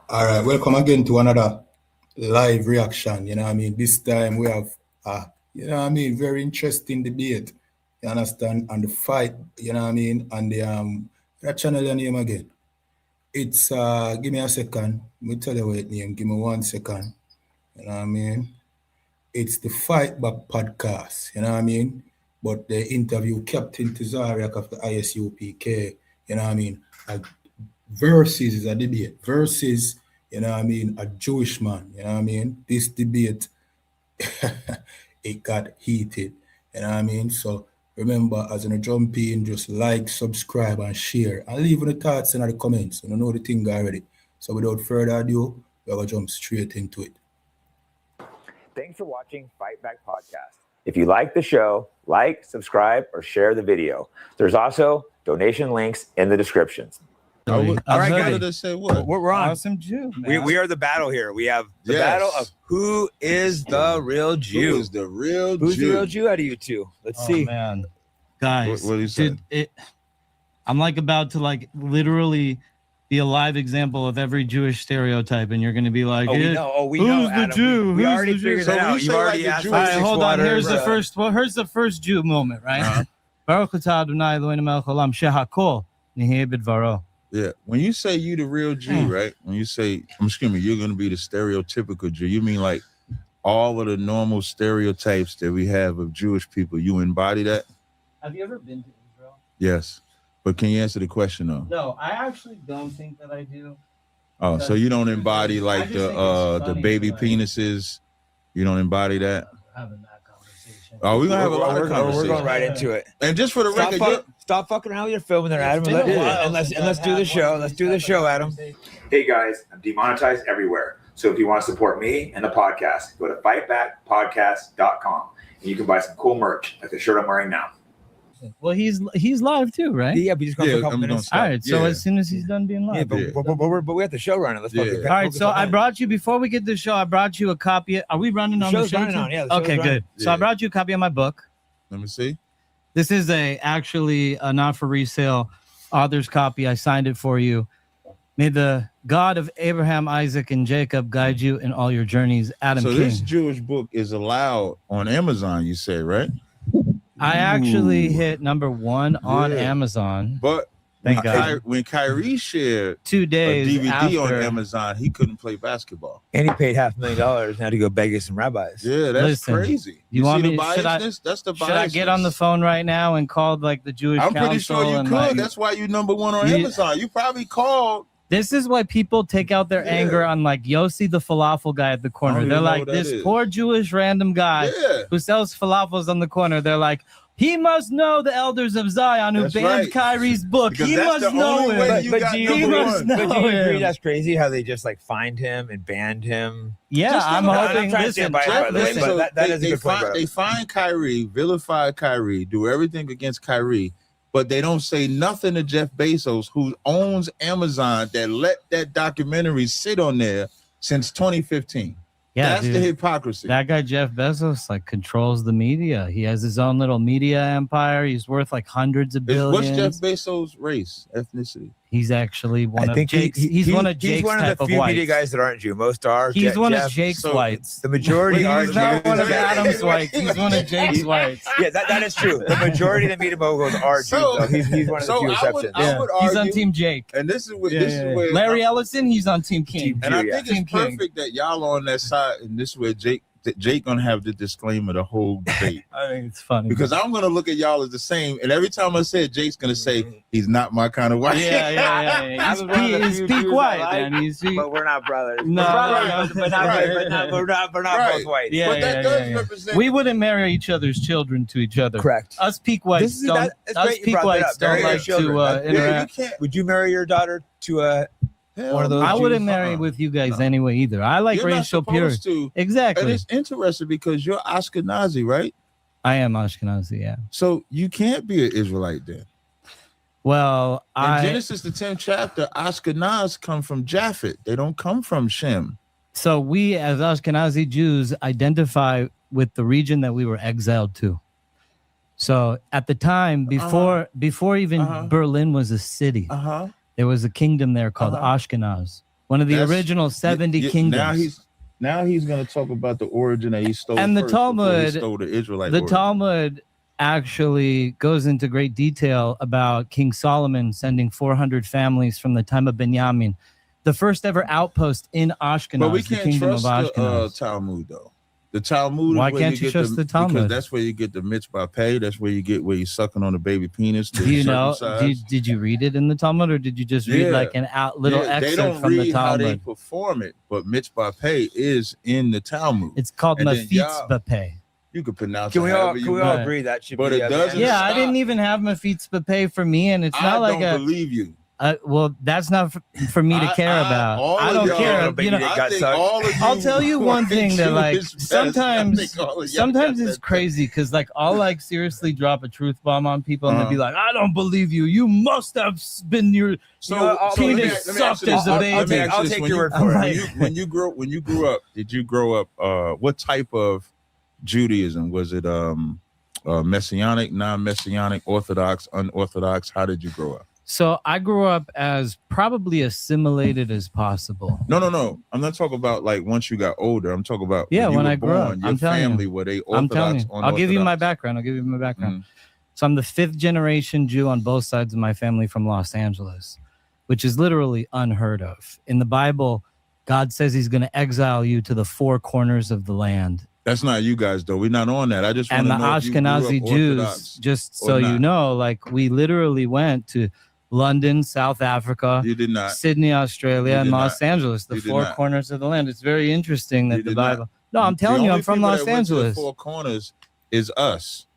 All right, welcome again to another live reaction. You know what I mean? This time we have, you know what I mean, very interesting debate. You understand? And the fight, you know what I mean? And that channel your name again. It's, give me a second. Let me tell you what it name. Give me 1 second. You know what I mean? It's the Fight Back podcast. You know what I mean? But they interview Captain Tazariak of the ISUPK. You know what I mean? Versus is a debate. Versus, you know what I mean, a Jewish man. You know what I mean? This debate, it got heated. You know what I mean? So remember, as in a jump in, just like, subscribe, and share. And leave the thoughts in the comments. You know the thing already. So without further ado, we're going to jump straight into it. Thanks for watching Fight Back Podcast. If you like the show, like, subscribe, or share the video. There's also donation links in the descriptions. All right, guys. To say what? We're on. Awesome Jew. We are the battle here. We have the battle of who is the real Jew. Who is the real Who's Jew? the real Jew out of you two? Let's see. Man. Guys, What do you say? I'm like about to like literally be a live example of every Jewish stereotype, and you're going to be like, we know, who's the Adam. Jew? We Who's already the Jew? figured So that when you out. say You've already like the asked. Jew- All right, hold on. Here's water. the first. Well, here's the first Jew moment, right? Baruch atah Adonai Eloheinu melech haolam shehakol niheh b'dvaro. Yeah. When you say you the real Jew, right? When you say, I'm screaming, you're going to be the stereotypical Jew. You mean like all of the normal stereotypes that we have of Jewish people, you embody that? Have you ever been to Israel? Yes. But can you answer the question though? No, I actually don't think that I do. Oh, so you don't embody I like just think it's the funny, baby like- penises? You don't embody that? Having that conversation. Oh, we're going to have a lot of We're conversations. going right into it. And just for the record, Stop fucking around with your filming there, Adam. It's been a while And let's since I've do the had show. one Let's of do the these show, type of Adam. conversations. Hey guys, I'm demonetized everywhere. So if you want to support me and the podcast, go to fightbackpodcast.com and you can buy some cool merch like the shirt I'm wearing now. Well, he's live too, right? Yeah, we just go for a couple I'm minutes. gonna All right. So Yeah. as soon as he's done being Yeah, live. but we have the show running. Let's fucking Yeah. All right, focus so on I that. brought you, before we get the show, I brought you a copy. Are we running The on the show's show? running too? on, yeah, the show's Okay, running. good. So I Yeah. brought you a copy of my book. let me see. This is actually a not for resale author's copy. I signed it for you. May the God of Abraham, Isaac, and Jacob guide you in all your journeys. Adam So King. this Jewish book is allowed on Amazon, you say, right? I actually hit #1 on Yeah. Amazon. But Thank God. when Kyrie shared 2 a days DVD on after. Amazon, he couldn't play basketball. And he paid $500,000 now to go beg some rabbis. Yeah, that's Listen, crazy. you want see me- the should I- biasness? That's the biasness. Should I get on the phone right now and call like the Jewish I'm Council? pretty sure you and, could. like, That's why you #1 on You- Amazon. You probably called. This is why people take out their Yeah. anger on like Yossi the falafel guy at the I corner. don't They're even know like, who that this is. poor Jewish random guy Yeah. who sells falafels on the corner. They're like, he must know the elders of Zion who That's banned right. Kyrie's book. Because He that's must the know only him. way you But got do you He #1. must But do you agree him. that's crazy how they just like fined him and banned him? Yeah, Just think I'm about it. hoping. I'm trying to stand Listen, by it, by the way, listen, but that they, is a good point, bro. They find Kyrie, vilify Kyrie, do everything against Kyrie, but they don't say nothing to Jeff Bezos, who owns Amazon, that let that documentary sit on there since 2015. yeah, That's dude. the hypocrisy. That guy Jeff Bezos like controls the media. He has his own little media empire. He's worth like hundreds of What's billions. Jeff Bezos' race, ethnicity? He's actually one I of think Jake's. He's one of Jake's He's one type of the of few whites. media guys that aren't Jew. Most are. He's one Jeff, of Jake's so- whites. The majority are He's not Jews. one of Yeah. Adam's whites. He's one of Jake's whites. Yeah, that is true. The majority of the media moguls are Jews. So- Though. He's one of the so few I would- exceptions. I would He's on argue- Team Jake. And this is where Yeah, this yeah, is yeah. where Larry Ellison, he's on Team King. Team and I Jew, think Team it's King. perfect that y'all are on that side, and this is where Jake gonna have the disclaimer the whole debate. I think it's funny Because I'm gonna look at y'all as the same, and every time I say it, Jake's gonna say he's not my kind of white. yeah. He's, he's peak white, man. He's But we're not brothers. No, we're brothers, no, but not, right. we're not Right. both white. yeah, But that yeah, does yeah, yeah. represent. We wouldn't marry each other's children to each other. Correct. Us peak whites don't. It's Us great you peak brought that whites up. Marry don't your like children. to That- Yeah, you interact. can't. Would you marry your daughter to a Hell one of those I Jews? wouldn't marry with you guys No. anyway either. I like You're not racial purity. supposed to. And Exactly. it's interesting because you're Ashkenazi, right? I am Ashkenazi. Yeah. So you can't be an Israelite then. Well, In Genesis, the 10th chapter, Ashkenaz come from Japhet. They don't come from Shem. So we as Ashkenazi Jews identify with the region that we were exiled to. So at the time, before even Uh-huh. Berlin was a city, Uh-huh. there was a kingdom there called Uh-huh. Ashkenaz, One of the original 70 kingdoms. Now he's going to talk about the origin that he stole. And the first before he Talmud, stole the Israelite. the origin. Talmud actually goes into great detail about King Solomon sending 400 families from the time of Benjamin, the first ever outpost in Ashkenaz. But we the can't kingdom trust of Ashkenaz. the Talmud though. The Talmud. Why is where can't you trust the Talmud? Because that's where you get the mitzvah pay. That's where you're sucking on the baby penis. Do you know? Did you read it in the Talmud, or did you just read like an little excerpt they don't from read the Talmud? How they perform it, but mitzvah pay is in the Talmud. It's called Mefitzba pay. You can pronounce Can it. we all agree that should but be? It doesn't. Yeah, stop. I didn't even have Mefitzba pay for me, and it's not like I don't believe you. Well, that's not for me to care about. I don't care. You know, I'll tell you one thing that like sometimes it's crazy because like I'll like seriously drop a truth bomb on people and they'll be like, I don't believe you. You must have been your penis sucked as a baby. I'll take your word for it. When you grew up, did you grow up? What type of Judaism was it? Messianic, non-Messianic, Orthodox, unorthodox? How did you grow up? So I grew up as probably assimilated as possible. No. I'm not talking about like once you got older. I'm talking about when I grew up. Your family were they Orthodox? I'm telling you. I'll give you my background. So I'm the 5th generation Jew on both sides of my family from Los Angeles, which is literally unheard of. In the Bible, God says he's going to exile you to the 4 corners of the land. That's not you guys, though. We're not on that. I just want to know. And the Ashkenazi Jews, just so you know, like we literally went to London, South Africa, you did not. Sydney, Australia, and Los Angeles, the 4 corners of the land. It's very interesting that the Bible. No, I'm telling you, I'm from Los Angeles. The 4 corners is us.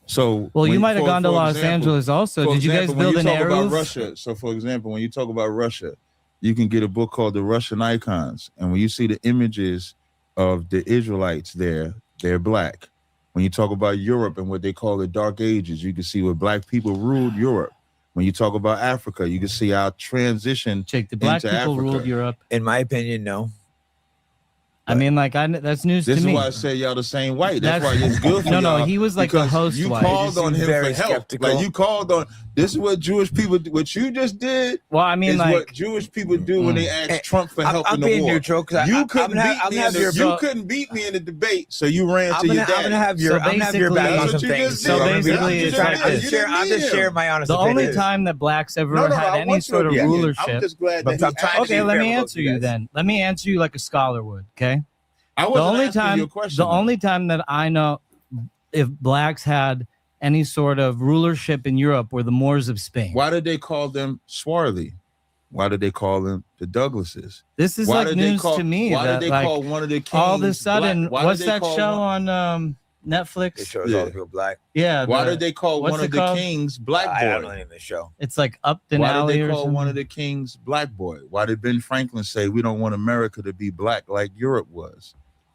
So, well, you might have gone to Los Angeles also. Did you guys build an ERUPTS? Russia. So, for example, when you talk about Russia, you can get a book called The Russian Icons, and when you see the images of the Israelites there, they're black. When you talk about Europe and what they call the Dark Ages, you can see where black people ruled Europe. When you talk about Africa, you can see our transition. The black people Africa. Ruled Europe. In my opinion, no. I mean, like, that's news to me. This is why I say y'all the same white. That's why it's good for y'all. No, he was like the host you white. called on him for help. Like, you called on, this is what Jewish people, what you just did. Well, I mean, like, what Jewish people do when they ask Trump for help in the war. I'm being neutral because you couldn't beat me in the debate, so you ran to your dad. I'm gonna have your back on some things. So basically, it's like this. I'm just sharing my honest opinion. The opinion. only time that blacks ever had any sort of rulership. I'm just glad that okay, let me answer you then. Let me answer you like a scholar would, okay? The only time that I know if blacks had any sort of rulership in Europe were the Moors of Spain. Why did they call them swarthy? Why did they call them the Douglases? This is like news to me. Why did they call one of the kings all of a sudden, black? What's that show on Netflix? It shows all the people black. Yeah. Why did they call one of the kings Black Boy? I don't know any of this show. It's like Upton Alley. Why did they call one of the kings Black Boy? Why did Ben Franklin say we don't want America to be black like Europe was?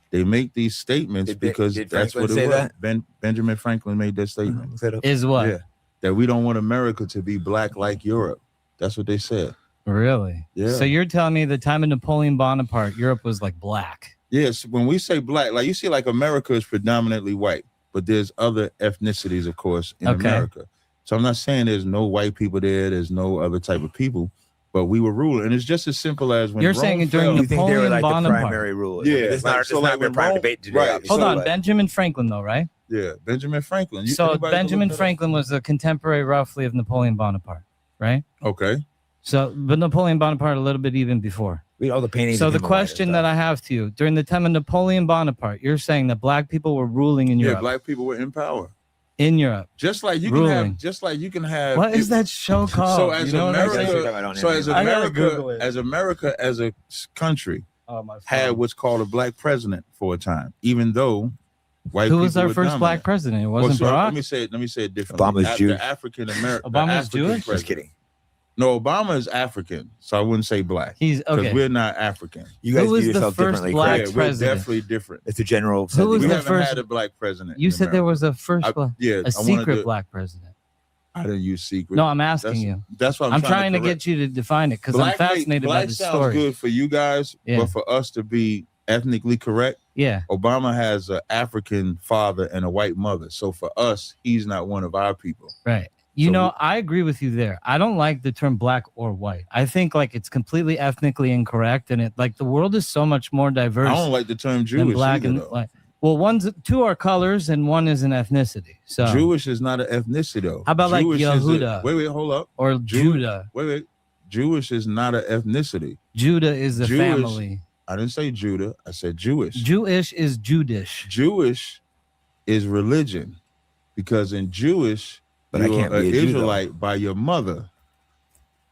They make these statements because that's what it was. Benjamin Franklin made that statement. Is what? Yeah, that we don't want America to be black like Europe. That's what they said. Really? Yeah. So you're telling me the time of Napoleon Bonaparte, Europe was like black? Yes. When we say black, like you see, like America is predominantly white, but there's other ethnicities, of course, in America. So I'm not saying there's no white people there. There's no other type of people. But we were ruling, and it's just as simple as when you're Rome saying it during you think they were like Bonaparte. the primary rulers. Yeah, it's not a prime debate today. Right. Hold on, Benjamin Franklin, though, right? Yeah, Benjamin Franklin. So Benjamin Franklin was a contemporary, roughly, of Napoleon Bonaparte, right? Okay. So, but Napoleon Bonaparte a little bit even before. We all the paintings. So the question that I have to you, during the time of Napoleon Bonaparte, you're saying that black people were ruling in Europe. Yeah, black people were in power. In Europe, just like you can have. What is that show called? So as America, as a country, had what's called a black president for a time, even though white people. Who was our were first dominant. black president? It wasn't Barack. Let me say it differently. Obama's Jewish. African American. Obama's Jewish. Just kidding. No, Obama is African, so I wouldn't say black. He's okay. Because we're not African. You guys Who was view yourself the first differently. black Correct? We're president? definitely different. It's a general. Who was we the haven't first? had a black president. You said there was a first black. Yeah, a secret black president. I didn't use secret. No, I'm asking you. That's what I'm trying to get you to define it because I'm fascinated by the story. Black sounds good for you guys, but for us to be ethnically correct, Obama has an African father and a white mother. So for us, he's not one of our people. Right. You know, I agree with you there. I don't like the term black or white. I think like it's completely ethnically incorrect, and it like the world is so much more diverse. I don't like the term Jewish than black and white. Well, two are colors and one is an ethnicity. So Jewish is not an ethnicity though. How about Jewish like Yehuda? Wait, hold up. Or Judah. Wait. Jewish is not an ethnicity. Judah is a family. I didn't say Judah. I said Jewish. Jewish is Judish. Jewish is religion, because in Jewish, you're an Israelite by your mother.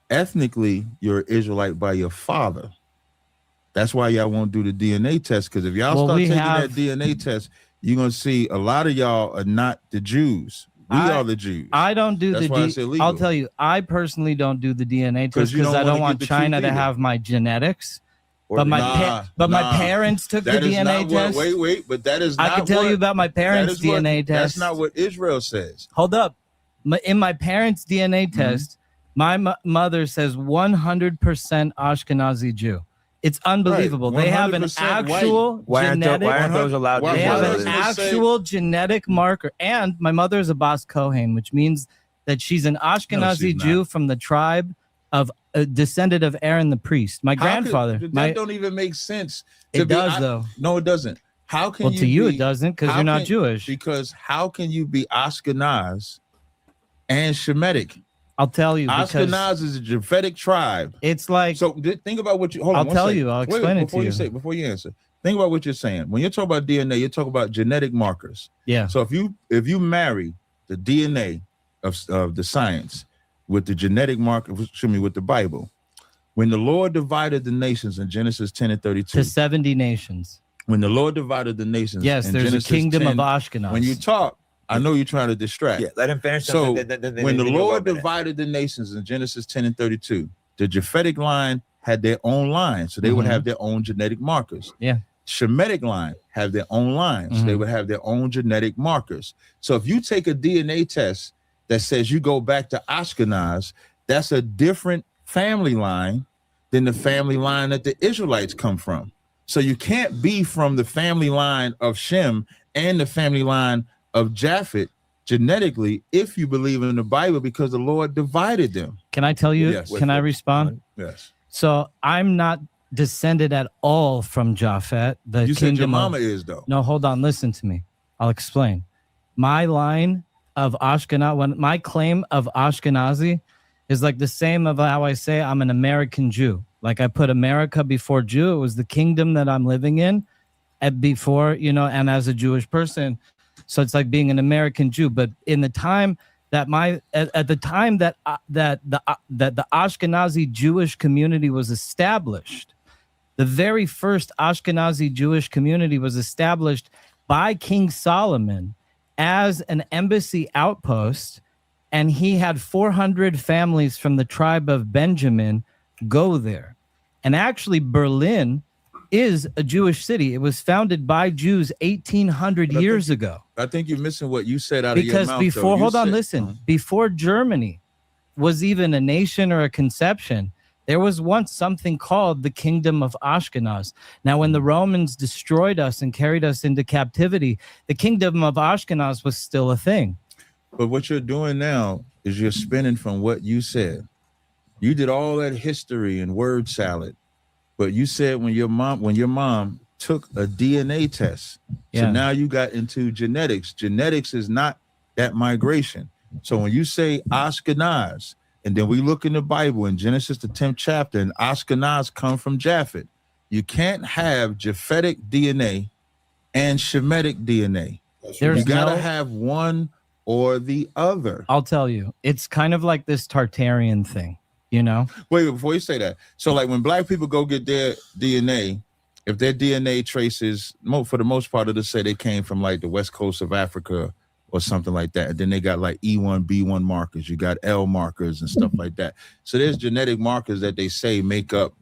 Ethnically, you're an Israelite by your father. That's why y'all won't do the DNA test, because if y'all start taking that DNA test, you're going to see a lot of y'all are not the Jews. We are the Jews. I don't do the DNA. I'll tell you, I personally don't do the DNA test because I don't want China to have my genetics. But my parents took the DNA test. Wait, but that is not I can tell you about my parents' DNA test. That's not what Israel says. Hold up. In my parents' DNA test, my mother says 100% Ashkenazi Jew. It's unbelievable. Right. They have an actual genetic. Why aren't those allowed? They have an actual genetic marker. And my mother is a Bas Kohen, which means that she's an Ashkenazi Jew from the tribe of a descendant of Aaron the priest. My grandfather. That don't even make sense. It does though. No, it doesn't. How can well, to you it doesn't because you're not Jewish. Because how can you be Ashkenaz and Shemitic? I'll tell you. Ashkenaz is a Japhetic tribe. It's like so. Think about what you. Hold on. I'll tell you. I'll explain it to you. Before you answer, think about what you're saying. When you're talking about DNA, you're talking about genetic markers. Yeah. So if you marry the DNA of the science with the genetic marker, with the Bible, when the Lord divided the nations in Genesis 10 and 32 to 70 nations. When the Lord divided the nations, yes, in there's Genesis a kingdom 10, of Ashkenaz. When you talk, I know you're trying to distract. Yeah, let him finish. So when the Lord divided the nations in Genesis 10 and 32, the Japhetic line had their own line, so they would have their own genetic markers. Yeah. Shemitic line have their own lines, so they would have their own genetic markers. So if you take a DNA test that says you go back to Ashkenaz, that's a different family line than the family line that the Israelites come from. So you can't be from the family line of Shem and the family line of Japhet genetically if you believe in the Bible, because the Lord divided them. Can I tell you? Yes. Can I respond? Yes. So I'm not descended at all from Japhet. You said your mama is though. No, hold on. Listen to me. I'll explain. My line of Ashkenazi, my claim of Ashkenazi is like the same of how I say I'm an American Jew. Like I put America before Jew. It was the kingdom that I'm living in before, and as a Jewish person. So it's like being an American Jew. But in the time that at the time that the Ashkenazi Jewish community was established, the very first Ashkenazi Jewish community was established by King Solomon as an embassy outpost. And he had 400 families from the tribe of Benjamin go there. And actually Berlin is a Jewish city. It was founded by Jews 1,800 years ago. I think you're missing what you said out of your mouth. Because before Germany was even a nation or a conception, there was once something called the Kingdom of Ashkenaz. Now, when the Romans destroyed us and carried us into captivity, the Kingdom of Ashkenaz was still a thing. But what you're doing now is you're spinning from what you said. You did all that history and word salad, but you said when your mom took a DNA test, so now you got into genetics. Genetics is not that migration. So when you say Ashkenaz, and then we look in the Bible in Genesis the 10th chapter, and Ashkenaz come from Japhet, you can't have Japhetic DNA and Shemitic DNA. You gotta have one or the other. I'll tell you, it's kind of like this Tartarian thing, Wait, before you say that. So like when black people go get their DNA, if their DNA traces, for the most part, it'll say they came from like the west coast of Africa or something like that. And then they got like E1, B1 markers. You got L markers and stuff like that. So there's genetic markers that they say make up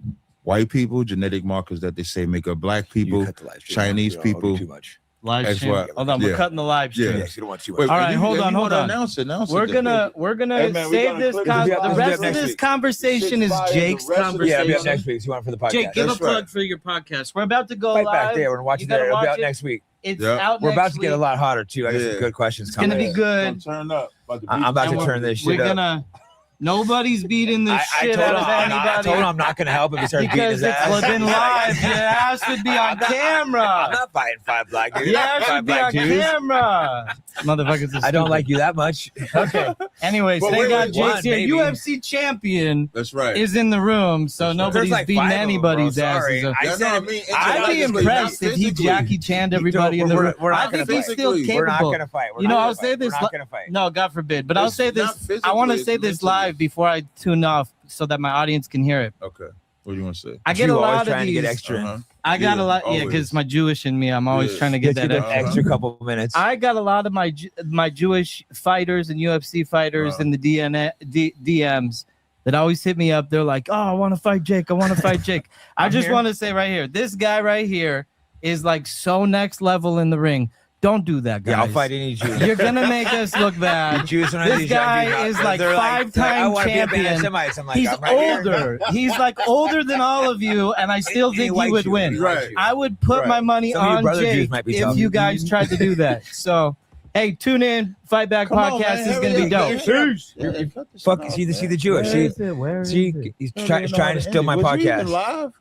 white people, genetic markers that they say make up black people, Chinese people. Too much. Live stream. Hold on, we're cutting the live stream. Yeah, you don't want too much. All right, hold on. Announce it. We're gonna save this. The rest of this conversation is Jake's conversation. Yeah, I'll be up next week. So you want for the podcast? Jake, give a plug for your podcast. We're about to go live. Back there. We're watching that. It'll be out next week. It's out. We're about to get a lot hotter too. I got some good questions coming. It's gonna be good. Turn up. I'm about to turn this shit up. Nobody's beating the shit out of anybody. I told him I'm not going to help if he starts beating his ass. Because it's been live. Your ass would be on camera. I'm not fighting 5 black dudes. Your ass would be on camera. Motherfuckers. I don't like you that much. Okay. Anyways, thank God Jake's here. maybe. UFC champion That's right. is in the room, so nobody's like beating 5 of them, anybody's bro. asses. Sorry. I'd be impressed if he Jackie Chan'd everybody in the room. I think he's still capable. We're not going to fight. I'll say this. No, God forbid. But I'll say this. I want to say this live before I tune off so that my audience can hear it. Okay. What do you want to say? I get a lot of trying these. to get extra. I got a lot, because my Jewish in me. I'm always trying to get that extra couple minutes. I got a lot of my Jewish fighters and UFC fighters in the DMs that always hit me up. They're like, "Oh, I want to fight Jake. I want to fight Jake." I just want to say right here, this guy right here is like so next level in the ring. Don't do that, guys. Yeah, I'll fight any Jew. You're gonna make us look bad. This guy is like 5-time champion. He's older. He's like older than all of you, and I still think he would win. Right. I would put my money on Jake if you guys tried to do that. So, hey, tune in. Fight Back Podcast is gonna be dope. Fuck, see the Jewish. See, he's trying to steal my podcast.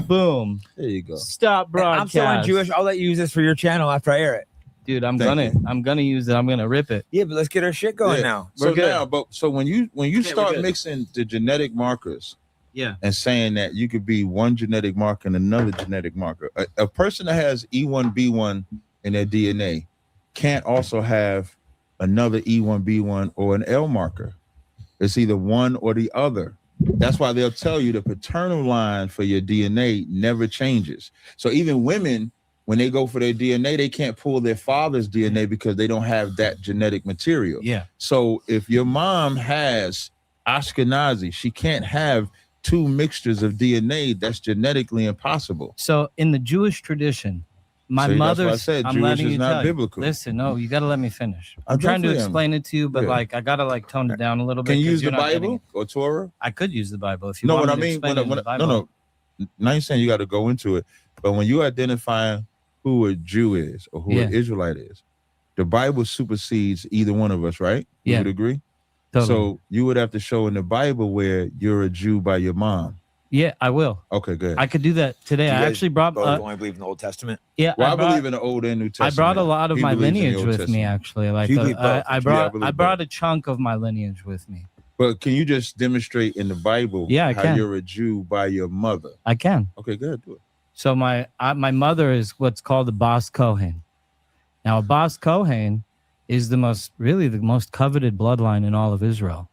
Boom. There you go. Stop broadcast. I'm still Jewish. I'll let you use this for your channel after I air it. Dude, I'm gonna use it. I'm gonna rip it. Yeah, but let's get our shit going now. So when you start mixing the genetic markers, and saying that you could be one genetic marker and another genetic marker, a person that has E1B1 in their DNA can't also have another E1B1 or an L marker. It's either one or the other. That's why they'll tell you the paternal line for your DNA never changes. So even women, when they go for their DNA, they can't pull their father's DNA because they don't have that genetic material. Yeah. So if your mom has Ashkenazi, she can't have 2 mixtures of DNA. That's genetically impossible. So in the Jewish tradition, my mother's. I'm Jewish is not biblical. Listen, no, you got to let me finish. I'm trying to explain it to you, but like I got to like tone it down a little bit. Can you use the Bible or Torah? I could use the Bible if you want. No, what I mean, no. Now you're saying you got to go into it, but when you identify who a Jew is or who an Israelite is, the Bible supersedes either one of us, right? You would agree? Totally. So you would have to show in the Bible where you're a Jew by your mom. Yeah, I will. Okay, good. I could do that today. I actually brought. Only believe in the Old Testament. Yeah, I believe in the Old and New Testament. I brought a lot of my lineage with me. Actually, like I brought a chunk of my lineage with me. But can you just demonstrate in the Bible how you're a Jew by your mother? I can. Okay, good. Do it. So my mother is what's called a Bas Kohen. Now a Bas Kohen is the most coveted bloodline in all of Israel.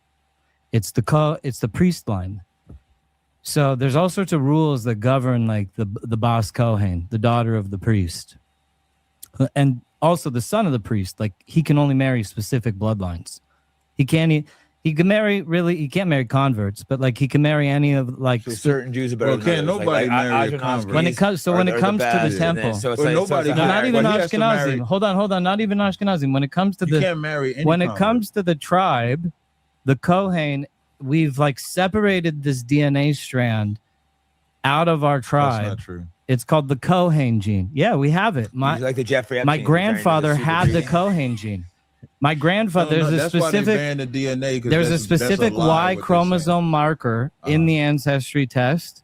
It's the priest line. So there's all sorts of rules that govern like the Bas Kohen, the daughter of the priest, and also the son of the priest. Like he can only marry specific bloodlines. He can't marry converts, but like he can marry any of like certain Jews are better. Can't nobody marry a convert. When it comes to the temple, so it's nobody. Not even Ashkenazim. Hold on. Not even Ashkenazim. When it comes to it comes to the tribe, the Kohen, we've like separated this DNA strand out of our tribe. That's not true. It's called the Kohen gene. Yeah, we have it. My grandfather had the Kohen gene. My grandfather, there's a specific Y chromosome marker in the ancestry test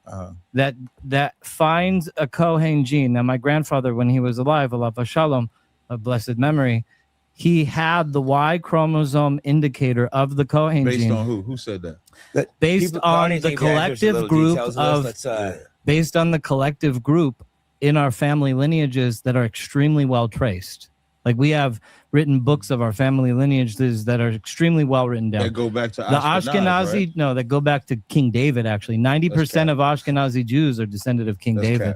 that finds a Kohen gene. Now, my grandfather, when he was alive, Allah Shalom, of blessed memory, he had the Y chromosome indicator of the Kohen gene. Based on who? Who said that? Based on the collective group based on the collective group in our family lineages that are extremely well traced. Like we have written books of our family lineages that are extremely well written down. That go back to the Ashkenazi, right? No, that go back to King David. Actually, 90% of Ashkenazi Jews are descended of King David.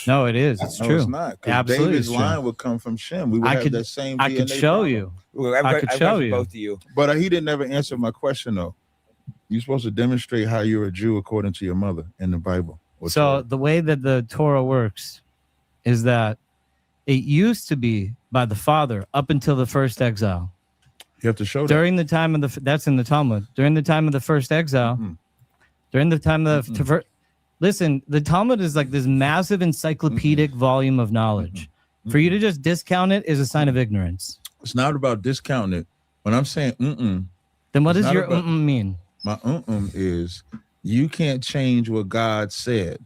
No, it is. It's true. It's not. Absolutely, David's line would come from Shem. We would have that same. I could show you. I could show you. Both of you. But he didn't ever answer my question though. You're supposed to demonstrate how you're a Jew according to your mother in the Bible. So the way that the Torah works is that it used to be by the father up until the first exile. You have to show that. During the time of that's in the Talmud. During the time of the first exile, during the time of the listen, the Talmud is like this massive encyclopedic volume of knowledge. For you to just discount it is a sign of ignorance. It's not about discounting it. When I'm saying then what does your mean? My is you can't change what God said.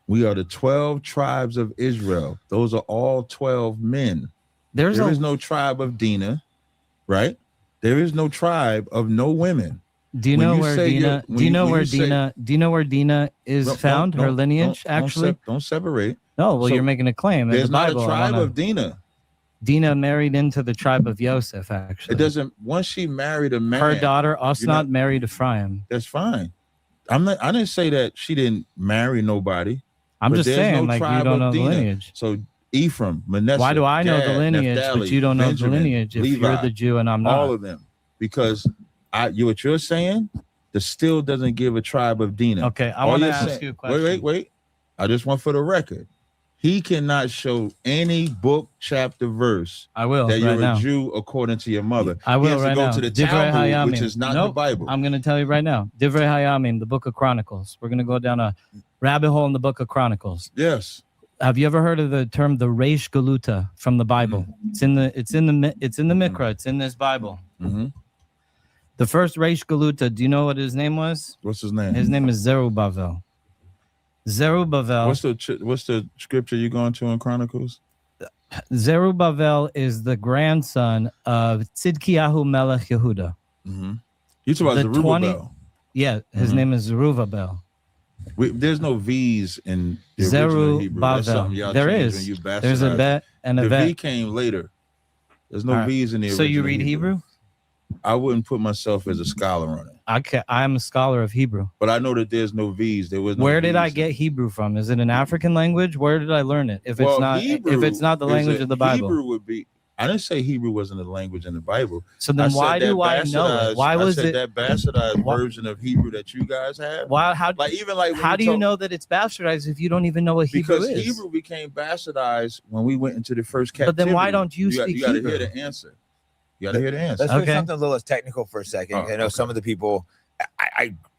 We are the 12 tribes of Israel. Those are all 12 men. There is no tribe of Dinah, right? There is no tribe of no women. Do you know where Dinah? Do you know where Dinah is found? Her lineage, actually. Don't separate. No, well, you're making a claim. There's the Bible, not a tribe of Dinah. Dinah married into the tribe of Joseph, actually. It doesn't. Once she married a man, her daughter Osnat married Ephraim. That's fine. I didn't say that she didn't marry nobody. I'm just saying, like, you don't know the lineage. So Ephraim, Manasseh. Why do I know Gad, the lineage, Naphtali, but you don't know Benjamin, the lineage if Levi, you're the Jew and I'm not? All of them. Because what you're saying, the still doesn't give a tribe of Dinah. Okay, I want to ask you a question. Wait. I just want for the record. He cannot show any book, chapter, verse. I will that you're a Jew according to your mother. I will he has right to go now. to the Talmud, which is not the Bible. I'm going to tell you right now. Divrei Hayamim, the Book of Chronicles. We're going to go down a rabbit hole in the Book of Chronicles. Yes. Have you ever heard of the term the Reish Galuta from the Bible? It's in the Mikra. It's in this Bible. Mm-hmm. The first Reish Galuta. Do you know what his name was? What's his name? His name is Zerubbabel. Zerubbabel. What's the scripture you going to in Chronicles? Zerubbabel is the grandson of Tzidkiyahu Melech Yehuda. Mm-hmm. You talk about Zerubbabel. His name is Zerubbabel. There's no V's in the original Hebrew. That's something y'all there changed is. when you bastardized. There's a bet and a bet. The V came later. There's no V's in the original. So you read Hebrew? I wouldn't put myself as a scholar on it. I'm a scholar of Hebrew. But I know that there's no V's. There was no Where did V's. I get Hebrew from? Is it an African language? Where did I learn it? If it's not the language of the Bible. Hebrew would be. I didn't say Hebrew wasn't a language in the Bible. So then why do I know it? Why was it that bastardized version of Hebrew that you guys have? Why? How do you know that it's bastardized if you don't even know what Hebrew is? Because Hebrew became bastardized when we went into the first captivity. But then why don't you speak Hebrew? You got to hear the answer. You got to hear the answer. Let's do something a little less technical for a second. I know some of the people,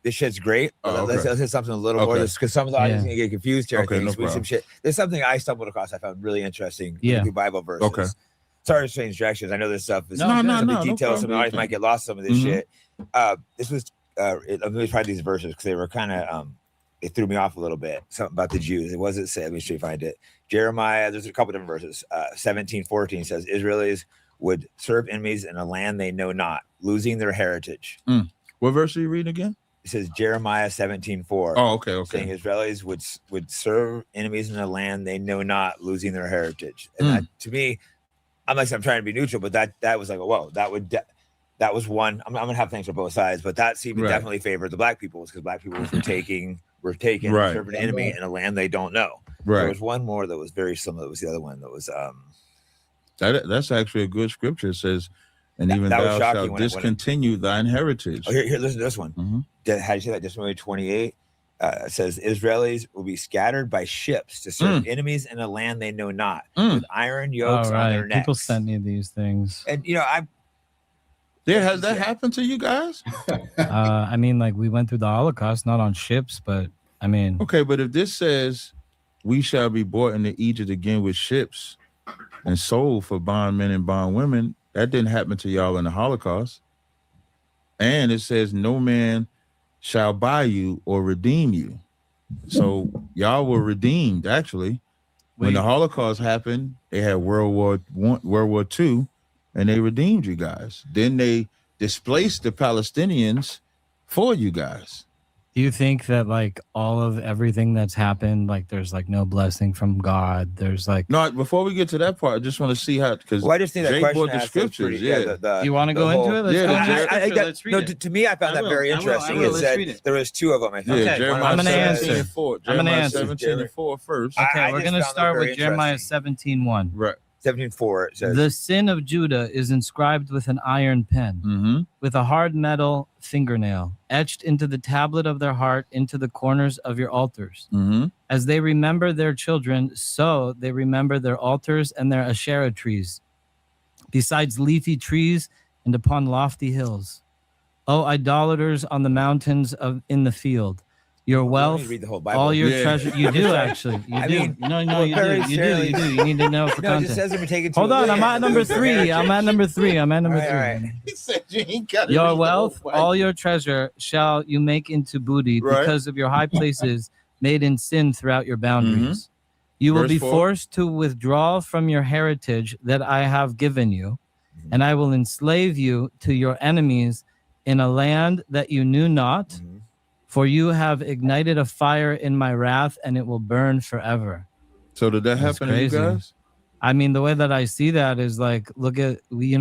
this shit's great. Let's hit something a little more, because some of the audience can get confused here. Okay, no problem. Some shit. There's something I stumbled across I found really interesting. Yeah. The Bible verses. Okay. Sorry to change directions. I know this stuff is no details. Some of the audience might get lost in some of this shit. This was let me try these verses because they were kind of it threw me off a little bit. Something about the Jews. It wasn't said. Let me see if I find it. Jeremiah. There's a couple different verses. 17:14 says Israelis would serve enemies in a land they know not, losing their heritage. What verse are you reading again? It says Jeremiah 17:4. Oh, okay. Saying Israelis would serve enemies in a land they know not, losing their heritage. And that, to me, I'm trying to be neutral, but that was like, whoa, that was one. I'm gonna have things for both sides, but that seemed definitely favored the black peoples because black peoples were taken, serving an enemy in a land they don't know. Right. There was one more that was very similar. That was the other one that was that's actually a good scripture. It says, and even thou shalt discontinue thine heritage. Oh, here, listen to this one. How do you say that? Deuteronomy 28 says, Israelis will be scattered by ships to serve enemies in a land they know not, with iron yokes on their necks. People sent me these things. And, has that happened to you guys? I mean, like, we went through the Holocaust, not on ships, but, I mean. Okay, but if this says, we shall be brought into Egypt again with ships and sold for bondmen and bondwomen, that didn't happen to y'all in the Holocaust. And it says, no man shall buy you or redeem you. So y'all were redeemed, actually. When the Holocaust happened, they had World War II, and they redeemed you guys. Then they displaced the Palestinians for you guys. Do you think that, like, all of everything that's happened, like, there's, like, no blessing from God? There's, like... No, before we get to that part, I just want to see how... Because I just think that question the scriptures, you want to go into it? Let's read it. To me, I found that very interesting. It said there was two of them. I think. Okay, I'm going to answer. I'm going to answer 17:4 first. Okay, we're going to start with Jeremiah 17:1. Right. 17:4, it says, the sin of Judah is inscribed with an iron pen, with a hard metal fingernail, etched into the tablet of their heart, into the corners of your altars. As they remember their children, so they remember their altars and their Asherah trees, besides leafy trees and upon lofty hills. O idolaters on the mountains in the field, your wealth, read the whole Bible. all your treasure. You do actually. You do. mean, No, well, you do. You do. You do. You need to know for No, it just context. says we're taking. Hold on, I'm at number 3. I'm at number 3. I'm at number 3. All right. He said you ain't got Your wealth, all your treasure shall you make into booty because of your high places made in sin throughout your boundaries. You will be forced to withdraw from your heritage that I have given you, and I will enslave you to your enemies in a land that you knew not, for you have ignited a fire in my wrath, and it will burn forever. So did that happen to you guys? I mean, the way that I see that is like, look at, we've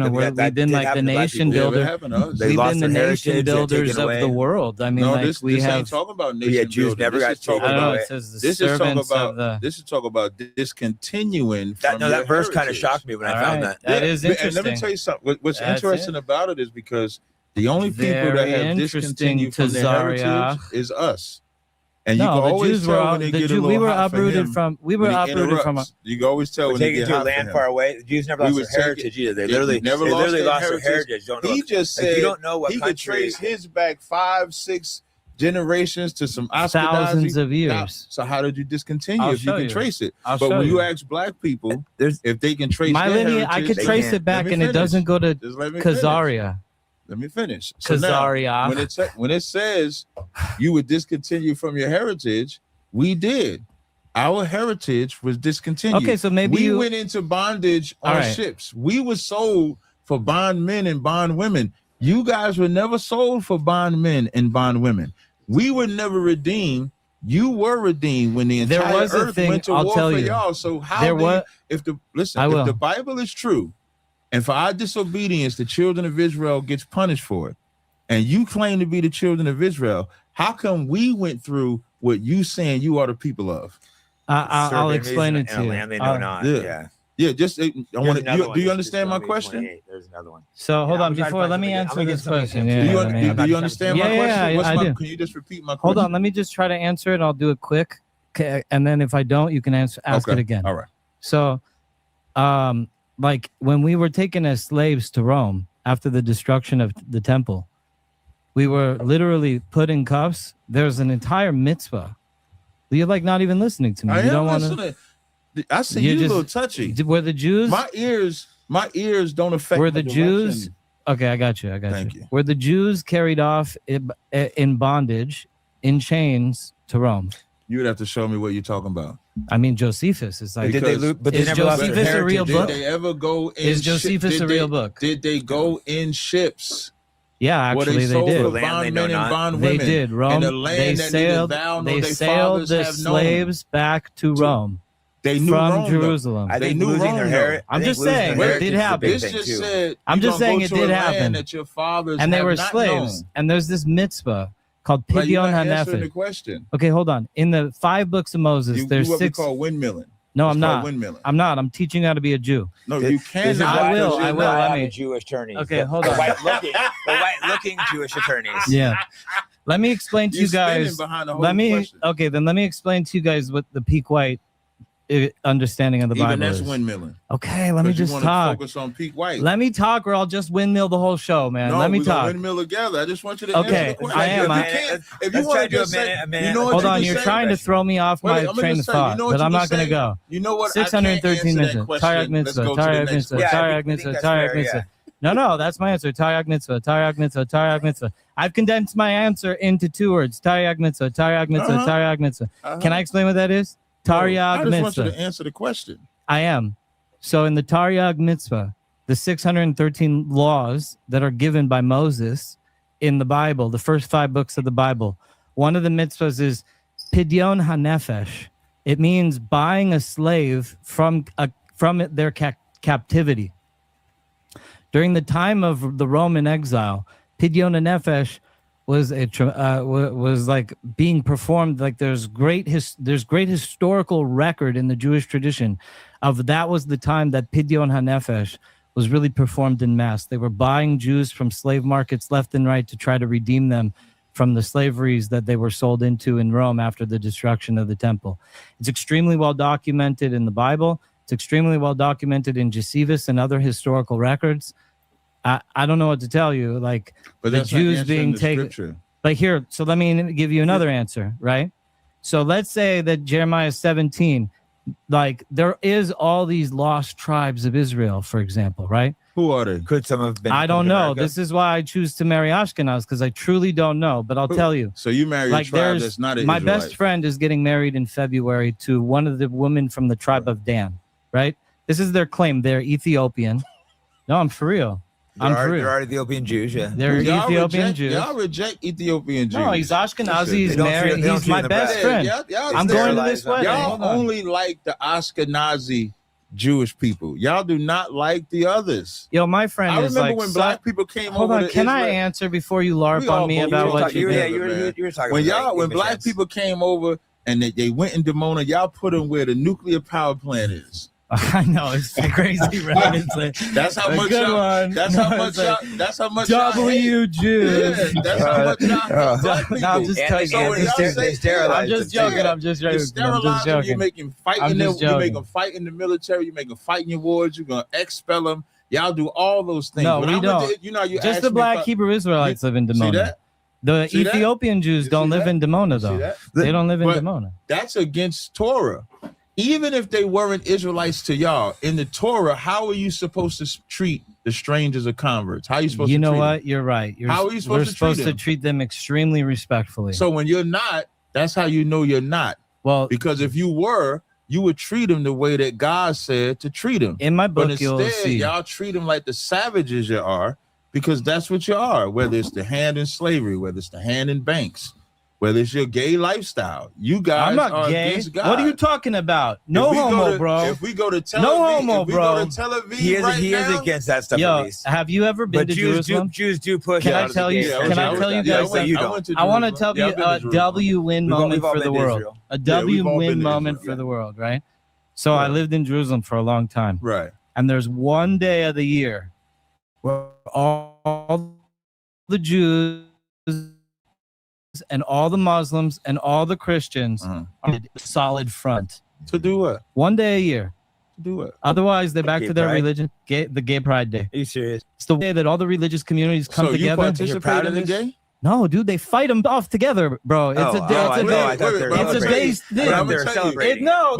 been like the nation builder. We've been the nation builders of the world. I mean, no, like this ain't talking about nation Jews building. never got taken away. It says the servants of the. This is talk about discontinuing. That verse kind of shocked me when I found that. That is interesting. And let me tell you something. What's interesting about it is because the only people that have discontinued from their heritage is us. And you can always tell when they get a little we were hot uprooted for from. We were uprooted from. You can always tell when they get hot to a land far away. The Jews never lost their heritage either. They literally lost their heritage. He just said you don't know what he country. could trace his back 5-6 generations to some thousands of years. Now, so how did you discontinue if you can trace it? But when you ask black people if they can trace my their lineage, I could trace it back, and it doesn't go to Khazaria. Let me finish. So now, when it says you would discontinue from your heritage, we did. Our heritage was discontinued. Okay, so maybe we went into bondage on ships. We were sold for bondmen and bondwomen. You guys were never sold for bondmen and bondwomen. We were never redeemed. You were redeemed when the entire earth went to war for y'all. So how if the Bible is true, and for our disobedience, the children of Israel gets punished for it, and you claim to be the children of Israel, how come we went through what you saying you are the people of? I'll explain it to you. Just I want to. Do you understand my question? There's another one. So hold on, let me answer this question. Do you understand my question? I do. Can you just repeat my question? Hold on, let me just try to answer it. I'll do it quick, and then if I don't, you can ask it again. All right. So, like when we were taken as slaves to Rome after the destruction of the temple, we were literally put in cuffs. There's an entire mitzvah. You're like not even listening to me. You don't want to. I see you a little touchy. Were the Jews? My ears don't affect. Were the Jews? Okay, I got you. Thank you. Were the Jews carried off in bondage, in chains to Rome? You would have to show me what you're talking about. I mean, Josephus is like. Is Josephus a real book? Did they ever go in? Is Josephus a real book? Did they go in ships? Yeah, actually, they did. They did. Rome. They sailed the slaves back to Rome. They knew from Rome, Jerusalem. They knew losing their heritage. I'm just saying it did happen. This just said. I'm just saying it did happen. That your fathers and they were not slaves. Known. And there's this mitzvah called Pidyon HaNefesh. The question. Okay, hold on. In the 5 books of Moses, there's what 6. We call windmilling. No, I'm not. I'm teaching you how to be a Jew. No, you can't. I will. Let me. Jewish attorneys. Okay, hold on. The white-looking Jewish attorneys. Yeah. Let me explain to you guys. Let me explain to you guys what the peak white understanding of the Bible is. Even that's windmilling. Okay, let me just talk. Focus on peak white. Let me talk, or I'll just windmill the whole show, man. Let me talk. Windmill together. I just want you to. Okay, answer the question. I am. If you want to just say, hold on, you're trying to throw me off my train of thought, but I'm not going to go. You know what? 613 minutes. Taryag mitzvah. Taryag mitzvah. Taryag mitzvah. Taryag mitzvah. No, that's my answer. Taryag mitzvah. Taryag mitzvah. Taryag mitzvah. I've condensed my answer into 2 words. Taryag mitzvah. Taryag mitzvah. Taryag mitzvah. Can I explain what that is? Taryag mitzvah. I just want you to answer the question. I am. So in the Taryag mitzvah, the 613 laws that are given by Moses in the Bible, the first 5 books of the Bible, one of the mitzvahs is Pidyon HaNefesh. It means buying a slave from their captivity. During the time of the Roman exile, Pidyon HaNefesh was like being performed. Like there's great historical record in the Jewish tradition of that was the time that Pidyon HaNefesh was really performed in mass. They were buying Jews from slave markets left and right to try to redeem them from the slaveries that they were sold into in Rome after the destruction of the temple. It's extremely well documented in the Bible. It's extremely well documented in Josephus and other historical records. I don't know what to tell you. Like but the Jews being taken. Like here, so let me give you another answer, right? So let's say that Jeremiah 17, like there is all these lost tribes of Israel, for example, right? Who are they? Could some have been? I don't know. America? This is why I choose to marry Ashkenaz, because I truly don't know, but I'll tell you. So you marry a tribe that's not an my Israelite. best friend is getting married in February to one of the women from the tribe of Dan, right? This is their claim. They're Ethiopian. No, I'm for real. There are Ethiopian Jews, yeah. They're Ethiopian Jews. Y'all reject Ethiopian Jews. No, he's Ashkenazi. He's married. He's my best friend. I'm going to this wedding. Y'all only like the Ashkenazi Jewish people. Y'all do not like the others. Yo, my friend I is remember like, when black people came hold over on, to can Israel. I answer before you LARP on me about what you did? You were talking when black people came over and they went in Dimona, y'all put them where the nuclear power plant is. I know, it's crazy, right? It's like, that's how much y'all. That's how much y'all. That's how much W Jews. Yeah, that's how much y'all. Black people. No, I'm just telling you. I'm just joking. I'm just joking. You make them fight in them. You make them fight in the military. You make them fight in your wars. You're gonna expel them. Y'all do all those things. No, we don't. Just the black Hebrew Israelites live in Dimona. The Ethiopian Jews don't live in Dimona, though. They don't live in Dimona. That's against Torah. Even if they weren't Israelites to y'all, in the Torah, how are you supposed to treat the strangers or converts? How are you supposed to treat them? You know what? You're right. How are you supposed to treat them extremely respectfully. So when you're not, that's how you know you're not. Well, because if you were, you would treat them the way that God said to treat them. In my book, but instead, y'all treat them like the savages you are, because that's what you are, whether it's the hand in slavery, whether it's the hand in banks, whether it's your gay lifestyle. You guys are against God. What are you talking about? No homo, bro. If we go to Tel Aviv, no homo, bro. He is against that stuff. Yo, at least. have you ever been to Jerusalem? Jews do push. Can I tell you? Can I tell you guys? I want to tell you a W win moment for the world. A W win moment for the world, right? So I lived in Jerusalem for a long time, right? And there's one day of the year where all the Jews and all the Muslims and all the Christians are a solid front. To do what? One day a year. To do what? Otherwise, they're back to their religion. The Gay Pride Day. Are you serious? It's the day that all the religious communities come together. You participate in the day? No, dude, they fight them off together, bro. It's a day. It's a day. No,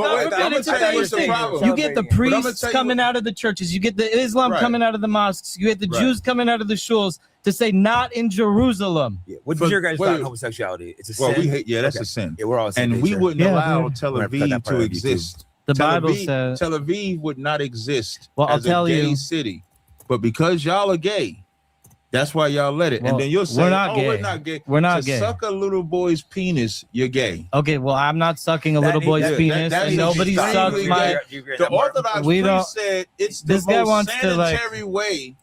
it's a day thing. You get the priests coming out of the churches. You get the Islam coming out of the mosques. You get the Jews coming out of the shuls to say not in Jerusalem. What is your guys' thought on homosexuality? It's a sin. That's a sin. Yeah, we're all saying and we wouldn't allow Tel Aviv to exist. The Bible says Tel Aviv would not exist as a gay city, but because y'all are gay. That's why y'all let it. And then you'll say, we're not gay. We're not gay. Suck a little boy's penis, you're gay. Okay, well, I'm not sucking a little boy's penis. And nobody sucks my... The Orthodox priest said it's the most sanitary way.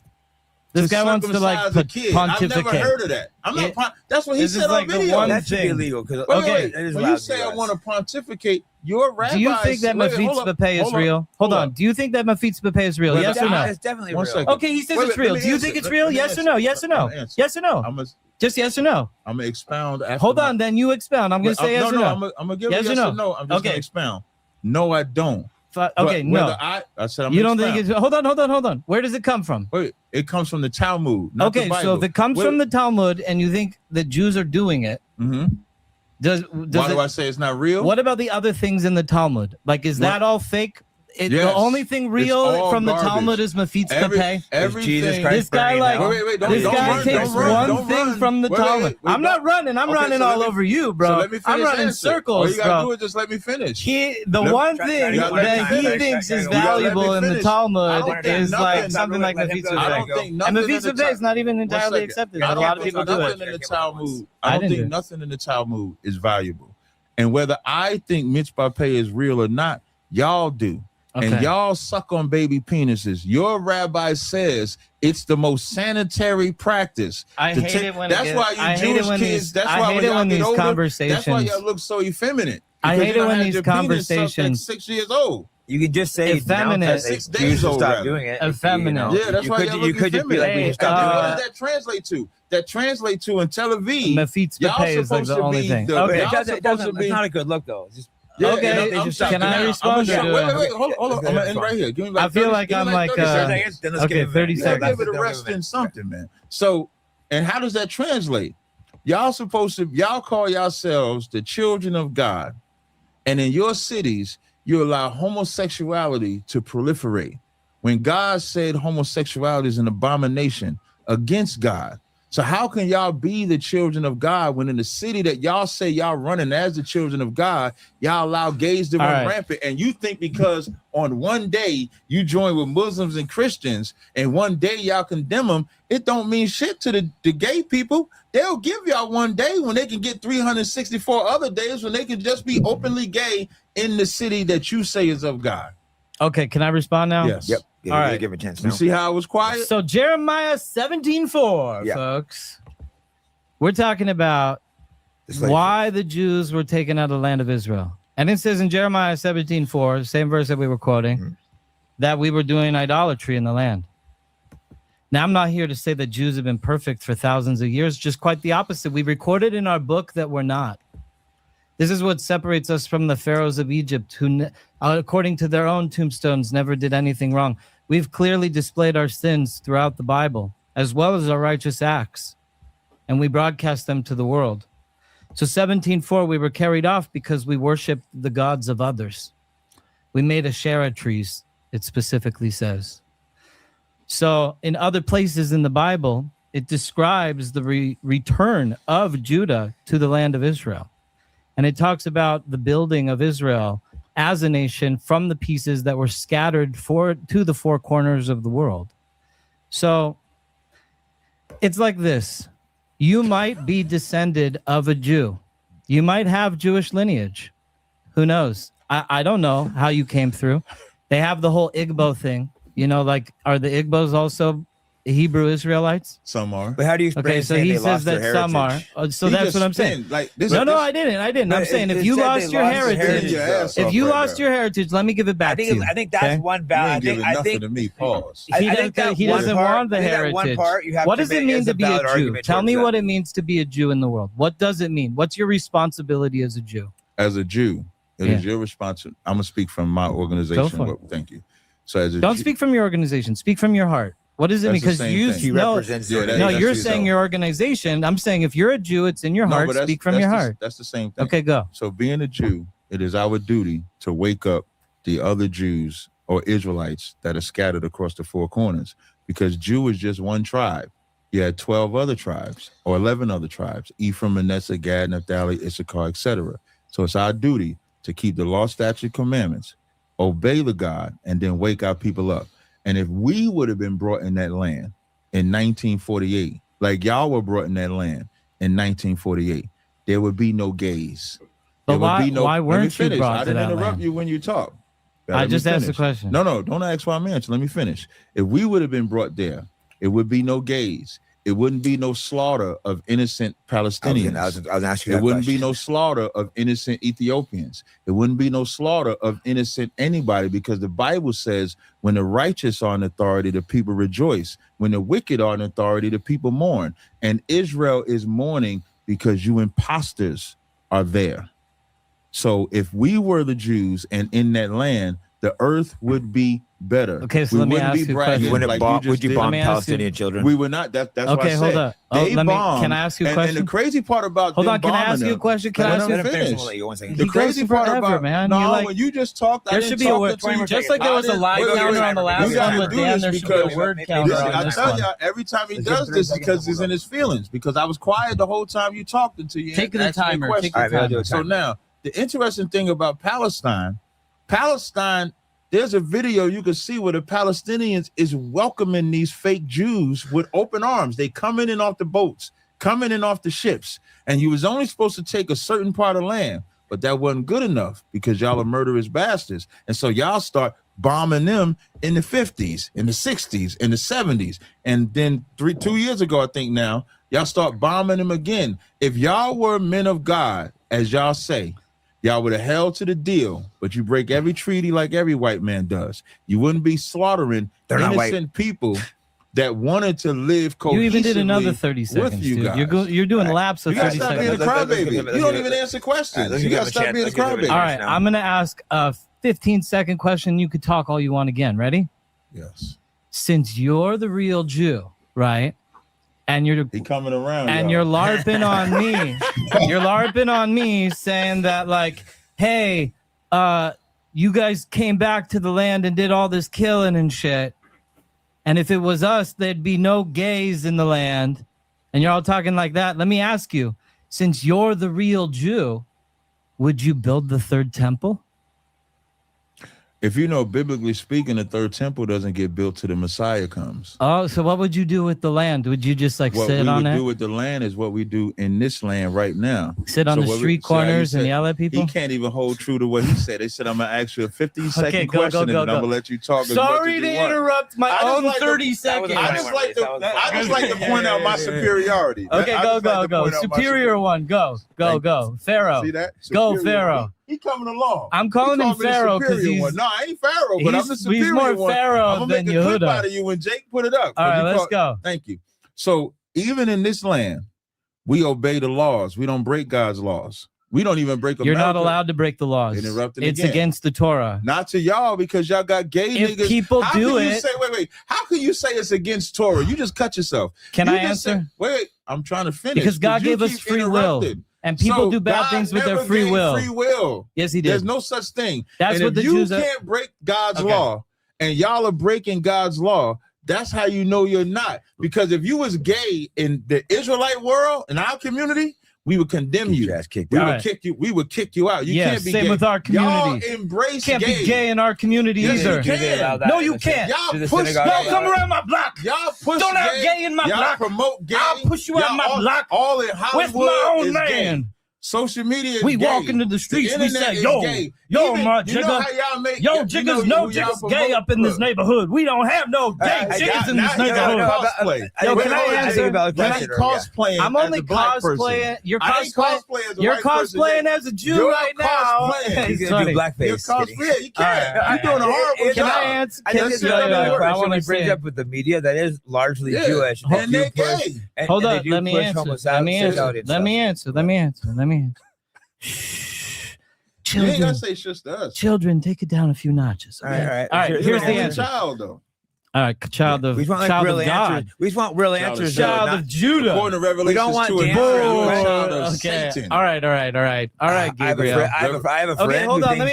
This guy wants to like pontificate. I've never heard of that. I'm not. That's what he said on video. That should be illegal. Okay, when you say I want to pontificate, your rabbi. Do you think that Mafitz Bepeh is real? Hold on. Do you think that Mafitz Bepeh is real? Yes or no? It's definitely real. Okay, he says it's real. Do you think it's real? Yes or no? Yes or no? Yes or no? Just yes or no? I'm gonna expound. Hold on, then you expound. I'm gonna say yes or no. I'm gonna give yes or no. I'm just gonna expound. No, I don't. Okay, no. I said you don't think it's... Hold on. Where does it come from? Wait, it comes from the Talmud, not the Bible. So if it comes from the Talmud and you think that Jews are doing it, why do I say it's not real? What about the other things in the Talmud? Like, is that all fake? The only thing real from the Talmud is Mafitz Bepeh. Everything. This guy takes one thing from the Talmud. I'm not running. I'm running all over you, bro. I'm running circles, all you gotta do is just let me finish. The one thing that he thinks is valuable in the Talmud is like something like Mafitz Bepeh. And Mafitz Bepeh is not even entirely accepted, but a lot of people do it. I don't think nothing in the Talmud is valuable. And whether I think Mitzvah Pei is real or not, y'all do. Okay. And y'all suck on baby penises. Your rabbi says it's the most sanitary practice. I hate it when that's why you Jewish kids. That's why when y'all get older, that's why y'all look so effeminate. I hate it when these conversations. 6 years old. You can just say effeminate. 6 days old. Stop doing it. Effeminate. Yeah, that's why y'all look effeminate. Just be like, we stop what does that translate to? That translate to in Tel Aviv. Mafitz Bepeh is like the only thing. Okay, it's not a good look though. Yeah, okay, can I respond to wait, hold on. I'm gonna end right here. Give me like I feel like I'm like 30 seconds. Give it a rest in something, man. So, and how does that translate? y'all call yourselves the children of God, and in your cities you allow homosexuality to proliferate, when God said homosexuality is an abomination against God. So how can y'all be the children of God when in the city that y'all say y'all running as the children of God, y'all allow gays to run rampant? And you think because on one day you join with Muslims and Christians and one day y'all condemn them, it don't mean shit to the gay people. They'll give y'all one day when they can get 364 other days when they can just be openly gay in the city that you say is of God. Okay, can I respond now? Yes. Yep. Yeah, all right. Give it a chance. You see how it was quiet? So Jeremiah 17:4, folks. We're talking about why the Jews were taken out of the land of Israel. And it says in Jeremiah 17:4, same verse that we were quoting, that we were doing idolatry in the land. Now, I'm not here to say that Jews have been perfect for thousands of years, just quite the opposite. We recorded in our book that we're not. This is what separates us from the pharaohs of Egypt, who, according to their own tombstones, never did anything wrong. We've clearly displayed our sins throughout the Bible, as well as our righteous acts, and we broadcast them to the world. So 17:4, we were carried off because we worshiped the gods of others. We made Asherah trees, it specifically says. So in other places in the Bible, it describes the return of Judah to the land of Israel. And it talks about the building of Israel as a nation from the pieces that were scattered to the four corners of the world. So it's like this. You might be descended of a Jew. You might have Jewish lineage. Who knows? I don't know how you came through. They have the whole Igbo thing. You know, like, are the Igbos also Hebrew Israelites? Some are. But how do you explain? Okay, so he says that some are. So that's what I'm saying. Like this. No, I didn't. I'm saying if you lost your heritage, let me give it back to you. I think that's one valid. I think to me. Pause. He doesn't want the heritage. What does it mean to be a Jew? Tell me what it means to be a Jew in the world. What does it mean? What's your responsibility as a Jew? As a Jew, it is your responsibility. I'm gonna speak from my organization. Go for it. Thank you. So as a Don't speak from your organization. Speak from your heart. What does it mean? Because you're saying your organization. I'm saying if you're a Jew, it's in your heart. Speak from your heart. That's the same thing. Okay, go. So being a Jew, it is our duty to wake up the other Jews or Israelites that are scattered across the four corners, because Jew is just one tribe. You had 12 other tribes or 11 other tribes: Ephraim, Manasseh, Gad, Naphtali, Issachar, etc. So it's our duty to keep the law, statute, commandments, obey the God, and then wake our people up. And if we would have been brought in that land in 1948, like y'all were brought in that land in 1948, there would be no gays. But why weren't you brought to that land? I didn't interrupt you when you talk. I just asked the question. No, don't ask why I'm answering. Let me finish. If we would have been brought there, it would be no gays. It wouldn't be no slaughter of innocent Palestinians. I was asking It wouldn't be no slaughter of innocent Ethiopians. It wouldn't be no slaughter of innocent anybody, because the Bible says when the righteous are in authority, the people rejoice. When the wicked are in authority, the people mourn. And Israel is mourning because you imposters are there. So if we were the Jews and in that land, the earth would be better. Okay, so let me ask you a question. Would you bomb Palestinian children? We would not. That's okay, hold up. Can I ask you a question? And the crazy part about can I ask you a question? Can I ask you a question? The crazy part about man. When you just talked, there should be a word. Just like there was a live counter on the last one with Dan, there should be a word counter on this one. I tell you, every time he does this, because he's in his feelings. Because I was quiet the whole time you talked until you take the timer. So now, the interesting thing about Palestine, there's a video you can see where the Palestinians is welcoming these fake Jews with open arms. They come in and off the boats, coming in off the ships, and you was only supposed to take a certain part of land, but that wasn't good enough because y'all are murderous bastards. And so y'all start bombing them in the 50s, in the 60s, in the 70s. And then 2 years ago, I think now, y'all start bombing them again. If y'all were men of God, as y'all say, y'all would have held to the deal, but you break every treaty like every white man does. You wouldn't be slaughtering innocent people that wanted to live cohesively. You even did another 30 seconds, you dude. You're doing laps of 30 seconds. You gotta stop being a crybaby. You don't even answer questions. You gotta stop being a crybaby. All right, I'm gonna ask a 15-second question. You could talk all you want again. Ready? Yes. Since you're the real Jew, right? and you're coming around, and you're LARPing on me. You're LARPing on me, saying that like, hey, you guys came back to the land and did all this killing and shit. And if it was us, there'd be no gays in the land. And you're all talking like that. Let me ask you, since you're the real Jew, would you build the third temple? If you know, biblically speaking, the third temple doesn't get built till the Messiah comes. Oh, so what would you do with the land? Would you just like sit on it? What we would do with the land is what we do in this land right now. Sit on the street corners and yell at people? He can't even hold true to what he said. They said, I'm going to ask you a 15-second question and then I'm going to let you talk. Sorry to interrupt my own 30 seconds. I just like to point out my superiority. Okay, go. Superior one, go. Pharaoh. See that? Go, Pharaoh. He coming along. I'm calling him Pharaoh because he's... No, I ain't Pharaoh, but I'm the superior one. He's more Pharaoh than Yehuda. I'm going to make a clip out of you when Jake put it up. All right, let's go. Thank you. So even in this land, we obey the laws. We don't break God's laws. We don't even break them. You're not allowed to break the laws. It's against the Torah. Not to y'all because y'all got gay niggas. If people do it... Wait. How can you say it's against Torah? You just cut yourself. Can I answer? Wait, I'm trying to finish. Because God gave us free will. And people do bad things with their free will. Free will. Yes, he did. There's no such thing. That's what the Jews are. You can't break God's law, and y'all are breaking God's law. That's how you know you're not. Because if you was gay in the Israelite world, in our community, we would condemn you. We would kick you out. You can't be same gay. with our community. Y'all embrace can't gay. Be gay in our community either. You can. No, you can't. Y'all push. Don't come around my block. Y'all push. Don't have gay in my block. Promote gay. I'll push you out my block. All in Hollywood with my own is man. Gay. Social media is we gay. walk into the streets, we say, jiggas gay up in this neighborhood. We don't have no gay jiggas in this neighborhood. Can I answer? Cosplaying. I'm only cosplaying. You're cosplaying as a Jew right now. He's gonna do blackface. You can't. You're doing a horrible job. Can I answer? I want to bring up with the media that is largely Jewish. And they're gay. Hold up, let me answer. Children, you ain't gotta say shush to us. Children, take it down a few notches. Okay? All right. Here's the answer. Child, though. All right, child of God. We just want real answers. Child of Judah. According to Revelation, we don't want okay. All right, Gabriel. I have a friend. Okay, hold on. Let me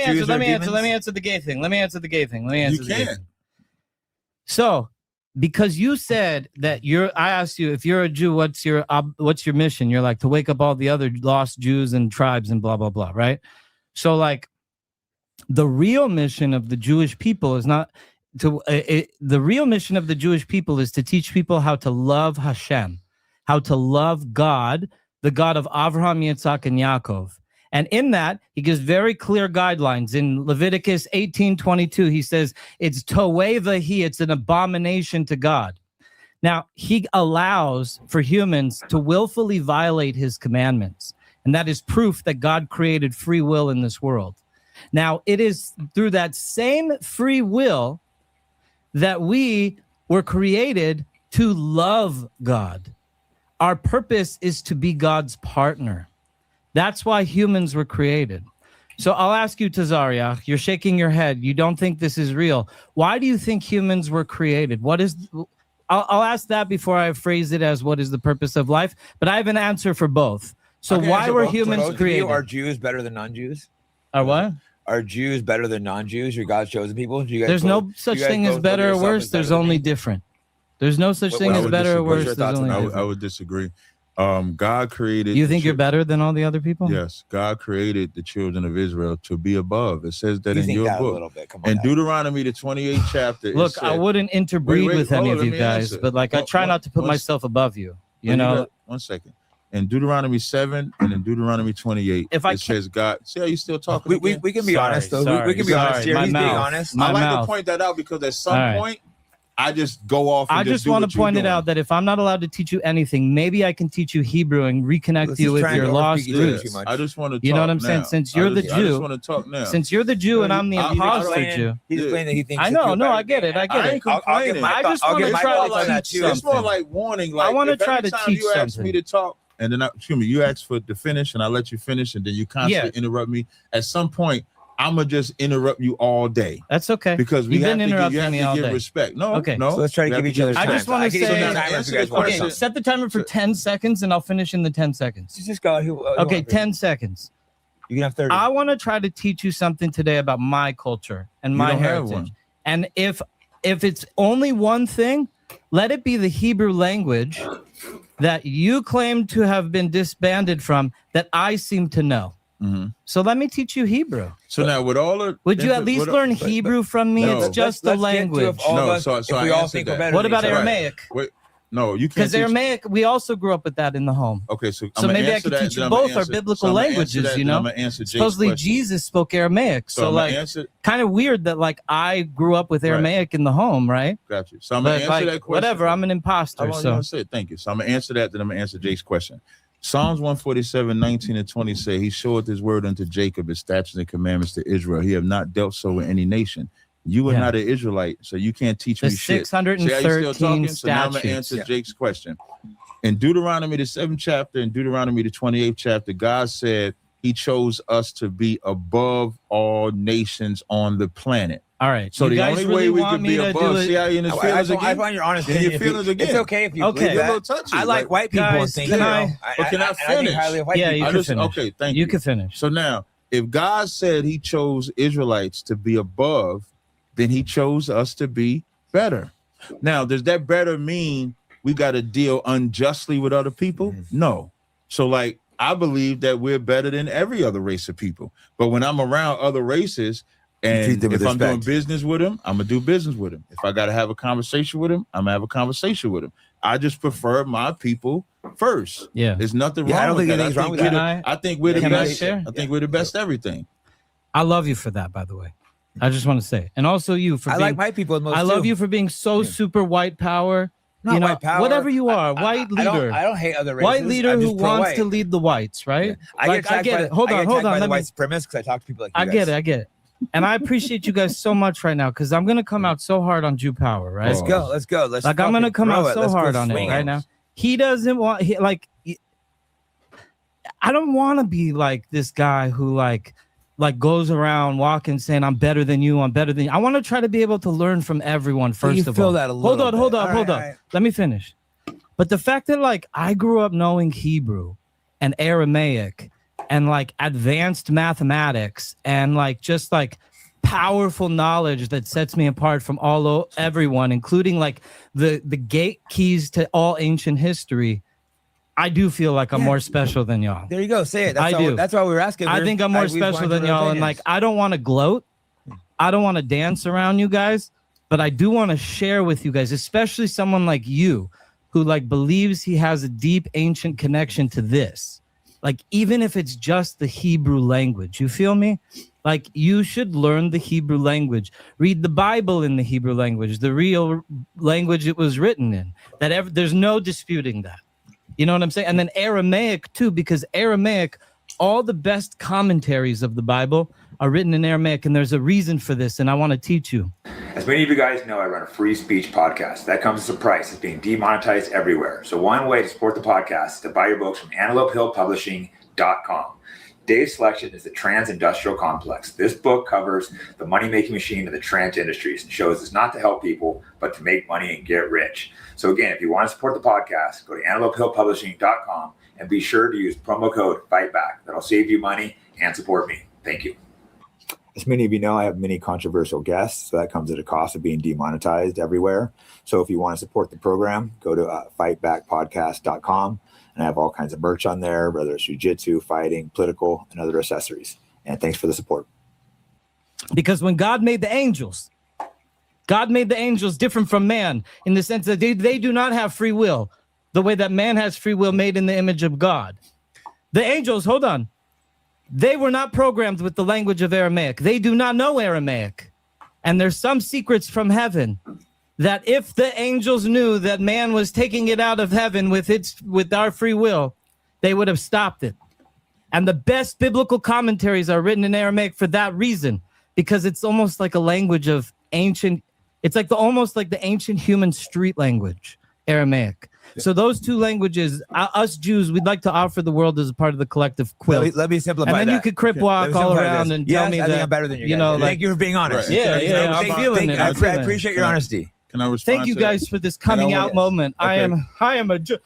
answer the gay thing. You can. So, because you said that I asked you if you're a Jew, what's your mission? You're like to wake up all the other lost Jews and tribes and blah blah blah, right? So like, the real mission of the Jewish people is not to. The real mission of the Jewish people is to teach people how to love Hashem, how to love God, the God of Avraham, Yitzhak, and Yaakov. And in that, he gives very clear guidelines. In Leviticus 18:22, he says, it's toevahi, it's an abomination to God. Now, he allows for humans to willfully violate his commandments. And that is proof that God created free will in this world. Now, it is through that same free will that we were created to love God. Our purpose is to be God's partner. That's why humans were created. So I'll ask you, Tazariah, you're shaking your head. You don't think this is real. Why do you think humans were created? I'll ask that before I phrase it as what is the purpose of life, but I have an answer for both. So why were humans created? Are Jews better than non-Jews? Are what? Are Jews better than non-Jews? Your God's chosen people? There's no such thing as better or worse. There's only different. There's no such thing as better or worse. I would disagree. God created. You think you're better than all the other people? Yes, God created the children of Israel to be above. It says that in your book. In Deuteronomy, the 28th chapter. Look, I wouldn't interbreed with any of you guys, but like I try not to put myself above you. You know. 1 second. In Deuteronomy 7 and in Deuteronomy 28, it says God. See how you still talking? We can be honest though. We can be honest here. He's being honest. I like to point that out because at some point. I just go off. And I just want to point it out that if I'm not allowed to teach you anything, maybe I can teach you Hebrew and reconnect you with your lost roots. I just want to. You know what I'm saying? Since you're the Jew, I just want to talk now. Since you're the Jew and I'm the imposter Jew. He's explaining that he thinks. I know. No, I get it. I ain't complaining. I just want to try to teach something. It's more like warning. Like I want to try to teach you ask me to talk, and then you ask for to finish, and I let you finish, and then you constantly interrupt me. At some point, I'm gonna just interrupt you all day. That's okay. Because we have to give respect. No, okay. no. So let's try to give each other time. I just want to say, okay, set the timer for 10 seconds and I'll finish in the 10 seconds. Just go. Okay, 10 seconds. You can have 30. I want to try to teach you something today about my culture and my heritage. And if it's only one thing, let it be the Hebrew language that you claim to have been disbanded from that I seem to know. Mm-hmm. So let me teach you Hebrew. So now with all the would you at least learn Hebrew from me? No, it's just the language. So we all think we're better. What about Aramaic? Wait, no, you can't. Because Aramaic, we also grew up with that in the home. Okay, so maybe I could teach you both our biblical languages. You know, supposedly Jesus spoke Aramaic, so like kind of weird that like I grew up with Aramaic in the home, right? Got you. So I'm gonna answer that question. Whatever, I'm an imposter. So thank you. So I'm gonna answer that. Then I'm gonna answer Jake's question. Psalms 147, 19 and 20 say, he showeth his word unto Jacob, his statutes and commandments to Israel. He have not dealt so with any nation. You are not an Israelite, so you can't teach me shit. 613 So now I'm going to answer Jake's question. In Deuteronomy, the 7th chapter, and Deuteronomy, the 28th chapter, God said he chose us to be above all nations on the planet. All right. So the only way we could be above, see how you in his feelings again? I find your honest opinion. Your feelings again. It's okay if you believe that. I like white people and things. Can I finish? Yeah, you can finish. Okay, thank you. You can finish. So now, if God said he chose Israelites to be above, then he chose us to be better. Now, does that better mean we got to deal unjustly with other people? Mm-hmm. No. So like, I believe that we're better than every other race of people. But when I'm around other races, and if I'm doing business with him, I'm going to do business with him. If I got to have a conversation with him, I'm going to have a conversation with him. I just prefer my people first. Yeah. There's nothing wrong I don't with think that. anything's wrong with that. I think we're the best. I think we're the best everything. I love you for that, by the way. I just want to say. And also you for like my people most I love you for being so super white power. Not white power. Whatever you are, white leader. I don't hate other races. White leader who wants to lead the whites, right? Yeah. I get it. Hold on. Let white supremacists because I talk to people like you guys. I get it. And I appreciate you guys so much right now because I'm gonna come out so hard on Jew power, right? Let's go. I'm gonna come out so hard on it right now. He doesn't want I don't want to be like this guy who like goes around walking saying I'm better than you. I want to try to be able to learn from everyone first of all. That a little hold on. Let me finish. But the fact that like I grew up knowing Hebrew and Aramaic and like advanced mathematics and like just like powerful knowledge that sets me apart from everyone, including like the gate keys to all ancient history. I do feel like I'm more special than y'all. There you go. Say it. I do. That's why we were asking. I think I'm more special than y'all. And like, I don't want to gloat. I don't want to dance around you guys, but I do want to share with you guys, especially someone like you who like believes he has a deep ancient connection to this. Like, even if it's just the Hebrew language, you feel me? Like, you should learn the Hebrew language. Read the Bible in the Hebrew language, the real language it was written in. There's no disputing that. You know what I'm saying? And then Aramaic too, because Aramaic, all the best commentaries of the Bible are written in Aramaic, and there's a reason for this, and I want to teach you. As many of you guys know, I run a free speech podcast. That comes as a price. It's being demonetized everywhere. So one way to support the podcast is to buy your books from AntelopeHillPublishing.com. Dave's selection is the trans-industrial complex. This book covers the money-making machine of the trans industries and shows it's not to help people, but to make money and get rich. So again, if you want to support the podcast, go to AntelopeHillPublishing.com and be sure to use promo code FIGHTBACK. That'll save you money and support me. Thank you. As many of you know, I have many controversial guests, so that comes at a cost of being demonetized everywhere. So if you want to support the program, go to fightbackpodcast.com, and I have all kinds of merch on there, whether it's jiu-jitsu, fighting, political, and other accessories. And thanks for the support. Because when God made the angels different from man in the sense that they do not have free will, the way that man has free will made in the image of God. The angels, hold on. They were not programmed with the language of Aramaic. They do not know Aramaic. And there's some secrets from heaven that if the angels knew that man was taking it out of heaven with our free will, they would have stopped it. And the best biblical commentaries are written in Aramaic for that reason, because it's almost like a language of ancient, it's like almost like the ancient human street language, Aramaic. So those two languages, us Jews, we'd like to offer the world as a part of the collective quilt. Let me simplify and then that. you could crip walk all around and tell me I think that I'm better than you. You know, like, thank you for being honest. Right. Yeah. I'm feeling it. I appreciate your honesty. Can I respond? Thank you guys for this coming out moment. Okay. I am a Jewish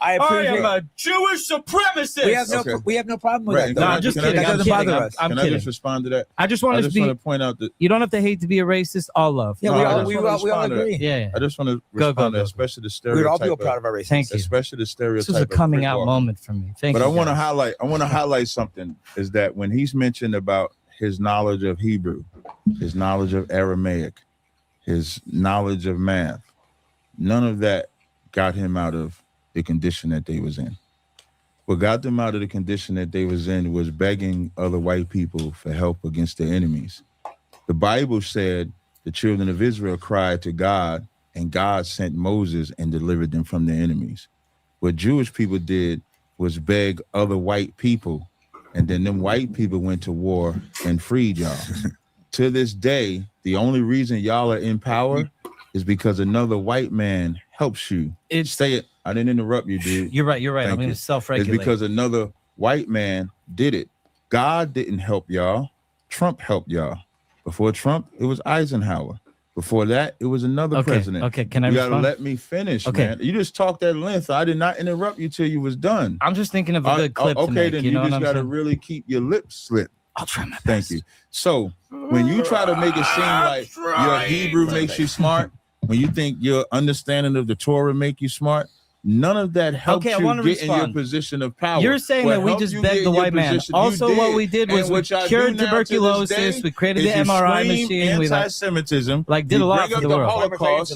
supremacist. We have no problem with that. No, I'm just kidding. That doesn't bother us. I'm Can kidding. I just respond to that? I just want to point out that you don't have to hate to be a racist. All love. Yeah, we all agree. Yeah. I just want to respond to especially the stereotype. We'd all feel proud of our racism. Thank you. Especially the stereotype. This is a coming out moment for me. Thank you. But I want to highlight something is that when he's mentioned about his knowledge of Hebrew, his knowledge of Aramaic, his knowledge of math, none of that got him out of the condition that they was in. What got them out of the condition that they was in was begging other white people for help against their enemies. The Bible said the children of Israel cried to God, and God sent Moses and delivered them from their enemies. What Jewish people did was beg other white people, and then them white people went to war and freed y'all. To this day, the only reason y'all are in power is because another white man helps you. I didn't interrupt you, dude. You're right. I'm going to self-regulate. It's because another white man did it. God didn't help y'all. Trump helped y'all. Before Trump, it was Eisenhower. Before that, it was another president. Okay, can I You respond? gotta let me finish, man. You just talked at length. I did not interrupt you till you was done. I'm just thinking of a good clip to make, then you know just gotta really keep your lips slit. I'll try my best. Thank you. So when you try to make it seem like your Hebrew makes you smart, when you think your understanding of the Torah make you smart, none of that helps you get in your position of power. You're saying that we just begged the white man. Also, what we did was we cured tuberculosis. We created the MRI machine. We anti-Semitism. Did a lot for the world. Holocaust.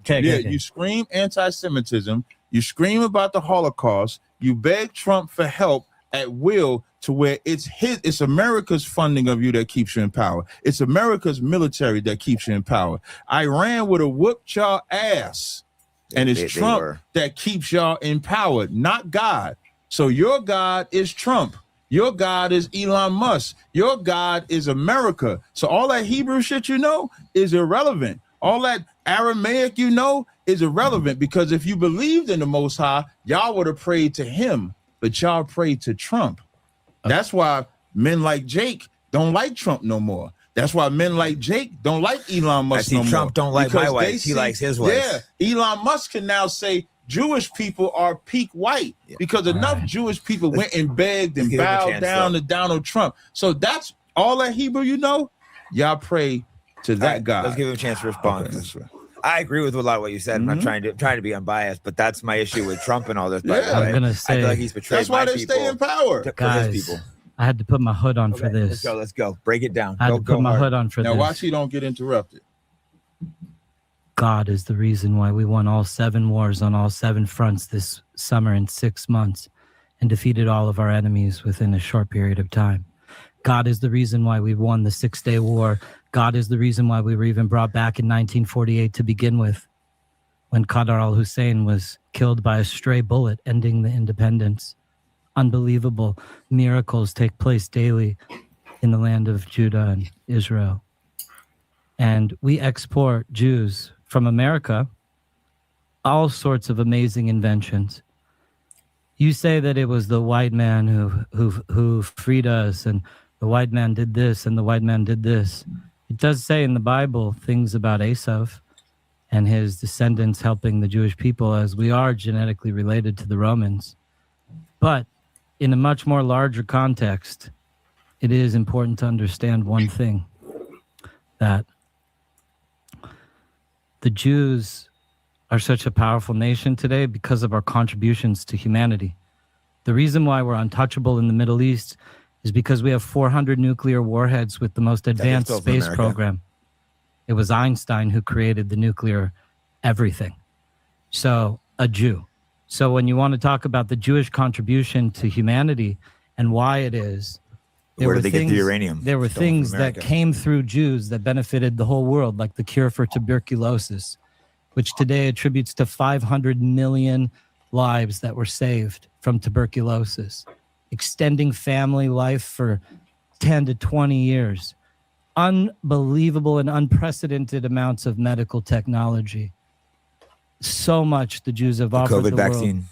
You scream anti-Semitism. You scream about the Holocaust. You beg Trump for help at will, to where it's America's funding of you that keeps you in power. It's America's military that keeps you in power. Iran would have whooped y'all ass. And it's Trump that keeps y'all in power, not God. So your God is Trump. Your God is Elon Musk. Your God is America. So all that Hebrew shit you know is irrelevant. All that Aramaic you know is irrelevant, because if you believed in the Most High, y'all would have prayed to him, but y'all prayed to Trump. That's why men like Jake don't like Trump no more. That's why men like Jake don't like Elon Musk no more. Trump don't like my wife. He likes his wife. Yeah, Elon Musk can now say Jewish people are peak white because enough Jewish people went and begged and bowed down to Donald Trump. So that's all that Hebrew you know. Y'all pray to that God. Let's give him a chance to respond. Okay, I agree with a lot of what you said. I'm not trying to be unbiased, but that's my issue with Trump and all this. By the way. I'm gonna say I feel like he's betrayed. That's why they stay in power. Guys, I had to put my hood on for this. Let's go. Break it down. I had to put my hood on for this. Now watch you don't get interrupted. God is the reason why we won all 7 wars on all 7 fronts this summer in 6 months and defeated all of our enemies within a short period of time. God is the reason why we won the 6-Day War. God is the reason why we were even brought back in 1948 to begin with, when Qadar al-Hussein was killed by a stray bullet, ending the independence. Unbelievable miracles take place daily in the land of Judah and Israel. And we export Jews from America all sorts of amazing inventions. You say that it was the white man who freed us, and the white man did this, and the white man did this. It does say in the Bible things about Esav and his descendants helping the Jewish people, as we are genetically related to the Romans. But in a much more larger context, it is important to understand one thing, that the Jews are such a powerful nation today because of our contributions to humanity. The reason why we're untouchable in the Middle East is because we have 400 nuclear warheads with the most advanced space program. It was Einstein who created the nuclear everything. So, a Jew. So when you want to talk about the Jewish contribution to humanity and why it is, where did they get the uranium? There were things that came through Jews that benefited the whole world, like the cure for tuberculosis, which today attributes to 500 million lives that were saved from tuberculosis, extending family life for 10 to 20 years. Unbelievable and unprecedented amounts of medical technology. So much the Jews have offered the COVID vaccine.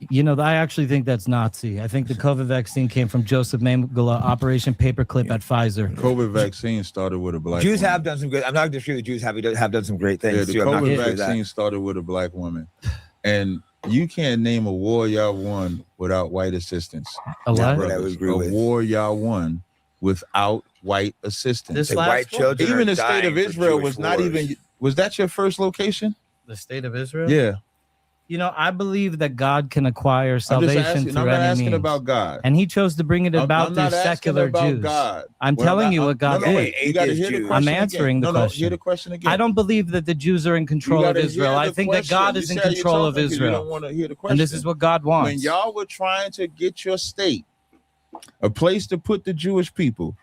You know, I actually think that's Nazi. I think the COVID vaccine came from Joseph Mengele, Operation Paperclip at Pfizer. COVID vaccine started with a black Jews woman. have done some good. I'm not disagreeing with Jews have done some great things. Yeah, the too. COVID vaccine started with a black woman. And you can't name a war y'all won without white assistance. A what? I would agree with. War y'all won without white assistance. This Like white children. Even the dying state of for Israel Jewish was not wars. even. Was that your first location? The state of Israel? Yeah. You know, I believe that God can acquire salvation I'm through not any asking means. about God. And he chose to bring it about I'm through not asking secular about Jews. God. I'm telling you what God did. Wait, you got to hear the Jews. question I'm answering again. the Hear question. the question again. I don't believe that the Jews are in control You of gotta Israel. hear I the think that question. God You is in say you're control of talking 'cause You Israel. don't want to hear the question. And this is what God wants. When y'all were trying to get your state, a place to put the Jewish people,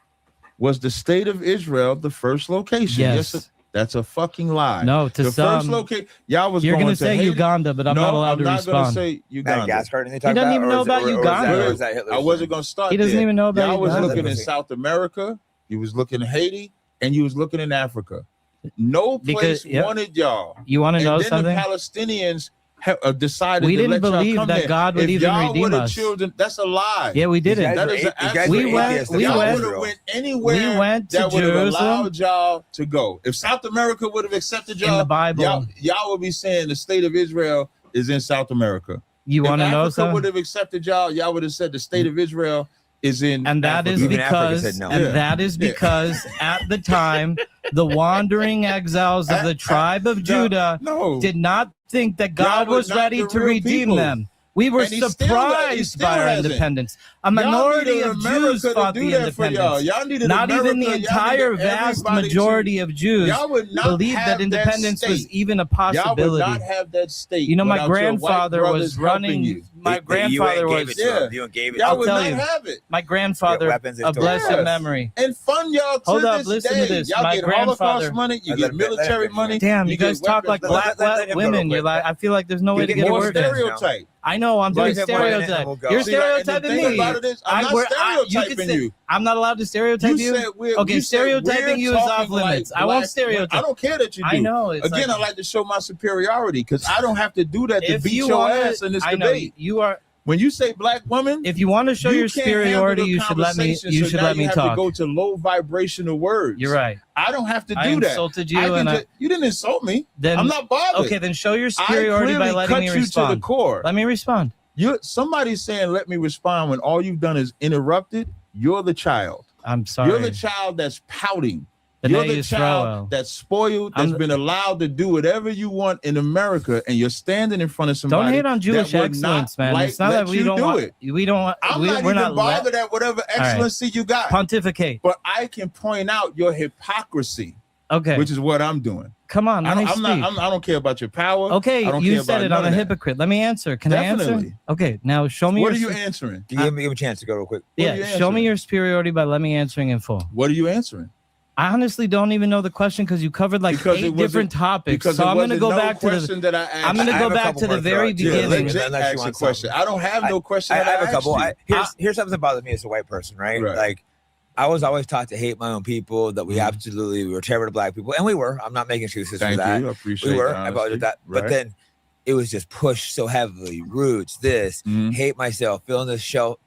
was the state of Israel the first location? Yes. That's a fucking lie. No, to the some, first location. Y'all was you're going going to say Haiti. Uganda, but I'm no, not allowed to I'm not respond. going to say Uganda. Madagascar, didn't they talk He doesn't about, even or know is it- about or is Uganda. that- or is that Hitler's I wasn't thing? going to start He doesn't there. even know about Y'all was Uganda. looking in South America. You was looking in Haiti, and you was looking in Africa. No place wanted y'all. You want to know and then something? the Palestinians decided We to didn't let y'all believe come that there. God would If even y'all redeem would've us. Children, that's a lie. Yeah, we didn't. That is an absolute We went atheists. we y'all went- would have went anywhere we went to that would have Jerusalem. allowed y'all to go. If South America would have accepted In y'all, the Bible. y'all would be saying the state of Israel is in South America. You want to know Africa something? would have accepted y'all would have said the state of Israel is in And that is Africa. Even Africa because, said no. and Yeah. that is Yeah. because at the time, the wandering exiles of the tribe of Judah No. did not think that God Y'all were was not ready the to real redeem people. them. We were And he still surprised by our hasn't. independence. A Y'all minority needed of America Jews to fought do the that for y'all. independence. Y'all needed Not America. even the Y'all entire needed vast everybody majority of Jews Y'all would not believed have that independence that was state. even a Y'all would possibility. not have that state. You know, my without your white grandfather brothers was helping running. you. My grandfather gave was. it to them. You gave it Y'all to would tell not you. have it. My grandfather, weapons is of still blessed Yes. memory. And fund y'all to Hold up, this listen day. to this. Y'all My get grandfather- Holocaust money. You Let get him finish, military man. money. Damn, you get guys talk like weapons black let him go women. real You're quick. like, I feel like there's no way to get a more word in. stereotype. I know I'm doing Let him run it and stereotype. we'll go. You're See, and the stereotyping thing me. about it is, I'm not stereotyping you. I'm not allowed to stereotype you. said we're- Okay, you said stereotyping we're you is off talking like limits. I won't black- stereotype. I don't care that you do. I know. It's Again, I like to show my superiority because I don't have to do that to if beat you your wanna- ass in this I know debate. you are. When you say black woman, If you want to show you your can't handle superiority, the you should let me. conversation, You so should now let me you have talk. to go to low vibrational words. You're right. I don't have to do I that. insulted you, I can and ju- you didn't insult me. then I'm not bothered. okay, then show your I superiority by clearly letting cut me you respond. to the core. Let me respond. Somebody's saying, "Let me respond." When all you've done is interrupted, you're the child. I'm sorry. You're the child that's pouting. B'nai You're the Yisrael. child that's spoiled, that's been allowed to do whatever you want in America, and you're standing in front of somebody. Don't hate on Jewish that would excellence, not man. It's not let that we you don't do want it. We don't want. I'm we're not even not bothered at whatever excellency you got. Pontificate. But I can point out your hypocrisy, Okay. which is what I'm doing. Come on, let me speak. I don't care about your power. Okay, I don't you care said about it. none I'm a of that. hypocrite. Let me answer. Can I answer? Definitely. Okay, now show me. What are your, you answering? Give him a chance to go real quick. What are you Yeah, show me answering? your superiority by let me answering in full. What are you answering? I honestly don't even know the question because you covered like Because it 8 different wasn't- topics. Because So it I'm going to wasn't go no back to question the. that I asked. I'm going to I go have a back couple to the more very thoughts. Yeah, beginning. let Unless Jake you ask a want question. I don't have no question. I that have a asked couple. you. Here's something that bothers me as a white person, right? Right. Like, I was always taught to hate my own people. That we Mhm. we were terrible to black people, and we were. I'm not making excuses for Thank that. you. I appreciate We were. the I honesty. apologize that. Right. But then it was just pushed so heavily. Roots, this, Mhm. hate myself, feeling this self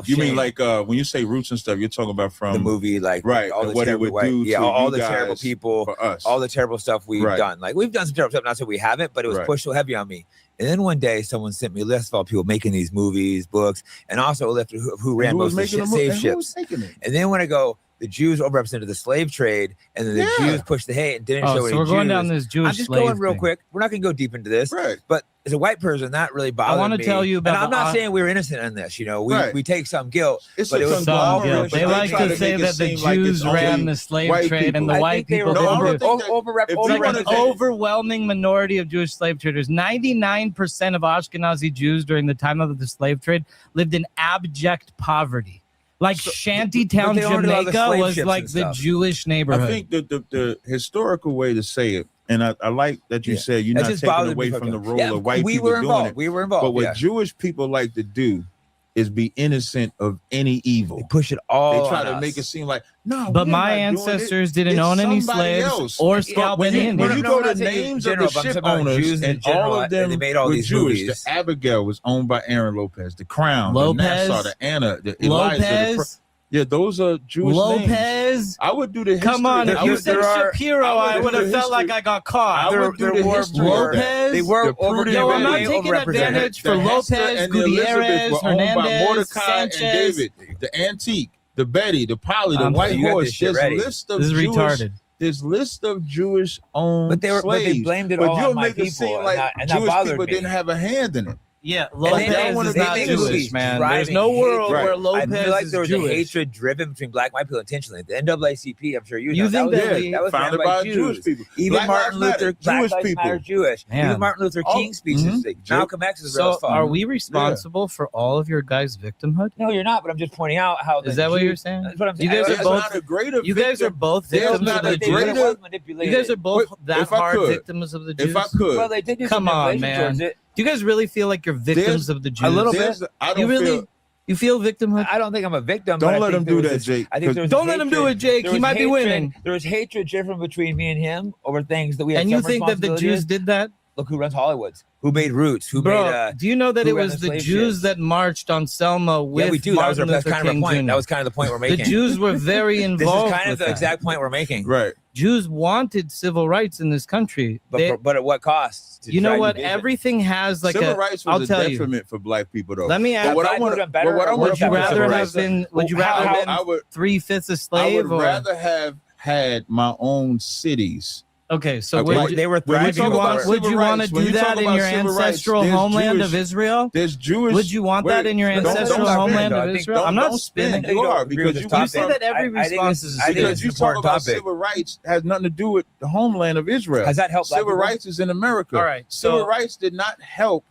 You mean shame. like when you say roots and stuff, you're talking about from the movie, like right, all and the what it terrible would do to all you the terrible guys people, for us. all the terrible stuff we've Right. done. Like we've done some terrible stuff, not so we haven't, but it was Right. pushed so heavy on me. And then one day, someone sent me a list of all people making these movies, books, and also a list of who ran Who was most of the making save and who was ships. making it? And then when I go, the Jews overrepresented the slave trade, and then the Yeah. Jews pushed the hate and didn't Oh, show so any we're going Jews. down this Jewish I'm just slave going real thing. quick. We're not going to go deep into this, Right. but as a white person, that really bothered me. I want to tell you about. And I'm not the, saying we were innocent in this. You know, Right. we take some guilt, It's but a it was some all conglomerate, guilt. but They like try to say make it that the seem like it's Jews ran only the slave white trade and people. the I white think they people. were No, I over, don't think that- overrep- if It's you like wanna an say- overwhelming minority of Jewish slave traders. 99% of Ashkenazi Jews during the time of the slave trade lived in abject poverty. Like Shantytown, but they owned a lot of the Jamaica slave was ships like and the stuff. Jewish neighborhood. I think the historical way to say it, and I like that you Yeah. said you're That not just taking bothered away me from the fucking- role Yeah, of white we people were doing involved. it. We were involved. But what yeah. Jewish people like to do is be innocent of any evil. They push it all. They try on to us. make it seem like no. But my ancestors didn't own any slaves or scalp any Indians. When you go to names of the ship owners, and all of them they made all were these Jewish. movies. The Abigail was owned by Aaron Lopez. The Crown, Lopez, the Nassau, the Anna, the Eliza. Lopez. Yeah, those are Jewish Lopez. names. I would do the history. Come on, if you said Shapiro, I would have felt like I got caught. I would do the history. Lopez. They were Yo, I'm not taking advantage for Lopez, Gutierrez, Hernandez, Sanchez, and David, the Antique, the Betty, the Polly, the White Horse. There's a list of Jewish. This list of Jewish-owned slaves. But they blamed it all on my people. But you'll make it seem like Jewish people didn't have a hand in it. Yeah, Lopez is not Jewish, man. There's no world where Lopez I feel like there was is Jewish. a hatred driven between black and white people intentionally. The NAACP, I'm sure you know. You think that was founded by Jewish people. Even Black Martin Luther, Jewish Black people. Lives Matter Jewish. Man. Even Martin Luther King speeches. Malcolm X is real as So, fuck. are we responsible for all of your guys' victimhood? No, you're not. But I'm just pointing out how. Is that what you're saying? That's what I'm saying. You guys are both. Not a greater You guys are victim. both There's victims not of a the greater- Jews. You guys are both that if I hard could. victims of the Jews. If I could. Well, they did do Come some on, manipulation man. towards it. Do you guys really feel like you're victims of the Jews? A little bit. I don't You really? feel. You feel victimhood? I don't think I'm a victim. Don't but I let think him there do was that, this- Jake. I think there was Don't let him do it, Jake. There He was might be hatred- winning. There was hatred different between me and him over things that we had. And you some think that the responsibility Jews did that? Look who runs Hollywood's. Who made Roots? Who Bro, made? do you know that who it ran was the the slave Jews ships? that marched on Selma with Yeah, we do. That was Martin that's Luther kind of King the point. Jr.? That was kind of the point we're The making. Jews were very This involved. is kind of with the that. exact point we're making. Right. Jews wanted civil rights in this country. But at what cost? You know what? Everything has like Civil a. rights I'll was a tell you. detriment for black people, though. Let me But ask. what I want Would you rather have been? Would you rather have I been would 3/5 a I slave would or? rather have had my own cities. Okay, so Okay. would you, They were When we would thriving. you talk want? about Would you civil want to rights, when do you talk that in about your civil rights, ancestral there's homeland Jewish- of Israel? There's Jewish. Would you want that in your don't ancestral spin, homeland though. of I think Israel? I'm not don't spin. spinning. You are agree with because this You say topic. that every I think response it's- is I think stupid. it's you an talk important about topic. civil rights has nothing to do with the homeland of Israel. Has that helped black Civil people? rights is in America. All right, Civil so- rights did not help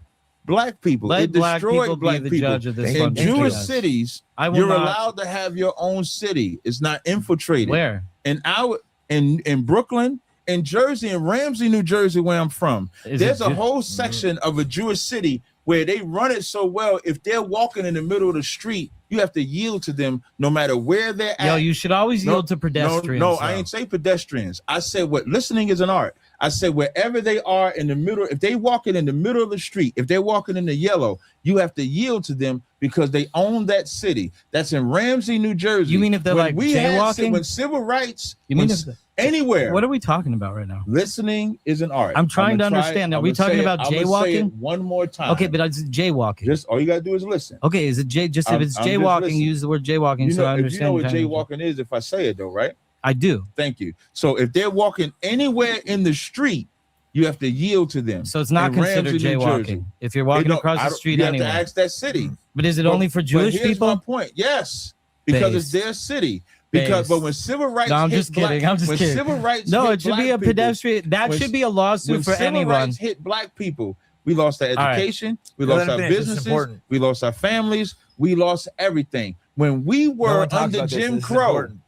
black people. Let It black destroyed people black be the people. judge of this In one. Thank you, Jewish guys. cities, I will you're not- allowed to have your own city. It's not infiltrated. Where? In Brooklyn, in Jersey, in Ramsey, New Jersey, where I'm from, there's a whole section of a Jewish city where they run it so well. If they're walking in the middle of the street, you have to yield to them no matter where they're at. Yo, you should always yield to pedestrians. No, I ain't say pedestrians. I said what listening is an art. I said wherever they are in the middle, if they walking in the middle of the street, if they're walking in the yellow, you have to yield to them because they own that city. That's in Ramsey, New Jersey. You mean if they're When like we had jaywalking? when civil rights, You mean when if- anywhere. What are we talking about right now? Listening is an art. I'm trying to I'ma understand. Are I'ma we talking say it- about I'ma say it jaywalking? one more time. Okay, but it's jaywalking. just all you gotta do is listen. Okay, is it just if I'm it's just jaywalking, listening. use the word jaywalking You so I know, if you understand. know what kind of- jaywalking is, if I say it though, right? I do. Thank you. So if they're walking anywhere in the street, you have to yield to them. So it's not In considered Ramsey, New Jersey. jaywalking if you're walking They don't- across I the don't- street you anyway. have to ask that city. But is it only for Jewish here's people? my point. Yes, because Base. it's their city. Because Base. but when civil rights, No, I'm hit just kidding. black- I'm just when kidding. Civil rights No, hit it should be black a people- pedestrian. That when- should be a lawsuit when for civil anyone. rights hit black people, we lost our All right. education, we Let lost him our finish. This is businesses, important. we lost our families, we lost everything. When we No were one talks under about this. Jim This is Crow, important.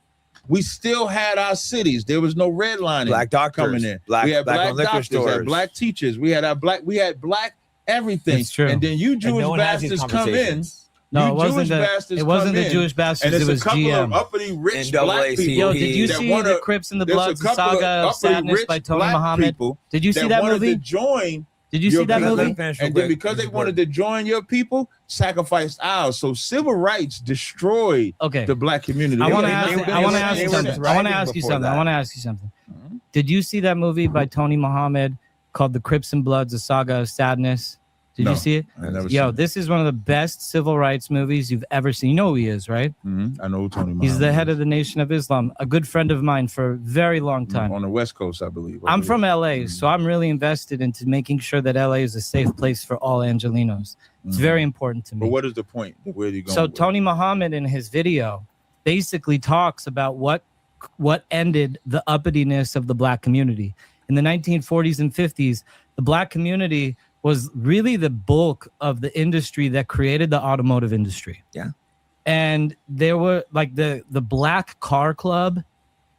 we still had our cities. There was no redlining. Black doctors, coming in. black- we had black black owned liquor doctors, we had stores. black teachers. We had black everything. It's true. And then you And Jewish no one has these bastards come in. conversations. No, You it wasn't Jewish the bastards it wasn't come the in, Jewish bastards. And It it's was a couple GM. of uppity rich NAACP. black people. Yo, did you that see wanna- the Crips and the there's a Bloods, the couple of saga of uppity sadness rich by Tony black Muhammad? people Did you see that wanted movie? to join Did you see your that people, movie? Finish real and then quick. because This they is wanted to join your people, sacrificed ours. So civil rights destroyed Okay. the black community. I want to they ask. were- I want to they ask you were something. I want to thriving ask you before something. I that. want to ask you something. Mhm. Did you see that movie by Tony Muhammad called The Crips and Bloods: A Saga of Sadness? Did No, you see it? I never Yo, seen it. this is one of the best civil rights movies you've ever seen. You know who he is, right? I know who Tony Muhammad He's the head is. of the Nation of Islam, a good friend of mine for a very long time. on the West Coast, I believe. I'm from LA, so I'm really invested into making sure that LA is a safe place for all Angelinos. It's very important to me. But what is the point? Where are you going? So with it? Tony Muhammad in his video basically talks about what ended the uppityness of the black community. In the 1940s and 50s, the black community was really the bulk of the industry that created the automotive industry. Yeah. And there were like the black car club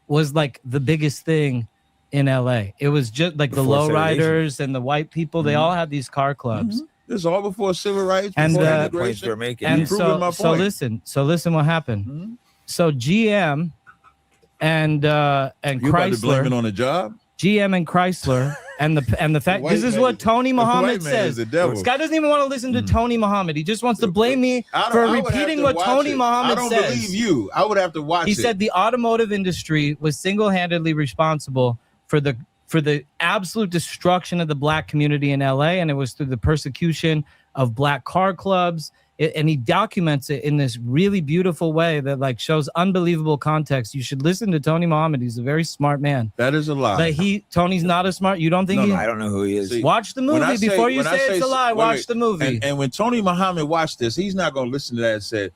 was like the biggest thing in LA. It was just like the Before lowriders and the white people, they all had these car clubs. This is all before civil rights. And the points we're making. And so listen what happened. Mm-hmm. So GM and You about to blame Chrysler it on the job? GM and Chrysler and the fact this is what Tony Muhammad says. This guy doesn't even want to listen to Tony Muhammad. He just wants to blame me for repeating what Tony Muhammad says. I don't believe you. I would have to watch it. He said the automotive industry was single-handedly responsible for the absolute destruction of the black community in LA, and it was through the persecution of black car clubs. And he documents it in this really beautiful way that like shows unbelievable context. You should listen to Tony Muhammad. He's a very smart man. That is a lie. But Tony's not a smart. You don't think? No, I don't know who he is. See, watch the movie before you say it's a lie. Watch the movie. And when Tony Muhammad watched this, he's not going to listen to that and say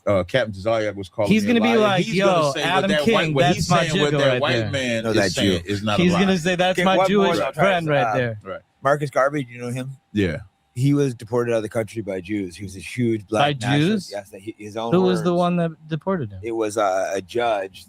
Captain Tazariak was calling. He's going to be like, he's "Yo, Adam King, that's my Jew right white there." man no, that Jew is not. He's going to say that's my Jewish friend right there. Right. Marcus Garvey, do you know him? Yeah. He was deported out of the country by Jews. He was a huge black by Jews. Yes, his own. Who words. was the one that deported him? It was a judge.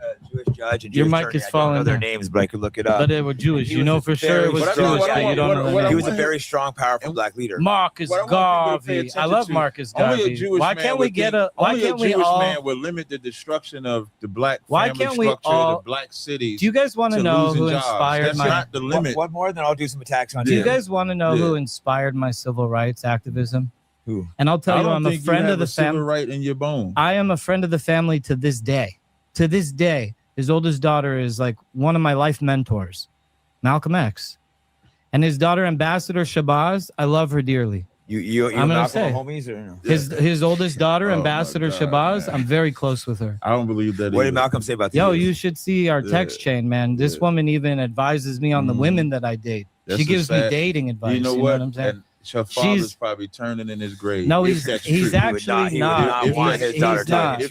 A Jewish judge. And your Jewish mic attorney. is falling. I don't know their names, but I could look it up. But they were Jewish. You know for sure it was Jewish. You don't know. He was a very strong, powerful black leader. Marcus Garvey. I love Marcus Garvey. Why can't we get a? Why can't we all? Man will limit the destruction of the black why family can't we structure, all? the black cities. Do you guys want to know who inspired That's my? not the limit. What more than I'll do some attacks on Do him. you guys want to know who inspired my civil rights activism? Who? And I'll tell you, I'm a friend of the family. Right in your bone. I am a friend of the family to this day. To this day, his oldest daughter is like one of my life mentors, Malcolm X, and his daughter Ambassador Shabazz. I love her dearly. You I'm gonna say homies or no? His oldest daughter, Ambassador Shabazz. Man. I'm very close with her. I don't believe that. What did Malcolm say about that? Yo, you should see our text chain, man. This woman even advises me on the women that I date. She gives me dating advice. You know what I'm saying? Her father's probably turning in his grave. No, he's actually not. He would not want his daughter talking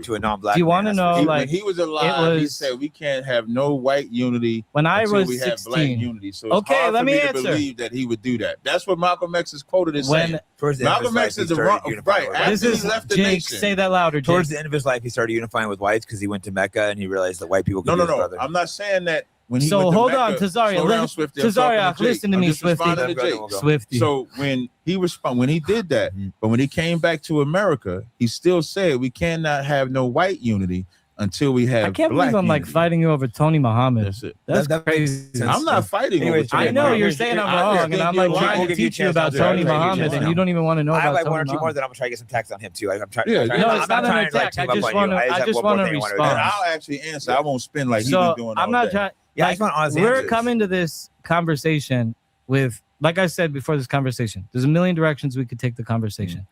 to a non-black. Do you want to know? Like when he was alive, he said we can't have no white unity. When I was we 16, have black unity. So it's okay, hard let for me me answer. to believe that he would do that. That's what Malcolm X is quoted as saying. Malcolm X is the wrong right. This is left the Jake. nation. Say that louder. Jake. Towards the end of his life, he started unifying with whites because he went to Mecca and he realized that white people could be his brother. I'm not saying that. So hold on, Tazariak. Tazariak, listen to me, Swifty. So when he did that, but when he came back to America, he still said we cannot have no white unity until we have. I can't believe I'm like fighting you over Tony Muhammad. That's it. That's crazy. I'm not fighting. Anyways, I know you're saying I'm wrong, and I'm like trying to teach you about Tony Muhammad, and you don't even want to know about Tony Muhammad. I have like one or two more that I'm gonna try to get some text on him too. I'm trying. No, it's not an attack. I just want to respond. I'll actually answer. I won't spin like he's been doing. I'm not trying. Yeah, we're coming to this conversation with, like I said before this conversation, there's a million directions we could take the conversation.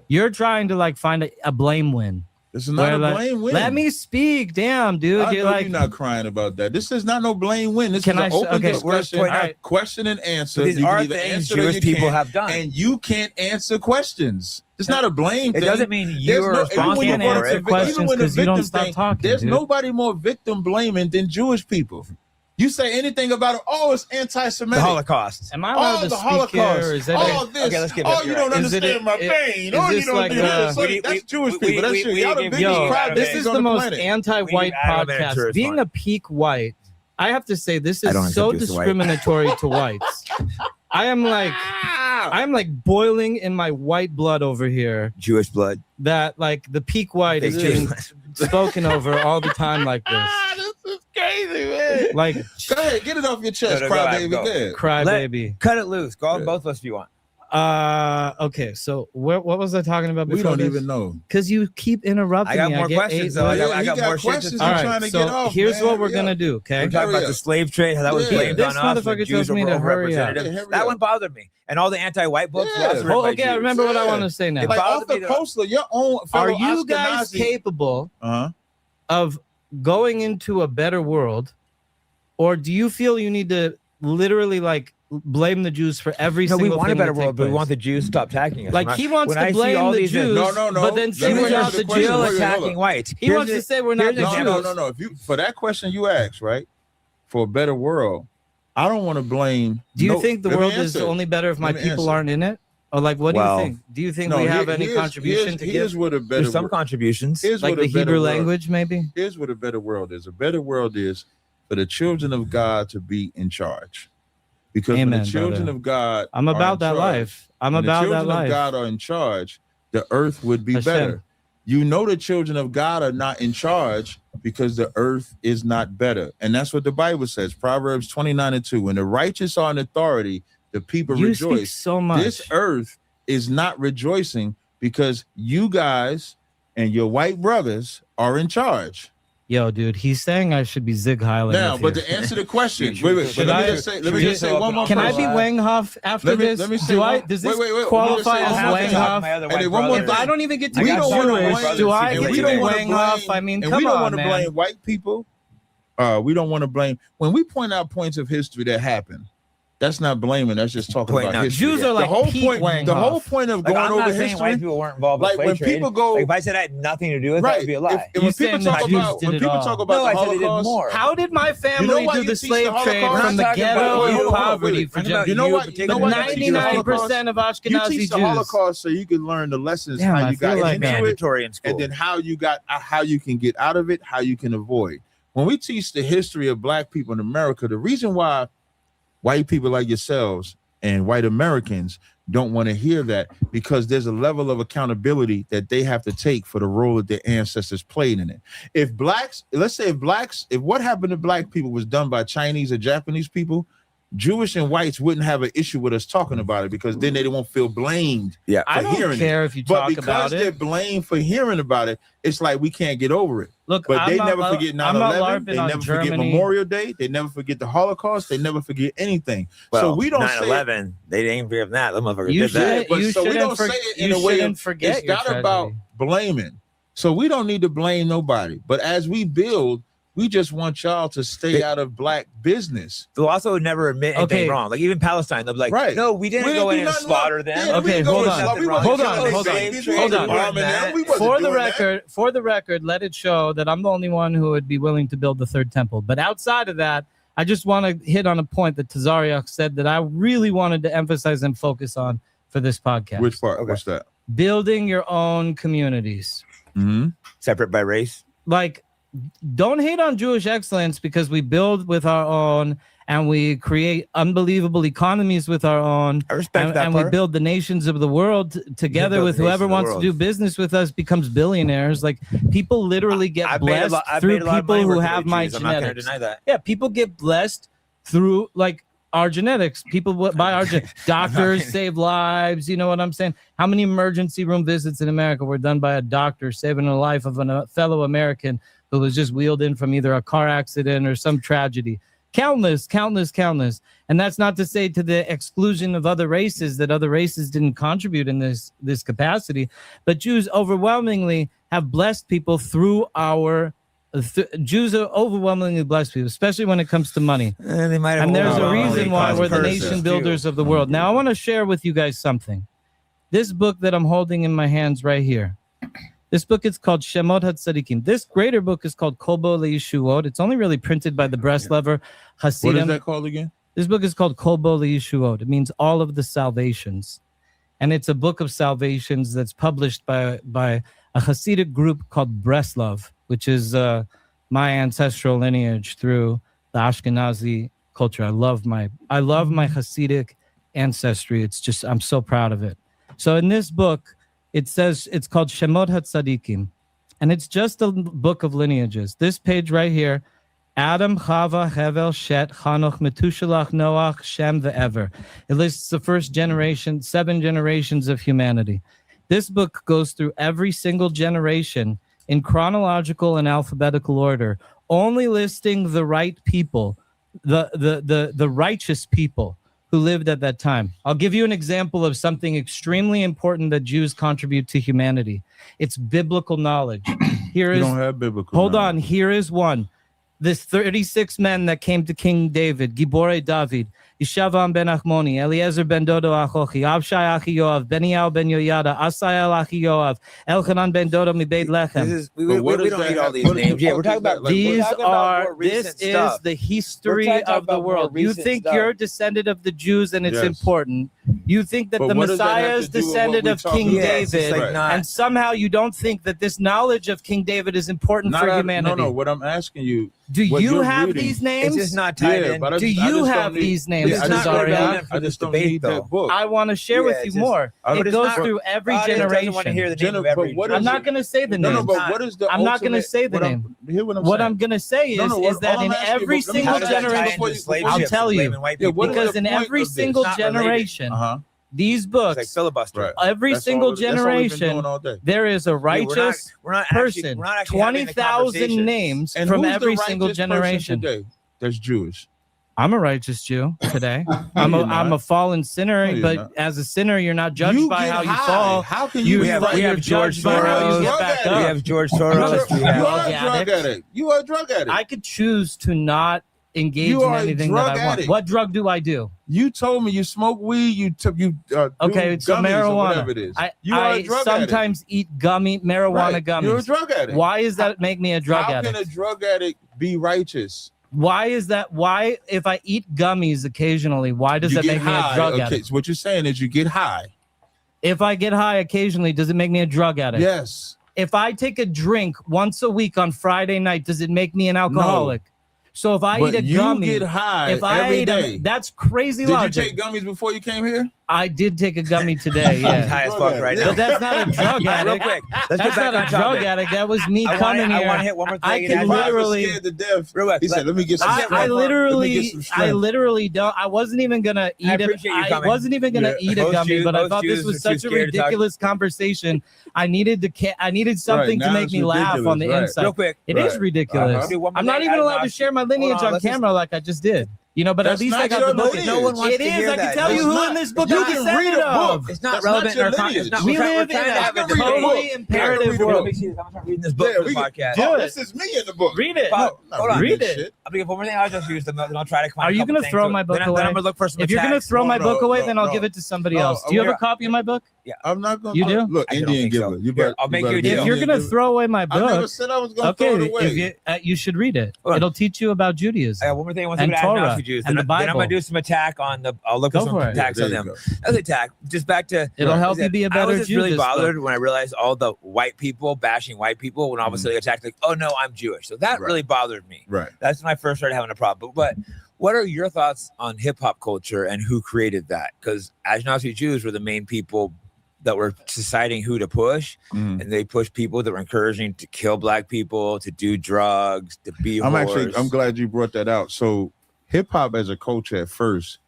You're trying to like find a blame win. This is not a blame win. Let me speak. Damn, dude. You're not crying about that. This is not no blame win. This is an open discussion, question and answer. These are things Jewish people have done. And you can't answer questions. It's not a blame thing. It doesn't mean you're responsible for it. Questions because you don't stop talking. There's nobody more victim blaming than Jewish people. You say anything about it, it's anti-Semitic. The Holocaust. Am I allowed to the speak Holocaust. Here? Is that this. Okay, let's get you don't understand my pain. You don't do this. That's Jewish people. That's true. Y'all the biggest crybabies. This is the most anti-white podcast. Being a peak white, I have to say this is so discriminatory to whites. I'm like boiling in my white blood over here. Jewish blood. That like the peak white is being spoken over all the time like this. This is crazy, man. Like, go ahead, get it off your chest, crybaby. Crybaby. Cut it loose. Go on both of us if you want. Okay, so what was I talking about before? We don't even know. Because you keep interrupting me. I got more questions, though. I got more questions. All right, trying to so get off, here's what we're going to do, okay? We're talking about the slave trade, how that was blamed on us. This motherfucker tells me to hurry up. That one bothered me. And all the anti-white books. Okay, I remember what I want to say now. Like Arthur Koestler, your own fellow Are you guys capable of going into a better world? Or do you feel you need to literally like blame the Jews for every single thing? No, we want a better world, but we want the Jews to stop attacking us. Like he wants to blame the Jews, but then say we're not the Jews attacking whites. He wants to say we're not the Jews. No. If you for that question you asked, right? For a better world, I don't want to blame. Do you think the world is only better if my people aren't in it? Or like, what do you think? Do you think we have any contribution to give? There's some contributions. Like the Hebrew language, maybe? Here's what a better world is. A better world is for the children of God to be in charge. Because Amen, when the children brother. of God, I'm about that life. I'm about that life. The children of God are in charge. The earth would be better. You know, the children of God are not in charge because the earth is not better. And that's what the Bible says. Proverbs 29:2. When the righteous are in authority, the people rejoice. Speak so much. This earth is not rejoicing because you guys and your white brothers are in charge. Yo, dude, he's saying I should be Zig Heiling. Now, but to answer the question, wait, let me just say one more. Can I be Wanghoff after this? Let me say does this qualify as Wanghoff? If I don't even get to be Jewish, do I get to be Wanghoff? I mean, come on, man. We don't want to blame white people. We don't want to blame. When we point out points of history that happened, that's not blaming. That's just talking about history. Jews are like the whole point of going over history. White people weren't involved. Like when people go, if I said I had nothing to do with it, that would be a lie. When people talk about the Holocaust, how did my family do the slave trade from the ghetto to poverty? You know what? 99% of Ashkenazi Jews. You teach the Holocaust so you can learn the lessons how you got into it, and then how you can get out of it, how you can avoid. When we teach the history of Black people in America, the reason why white people like yourselves and white Americans don't want to hear that, because there's a level of accountability that they have to take for the role that their ancestors played in it. If what happened to Black people was done by Chinese or Japanese people, Jewish and whites wouldn't have an issue with us talking about it, because then they won't feel blamed. Yeah, I don't care if you talk about it. But because they're blamed for hearing about it, it's like we can't get over it. Look, but they never forget 9/11. They never forget Memorial Day. They never forget the Holocaust. They never forget anything. Well, so we don't 9/11. They didn't forget that. Them motherfuckers did that. But so we don't say it in a way. It's not about blaming. So we don't need to blame nobody. But as we build, we just want y'all to stay out of Black business. They'll also never admit anything wrong. Like even Palestine, they'll be like, no, we didn't go in and slaughter them. Yeah, okay, hold on. For the record, let it show that I'm the only one who would be willing to build the third temple. But outside of that, I just want to hit on a point that Tazariak said that I really wanted to emphasize and focus on for this podcast. Which part? Okay. What's that? Building your own communities. Mm-hmm. Separate by race? Like, don't hate on Jewish excellence because we build with our own and we create unbelievable economies with our own. I respect that and part. We build the nations of the world together with whoever wants to do business with us becomes billionaires. Like people literally get blessed through people who have my genetics. I'm not going to deny that. Yeah, people get blessed through like our genetics. People buy our doctors save lives. You know what I'm saying? How many emergency room visits in America were done by a doctor saving the life of a fellow American who was just wheeled in from either a car accident or some tragedy? Countless. And that's not to say to the exclusion of other races that other races didn't contribute in this capacity, but Jews overwhelmingly have blessed people through our Jews are overwhelmingly blessed people, especially when it comes to money. And there's a reason why we're the nation builders of the world. Now, I want to share with you guys something. This book that I'm holding in my hands right here, this book is called Shemot HaTzadikim. This greater book is called Kobo LeYeshuot. It's only really printed by the Breslover Hasidim. What is that called again? This book is called Kobo LeYeshuot. It means all of the salvations. And it's a book of salvations that's published by a Hasidic group called Breslov, which is my ancestral lineage through the Ashkenazi culture. I love my Hasidic ancestry. It's just, I'm so proud of it. So in this book, it says it's called Shemot HaTzadikim, and it's just a book of lineages. This page right here, Adam, Chava, Hevel, Shet, Hanoch, Methuselah, Noach, Shem, Ve'ever. It lists the first generation, 7 generations of humanity. This book goes through every single generation in chronological and alphabetical order, only listing the right people, the righteous people who lived at that time. I'll give you an example of something extremely important that Jews contribute to humanity. It's biblical knowledge. You don't have biblical knowledge. Hold on, here is one. This 36 men that came to King David, Gibore David, Yishavam ben Achmoni, Eliezer ben Dodo Achochi, Avshai Achi Yoav, Beniel ben Yoyada, Asael Achi Yoav, Elchanan ben Dodo mi Beit Lechem. We don't need all these names. Yeah, we're talking about this is the history of the world. You think you're a descendant of the Jews and it's important. You think that the Messiah is descendant of King David, and somehow you don't think that this knowledge of King David is important for humanity. No, what I'm asking you, do you have these names? It's just not tied in. Do you have these names? I just don't need that book. I want to share with you more. It goes through every generation. Want to hear the name of every I'm not going to say the name. No, but what is the I'm not going to say the name. What I'm going to say is that in every single generation, I'll tell you, because in every single generation, these books, like filibuster. Every single generation, there is a righteous person. 20,000 names from every single generation. Today, that's Jewish. I'm a righteous Jew today. I'm a fallen sinner, but as a sinner, you're not judged by how you fall. How can you? We have George Soros. We have George Soros. You are a drug addict. You are a drug addict. I could choose to not engage in anything that I want. What drug do I do? You told me you smoke weed. You took okay, so marijuana. Whatever it is. I sometimes eat marijuana gummies. You're a drug addict. Why does that make me a drug addict? How can a drug addict be righteous? Why is that? Why, if I eat gummies occasionally, why does that make me a drug addict? So what you're saying is you get high. If I get high occasionally, does it make me a drug addict? Yes. If I take a drink once a week on Friday night, does it make me an alcoholic? No. So if I eat a gummy, you get high if I every day. That's crazy logic. Did you take gummies before you came here? I did take a gummy today. Yeah, I'm high as fuck right now. But that's not a drug addict. Real quick, that's not a drug addict. That was me coming here. I want to hit one more thing. I can literally. Scared to death. Real quick, he said, "Let me get some." I literally don't. I wasn't even gonna eat it. I wasn't even gonna eat a gummy, but I thought this was such a ridiculous conversation. I needed something to make me laugh on the inside. Real quick, it is ridiculous. I'm not even allowed to share my lineage on camera like I just did. You know, but at least I got the book. No one wants to hear that. I can tell you who in this book you can read a book. It's not relevant in our context. We live in a totally imperative world. I'm going to start reading this book for the podcast. This is me in the book. Read it. Hold on. Read it. I'm going to get one more thing. I'll just use them. Then I'll try to Are you going to throw my book away? Then I'm going to look for some If you're going to throw my book away, then I'll give it to somebody else. Do you have a copy of my book? Yeah. I'm not going to. You do? Look, Indian giver. I'll make you a deal. If you're going to throw away my book. I never said I was going to throw it away. You should read it. It'll teach you about Judaism. I got one more thing I want to add now to Jews. And the Bible. Then I'm going to do some attack on the. I'll look for some attacks on them. That's attack. Just back to. It'll help you be a better Jew. I was just really bothered when I realized all the white people bashing white people when all of a sudden they attacked like, oh no, I'm Jewish. So that really bothered me. Right. That's when I first started having a problem. But what are your thoughts on hip hop culture and who created that? Because Ashkenazi Jews were the main people that were deciding who to push, and they pushed people that were encouraging to kill black people, to do drugs, to be whores. I'm glad you brought that out. So hip hop as a culture at first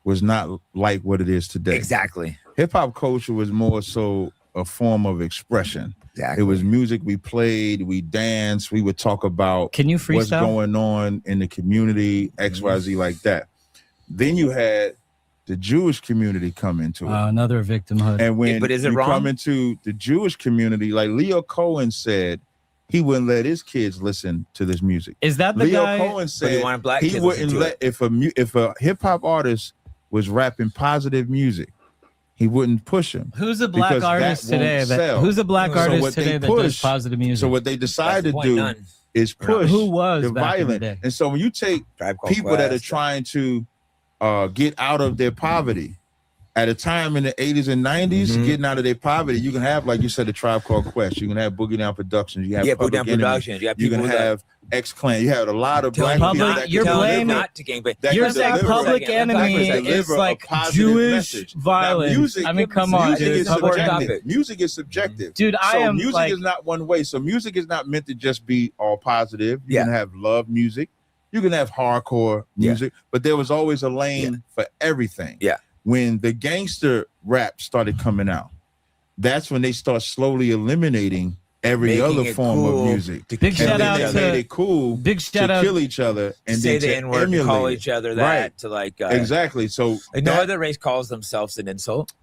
was not like what it is today. Exactly. Hip hop culture was more so a form of expression. Exactly. It was music we played, we danced, we would talk about what's going on in the community, XYZ like that. Then you had the Jewish community come into it. Another victimhood. And when but is it you wrong? come into the Jewish community, like Leo Cohen said, he wouldn't let his kids listen to this music. Is that the Leo guy? Cohen said he wouldn't let if a hip hop artist was rapping positive music, he wouldn't push him. Who's a black artist today? Who's a black artist today that does positive music? So what they decided to do is push the violent. And so when you take people that are trying to get out of their poverty at a time in the 80s and 90s, getting out of their poverty, you can have, like you said, a Tribe Called Quest. You can have Boogie Down Productions. You have Public Productions. You can have X-Clan. You have a lot of black people that you're blaming not to gang, but you're saying Public Enemy is like Jewish violence. I mean, come on. Music is subjective. Dude, music is not one way. So music is not meant to just be all positive. You can have love music. You can have hardcore music, but there was always a lane for everything. Yeah. When the gangster rap started coming out, that's when they start slowly eliminating every other form of music. Big shout out to made it cool to kill each other and say then the N-word, to call each other that, to like exactly. So like no other race calls themselves an insult.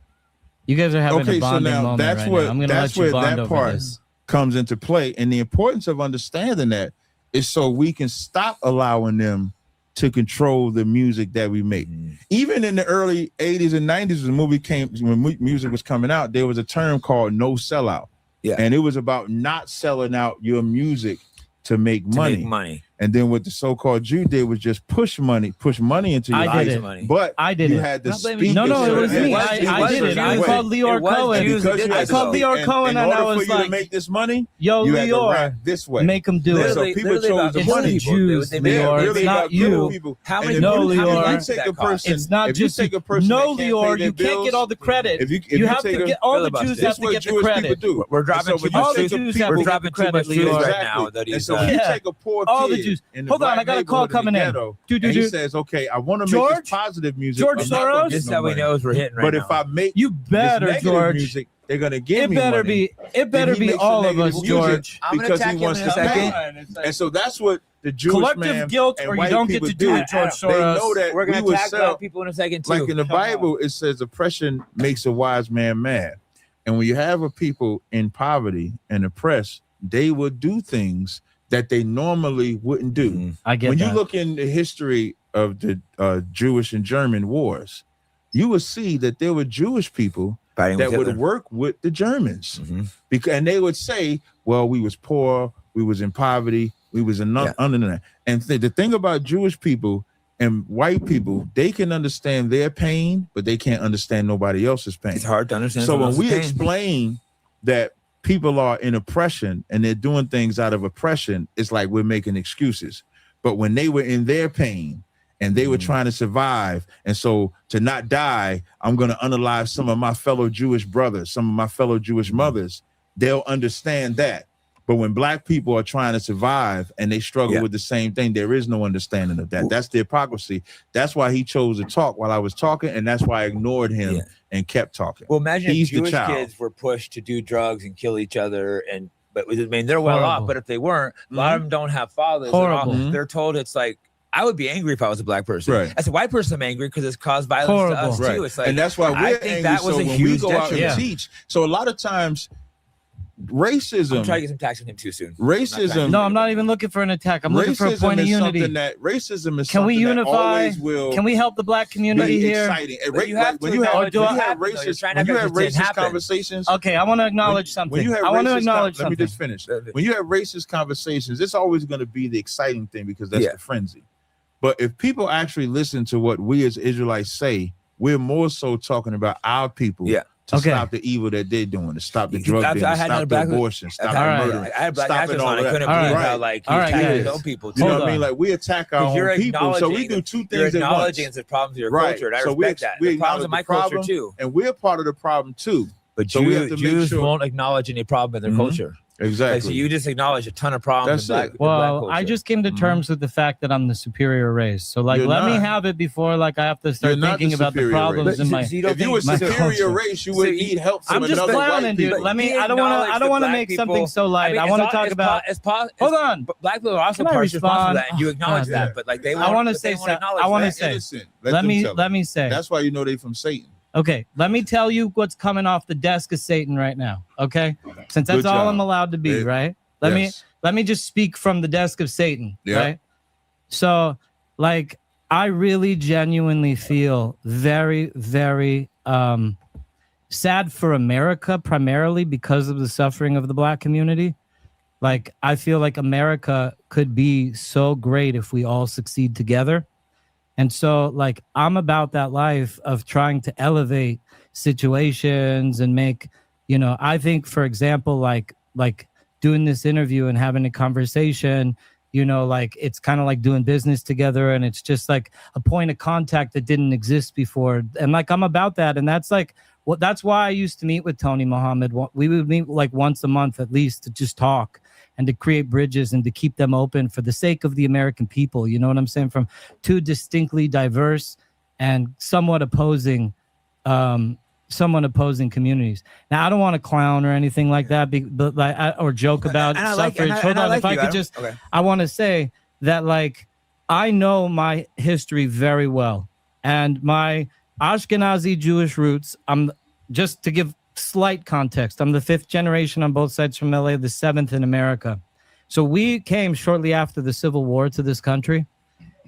You guys are having a bonding moment that's right where now. I'm gonna let you bond that over part this. Comes into play, and the importance of understanding that is so we can stop allowing them to control the music that we make. Even in the early 80s and 90s, when music was coming out, there was a term called no sellout. Yeah. And it was about not selling out your music to make money. And then what the so-called Jew did was just push money into your face. But I did you it. had to speak. No, it was me. I did it. I called Leor Cohen. I called Leor Cohen, and I was like, to make this money, yo, you had to Leor, rap this way. make them do it. So people chose the money. Jews, Leor. It's not you. How many? No, Leor. It's not just no, Leor. You can't get all the credit. You have to get all the Jews have to get the credit. We're dropping all the Jews have to get the credit, Leor. Right now that he's so when you take a poor kid, all the Jews. Hold on, I got a call coming in. And he says, "Okay, I want to make this positive music. George Soros. This is how he knows we're hitting right but now. if I make you better, George, music, they're gonna give me better money. It better be all of us, George, because he wants to pay. And so that's what the Jewish collective guilt, or you don't get to do it, George Soros. They know that we're going to attack black people in a second too. Like in the Bible, it says oppression makes a wise man mad. And when you have a people in poverty and oppressed, they will do things that they normally wouldn't do. I get when that. you look in the history of the Jewish and German wars, you will see that there were Jewish people that would work with the Germans, because and they would say, "Well, we was poor, we was in poverty, we was in under that." And the thing about Jewish people and white people, they can understand their pain, but they can't understand nobody else's pain. It's hard to understand. So when we explain that people are in oppression and they're doing things out of oppression, it's like we're making excuses. But when they were in their pain and they were trying to survive, and so to not die, I'm going to unalive some of my fellow Jewish brothers, some of my fellow Jewish mothers, they'll understand that. But when black people are trying to survive and they struggle with the same thing, there is no understanding of that. That's the hypocrisy. That's why he chose to talk while I was talking, and that's why I ignored him and kept talking. Well, imagine if Jewish kids were pushed to do drugs and kill each other, but I mean, they're well off. But if they weren't, a lot of them don't have fathers. They're told it's like, I would be angry if I was a black person. Right. As a white person, I'm angry because it's caused violence to us too. It's like, and that's why I think that was a huge detriment. Teach. So a lot of times, racism. I'm trying to get some tax on him too soon. Racism. No, I'm not even looking for an attack. I'm looking for a point of unity. Racism is can we unify? That will can we help the black community here? Exciting. When you have racist conversations. Okay, I want to acknowledge something. Let me just finish. When you have racist conversations, it's always going to be the exciting thing because that's the frenzy. But if people actually listen to what we as Israelites say, we're more so talking about our people. To stop the evil that they're doing, to stop the drug dealing, stop the abortion, stop the murder. I had black actors on. I couldn't believe how like he attacked his own people. You know what I mean? Like we attack our own people, so we do two things at once. You're acknowledging the problems of your culture, and I respect that. The problems of my culture too, and we're part of the problem too. But Jews won't acknowledge any problem in their culture. Exactly. So you just acknowledge a ton of problems. Well, I just came to terms with the fact that I'm the superior race. So like, let me have it before like I have to start thinking about the problems in my. If you were superior race, you would need help from another white people. I'm just clowning, dude. Let me. I don't want to make something so light. I want to talk about. Hold on. Black people are also partially responsible for that, and you acknowledge that. But like they, I want to say something. I want to say. Let me say. That's why you know they from Satan. Okay, let me tell you what's coming off the desk of Satan right now. Okay, since that's all I'm allowed to be, right? Let me just speak from the desk of Satan, right? So, like, I really genuinely feel very, very sad for America, primarily because of the suffering of the black community. Like, I feel like America could be so great if we all succeed together. And so, like, I'm about that life of trying to elevate situations and make, I think, for example, like doing this interview and having a conversation, like it's kind of like doing business together, and it's just like a point of contact that didn't exist before. And like, I'm about that. And that's like, that's why I used to meet with Tony Muhammad. We would meet like once a month at least to just talk and to create bridges and to keep them open for the sake of the American people. You know what I'm saying? From two distinctly diverse and somewhat opposing communities. Now, I don't want to clown or anything like that, but like, or joke about suffrage. Hold on, if I could just, I want to say that like, I know my history very well, and my Ashkenazi Jewish roots. I'm just to give slight context. I'm the 5th generation on both sides from LA, the 7th in America. So we came shortly after the Civil War to this country.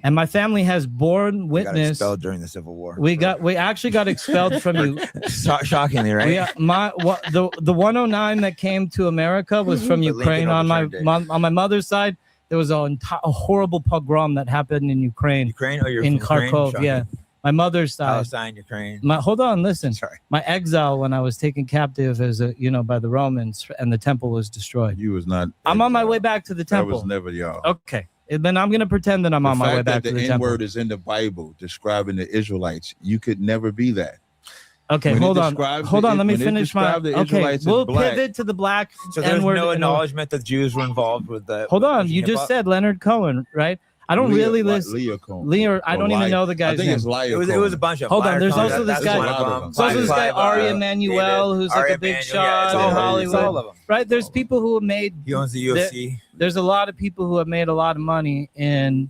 And my family has borne witness. Got expelled during the Civil War. We actually got expelled from you. Shockingly, right? The 109 that came to America was from Ukraine on my mother's side, there was a horrible pogrom that happened in Ukraine. Ukraine, or you're in from Ukraine? Kharkov, yeah. My mother's side. Palestine, Ukraine. Hold on, listen. Sorry. My exile when I was taken captive as by the Romans, and the temple was destroyed. You was not. I'm on my way back to the temple. That was never y'all. Okay, then I'm gonna pretend that I'm on my way back to the temple. The N-word is in the Bible describing the Israelites. You could never be that. Okay, hold on. Let me finish my. Okay, we'll pivot to the black. So there's no acknowledgement that Jews were involved with the. Hold on, you just said Leonard Cohen, right? I don't really listen. Leo, I don't even know the guy's name. It was a bunch of. Hold on, there's also this guy. There's also this guy Ari Emanuel, who's like a big shot in Hollywood. All of them. Right? There's people who have made. He owns the UFC. There's a lot of people who have made a lot of money in,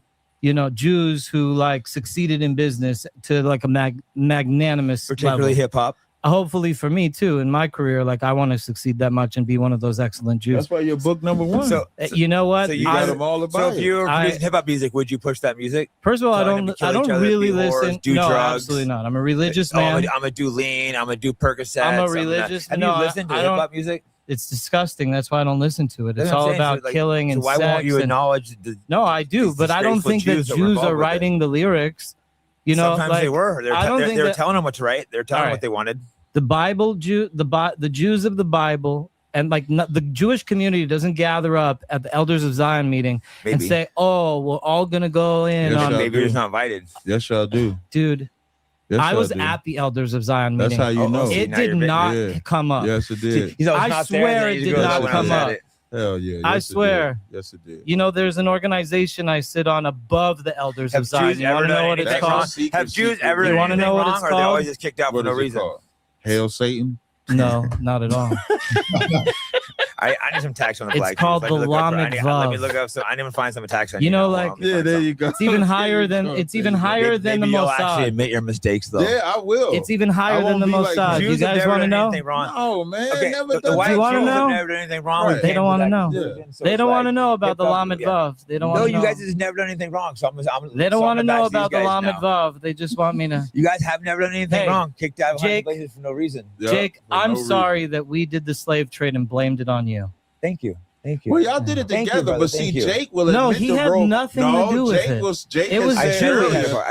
Jews who like succeeded in business to like a magnanimous, particularly hip hop. Hopefully for me too in my career, like I want to succeed that much and be one of those excellent Jews. That's why you're book number one. So you know what? So you got them all about. So if you were producing hip hop music, would you push that music? First of all, I don't really listen. Do no, drugs. Absolutely not. I'm a religious man. I'm gonna do lean. I'm gonna do Percocets. I'm a religious. Have you listened to hip hop music? It's disgusting. That's why I don't listen to it. It's all about killing and sex. Why won't you acknowledge the? No, I do, but I don't think that Jews are writing the lyrics. Sometimes they were. They were telling them what to write. They're telling them what they wanted. The Bible, the Jews of the Bible, and like the Jewish community doesn't gather up at the Elders of Zion meeting and say, "Oh, we're all gonna go in." Yes, maybe you're just not invited. Yes, y'all do, dude. Yes, I was at the Elders of Zion meeting. That's how you know. It did not come up. Yes, it did. I swear it did not come up. Hell yeah! I swear. Yes, it did. There's an organization I sit on above the Elders of Zion. You want to know what it's called? Have Jews ever done anything wrong, or they always just kicked out for no reason? Hail Satan? No, not at all. I need some tax on the It's black. called the Lamed Vav. Let me look up. So I need to find some attacks on there you go. It's even higher than the Mossad. You'll actually admit your mistakes, though. Yeah, I will. It's even higher than the Mossad. You guys want to know? No, man. Okay, never the white Jews have never done anything wrong. They don't want to know. They don't want to know about the Lamed Vav. They don't want to know. No, you guys have never done anything wrong. So they don't want to know about the Lamed Vav. They just want me to. You guys have never done anything wrong. Kicked out of places for no reason. Jake, I'm sorry that we did the slave trade and blamed it on you. Thank you. Thank you. Well, y'all did it together, but see, Jake will admit he had nothing to do with it. Jake it was I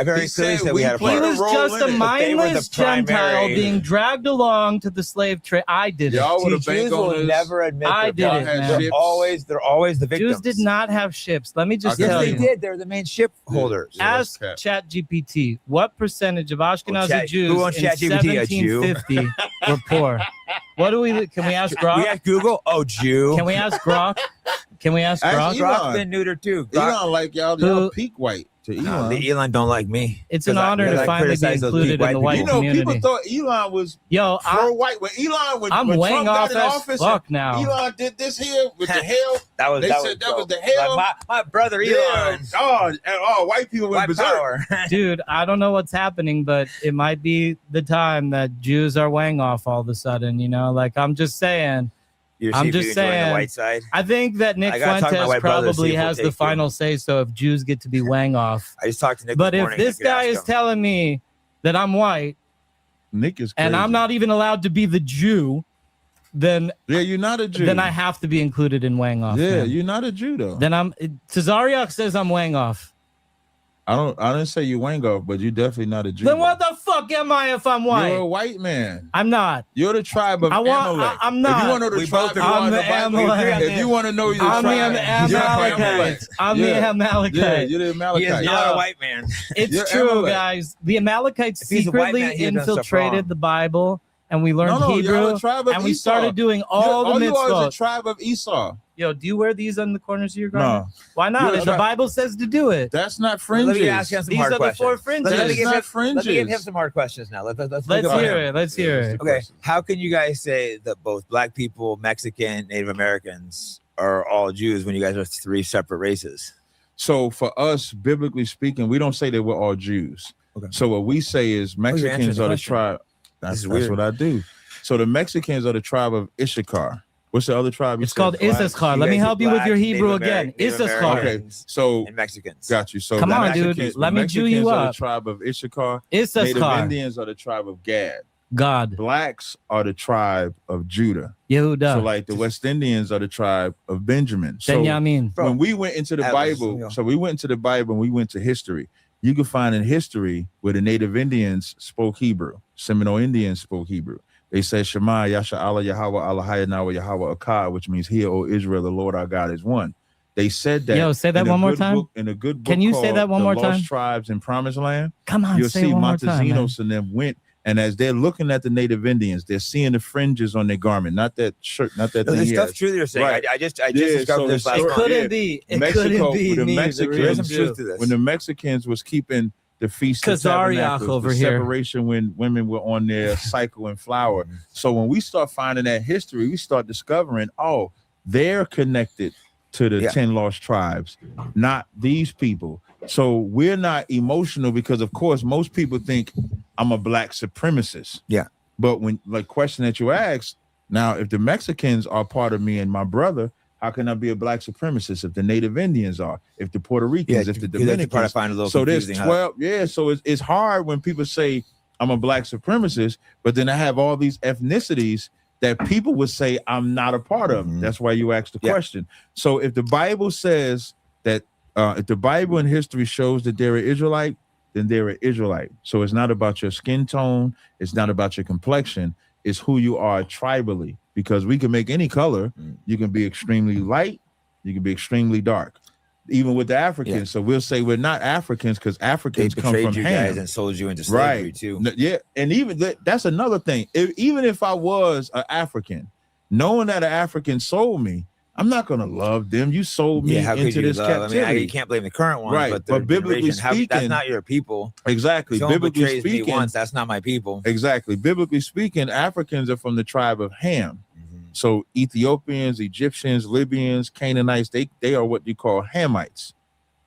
very clearly said we had a part. He was just a mindless Gentile being dragged along to the slave trade. I did it. Y'all would have been going never admit I did it, man. They're always the victims. Jews did not have ships. Let me just tell you. Yes, they did. They're the main ship holders. Ask ChatGPT what percentage of Ashkenazi Jews in 1750 were poor. Can we ask Grok? We ask Google. Oh, Jew. Can we ask Grok? Grok's been neutered too. Elon like y'all peak white to Elon. The Elon don't like me. It's an honor to finally be included in the white community. People thought Elon was pro-white. When Elon, I'm weighing off as office, fuck now. Elon did this here with the hell. That was the hell. Like my brother Elon. White people went berserk. Dude, I don't know what's happening, but it might be the time that Jews are weighing off all of a sudden. Like I'm just saying. I'm just saying. The white side. I think that Nick Fuentes probably has the final say. So if Jews get to be weighing off, I just talked to Nick. But if this guy is telling me that I'm white, Nick is crazy. And I'm not even allowed to be the Jew, then you're not a Jew. Then I have to be included in weighing off. Yeah, you're not a Jew though. Then Tazariak says I'm weighing off. I didn't say you weighing off, but you're definitely not a Jew. Then what the fuck am I if I'm white? You're a white man. I'm not. You're the tribe of Amalek. I'm not. If you want to know the tribe of Amalek, if you want to know the tribe, I'm the Amalekite. I'm the Amalekite. Yeah, you're the Amalekite. He is not a white man. It's true, guys. The Amalekites secretly infiltrated the Bible, and we learned Hebrew, and we started doing all the mitzvot. You are the tribe of Esau. Yo, do you wear these on the corners of your garment? No. Why not? The Bible says to do it. That's not fringes. Let me ask him some hard questions. These are the 4 fringes. That's not fringes. Let me give him some hard questions now. Let's hear it. Let's hear it. Okay. How can you guys say that both black people, Mexican, Native Americans are all Jews when you guys are 3 separate races? So for us, biblically speaking, we don't say that we're all Jews. Okay. So what we say is Mexicans are the tribe. That's what I do. So the Mexicans are the tribe of Issachar. What's the other tribe? It's called Issachar. Let me help you with your Hebrew again. Issachar. Okay, so and Mexicans. Got you. So come on, dude. Let me Jew you up. The tribe of Issachar. Issachar. Native Indians are the tribe of Gad. God. Blacks are the tribe of Judah. Yehuda. So like the West Indians are the tribe of Benjamin. So Benjamin. when we went into the Bible, we went to history. You can find in history where the Native Indians spoke Hebrew. Seminole Indians spoke Hebrew. They said, Shema, Yasha Allah, Yahweh, Allah, Hayanawa, Yahweh, Akkad, which means, hear, O Israel, the Lord our God is one. They said that. Yo, say that one more time. In a good book Can you say that one more The time? Lost Tribes in Promised Land. Come on, you'll say see it one more time, Montezinos and them went, and as they're looking at the Native Indians, they're seeing the fringes on their garment, not that shirt, not that thing. This stuff's true that you're saying. Right. I just discovered this last month. It couldn't be Mexico, me. The Mexicans, truth to this. when the Mexicans was keeping the Feast of Tabernacles, over the here. separation when women were on their cycle and flower. So when we start finding that history, we start discovering, oh, they're connected to the 10 lost tribes, not these people. So we're not emotional because, of course, most people think I'm a black supremacist. Yeah. But when, like, question that you asked, now, if the Mexicans are part of me and my brother, how can I be a black supremacist if the Native Indians are, if the Puerto Ricans, if the Dominicans? Find a little so there's confusing, 12. Yeah. So it's hard when people say I'm a black supremacist, but then I have all these ethnicities that people would say I'm not a part of. That's why you asked the question. So if the Bible says that, if the Bible and history shows that they're an Israelite, then they're an Israelite. So it's not about your skin tone. It's not about your complexion. It's who you are tribally, because we can make any color. You can be extremely light. You can be extremely dark. Even with the Africans. Yeah. So we'll say we're not Africans because Africans come from you Ham. guys and sold you into slavery too. Yeah. And even that's another thing. Even if I was an African, knowing that an African sold me, I'm not going to love them. You sold me into this captivity. I mean, you can't blame the current ones, right? But biblically speaking, that's not your people. Exactly. Someone Biblically betrays speaking, me once, that's not my people. Exactly. Biblically speaking, Africans are from the tribe of Ham. So Ethiopians, Egyptians, Libyans, Canaanites, they are what you call Hamites.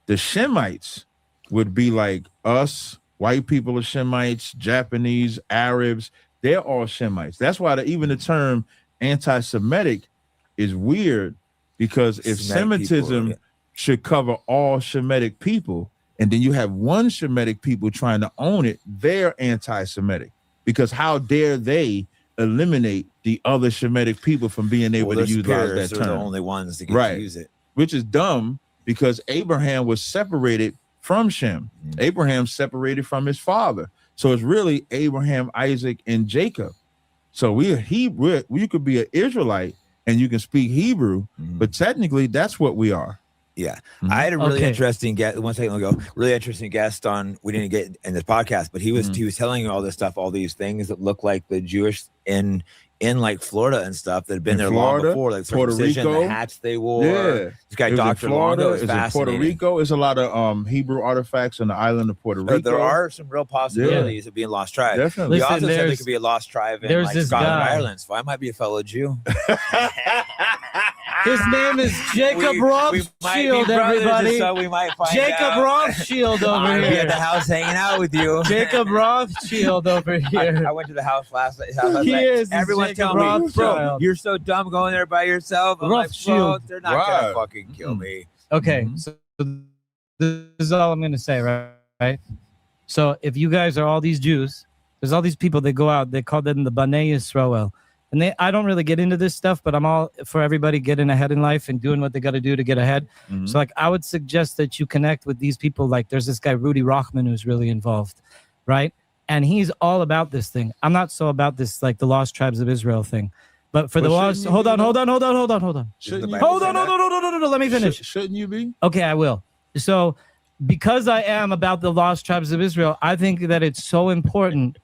The Shemites would be like us, white people are Shemites, Japanese, Arabs. They're all Shemites. That's why even the term anti-Semitic is weird, because if Semitism should cover all Shemitic people, and then you have one Shemitic people trying to own it, they're anti-Semitic, because how dare they eliminate the other Shemitic people from being able to utilize that term? They're the only ones that get to use it. Which is dumb, because Abraham was separated from Shem. Abraham separated from his father. So it's really Abraham, Isaac, and Jacob. So we're Hebrew. You could be an Israelite and you can speak Hebrew, but technically that's what we are. Yeah. I had a really interesting guest one second ago, really interesting guest on, we didn't get in this podcast, but he was telling you all this stuff, all these things that look like the Jewish in like Florida and stuff that had been there long before, like Puerto Rico, the hats they wore. Yeah. This guy, Dr. Longo, is fascinating. Puerto Rico is a lot of Hebrew artifacts on the island of Puerto Rico. There are some real possibilities of being lost tribe. Definitely. He also said there could be a lost tribe in like Scotland and Ireland, so I might be a fellow Jew. His name is Jacob Rothschild, everybody. So we might find Jacob Rothschild over here. I'll be here. at the house hanging out with you. Jacob Rothschild over here. I went to the house last night. Everyone tell me, bro, you're so dumb going there by yourself. I'm like, bro, they're not going to fucking kill me. Okay, so this is all I'm going to say, right? So if you guys are all these Jews, there's all these people that go out, they call them the Bnei Yisrael. And I don't really get into this stuff, but I'm all for everybody getting ahead in life and doing what they got to do to get ahead. So like, I would suggest that you connect with these people. Like there's this guy, Rudy Rochman, who's really involved, right? And he's all about this thing. I'm not so about this, like the Lost Tribes of Israel thing. But for the lost, hold on. Let me finish. Shouldn't you be? Okay, I will. So because I am about the Lost Tribes of Israel, I think that it's so important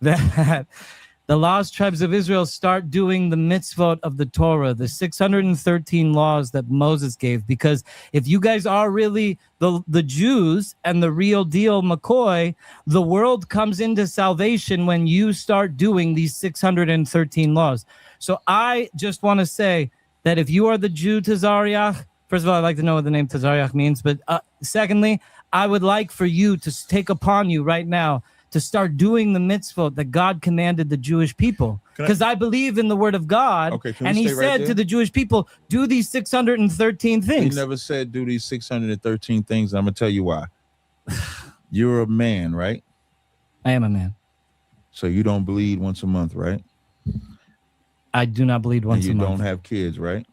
that the Lost Tribes of Israel start doing the mitzvot of the Torah, the 613 laws that Moses gave. Because if you guys are really the Jews and the real deal McCoy, the world comes into salvation when you start doing these 613 laws. So I just want to say that if you are the Jew Tazariach, first of all, I'd like to know what the name Tazariach means. But secondly, I would like for you to take upon you right now to start doing the mitzvot that God commanded the Jewish people. Because I believe in the word of God. Okay, and he said to the Jewish people, do these 613 things. He never said do these 613 things. I'm going to tell you why. You're a man, right? I am a man. So you don't bleed once a month, right? I do not bleed once a month. You don't have kids, right?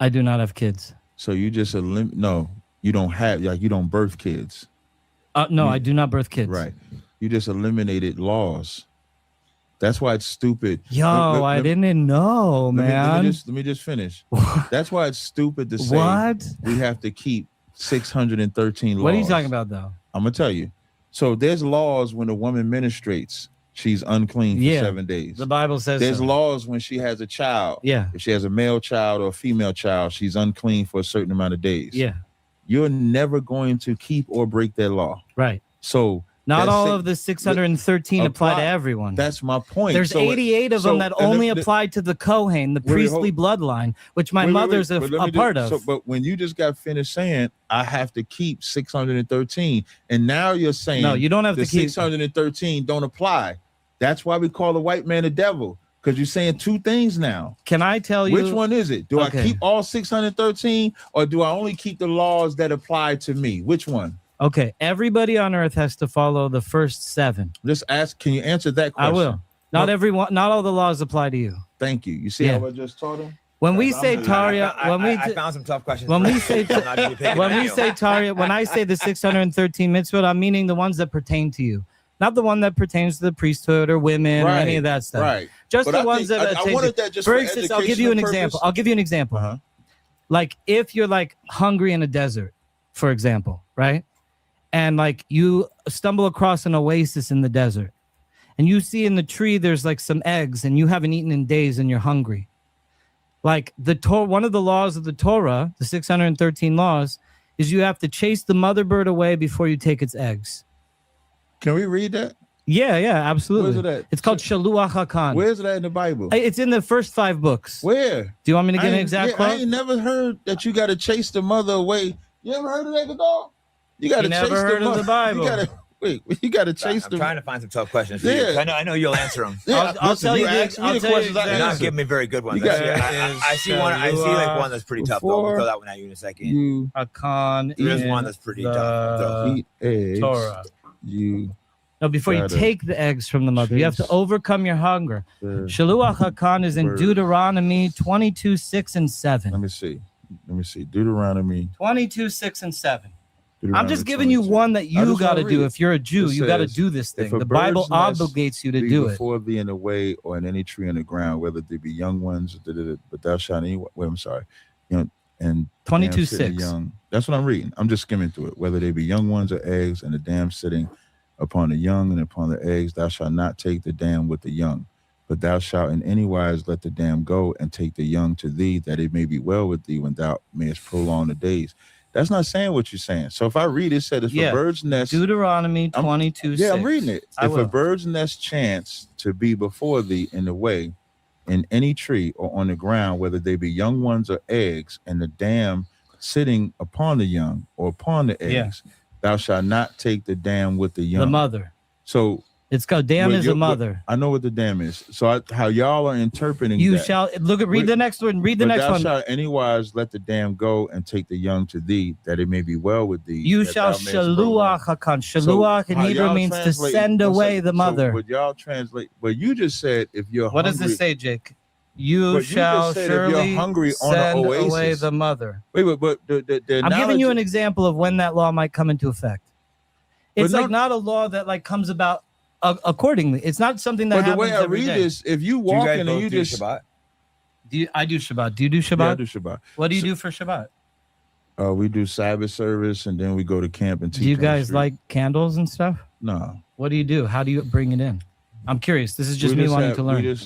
I do not have kids. So you just no, you don't have, like, you don't birth kids. No, I do not birth kids. Right. You just eliminated laws. That's why it's stupid. Yo, I didn't know, man. Let me just finish. That's why it's stupid to say we have to keep 613 laws. What are you talking about, though? I'm gonna tell you. So there's laws when a woman menstruates, she's unclean for 7 days. The Bible says there's laws when she has a child. Yeah. If she has a male child or a female child, she's unclean for a certain amount of days. Yeah. You're never going to keep or break that law. Right. So not all of the 613 apply to everyone. That's my point. There's 88 of them that only apply to the Kohen, the priestly bloodline, which my mother's a part of. But when you just got finished saying, I have to keep 613, and now you're saying, no, you don't have to keep 613 don't apply. That's why we call the white man the devil, because you're saying two things now. Can I tell you? Which one is it? Do I keep all 613, or do I only keep the laws that apply to me? Which one? Okay, everybody on earth has to follow the first 7. Just ask, can you answer that question? I will. Not everyone, not all the laws apply to you. Thank you. You see how I just taught him? When we say Taria, I found some tough questions. When we say Taria, when I say the 613 mitzvot, I'm meaning the ones that pertain to you. Not the one that pertains to the priesthood or women or any of that stuff. Right. Just the ones that I wanted that just for instance, I'll give you an example. Uh-huh. Like if you're like hungry in a desert, for example, right? And like you stumble across an oasis in the desert and you see in the tree there's like some eggs and you haven't eaten in days and you're hungry. Like one of the laws of the Torah, the 613 laws, is you have to chase the mother bird away before you take its eggs. Can we read that? Yeah, absolutely. Where's it at? It's called Shaluach HaKhan. Where's that in the Bible? It's in the first 5 books. Where? Do you want me to get an exact quote? I ain't never heard that you got to chase the mother away. You ever heard of that, dog? You got to chase never heard of the Bible. You got to chase I'm trying to find some tough questions for you. I know you'll answer them. I'll tell you the questions. You're not giving me very good ones. I see one. I see like one that's pretty tough. Though. I'll throw that one at you in a second. There's one that's pretty tough. Eat eggs. Torah. No, before you take the eggs from the mother, you have to overcome your hunger. Shaluach HaKhan is in Deuteronomy 22, 6, and 7. Let me see. Deuteronomy 22, 6, and 7. I'm just giving you one that you got to do. If you're a Jew, you got to do this thing. The Bible obligates you to do it. Before thee in the way or in any tree on the ground, whether they be young ones, but thou shalt anyway. Wait, I'm sorry. And 22:6. That's what I'm reading. I'm just skimming through it. Whether they be young ones or eggs, and the dam sitting upon the young and upon the eggs, thou shalt not take the dam with the young, but thou shalt in any wise let the dam go and take the young to thee, that it may be well with thee when thou mayest prolong the days. That's not saying what you're saying. So if I read it, said if a bird's nest, Deuteronomy 22. I'm reading it. If a bird's nest chance to be before thee in the way, in any tree or on the ground, whether they be young ones or eggs, and the dam sitting upon the young or upon the eggs, thou shalt not take the dam with the young. The mother. So it's called dam is a mother. I know what the dam is. So how y'all are interpreting you that. Shall read the next one. Read the next one. Thou shalt anywise let the dam go and take the young to thee, that it may be well with thee. You shall shaluach HaKhan. Shaluach in Hebrew means to send away the mother. Would y'all translate? Well, you just said if you're what hungry, does this say, Jake? You shall surely send away the mother. Wait, but I'm giving you an example of when that law might come into effect. It's not a law that like comes about accordingly. It's not something that happens every day. But the way I read this, if you walk in and you just Shabbat? I do Shabbat. Do you do Shabbat? Yeah, I do Shabbat. What do you do for Shabbat? We do Sabbath service and then we go to camp and teach. Do you guys like candles and stuff? No. What do you do? How do you bring it in? I'm curious. This is just me wanting to learn.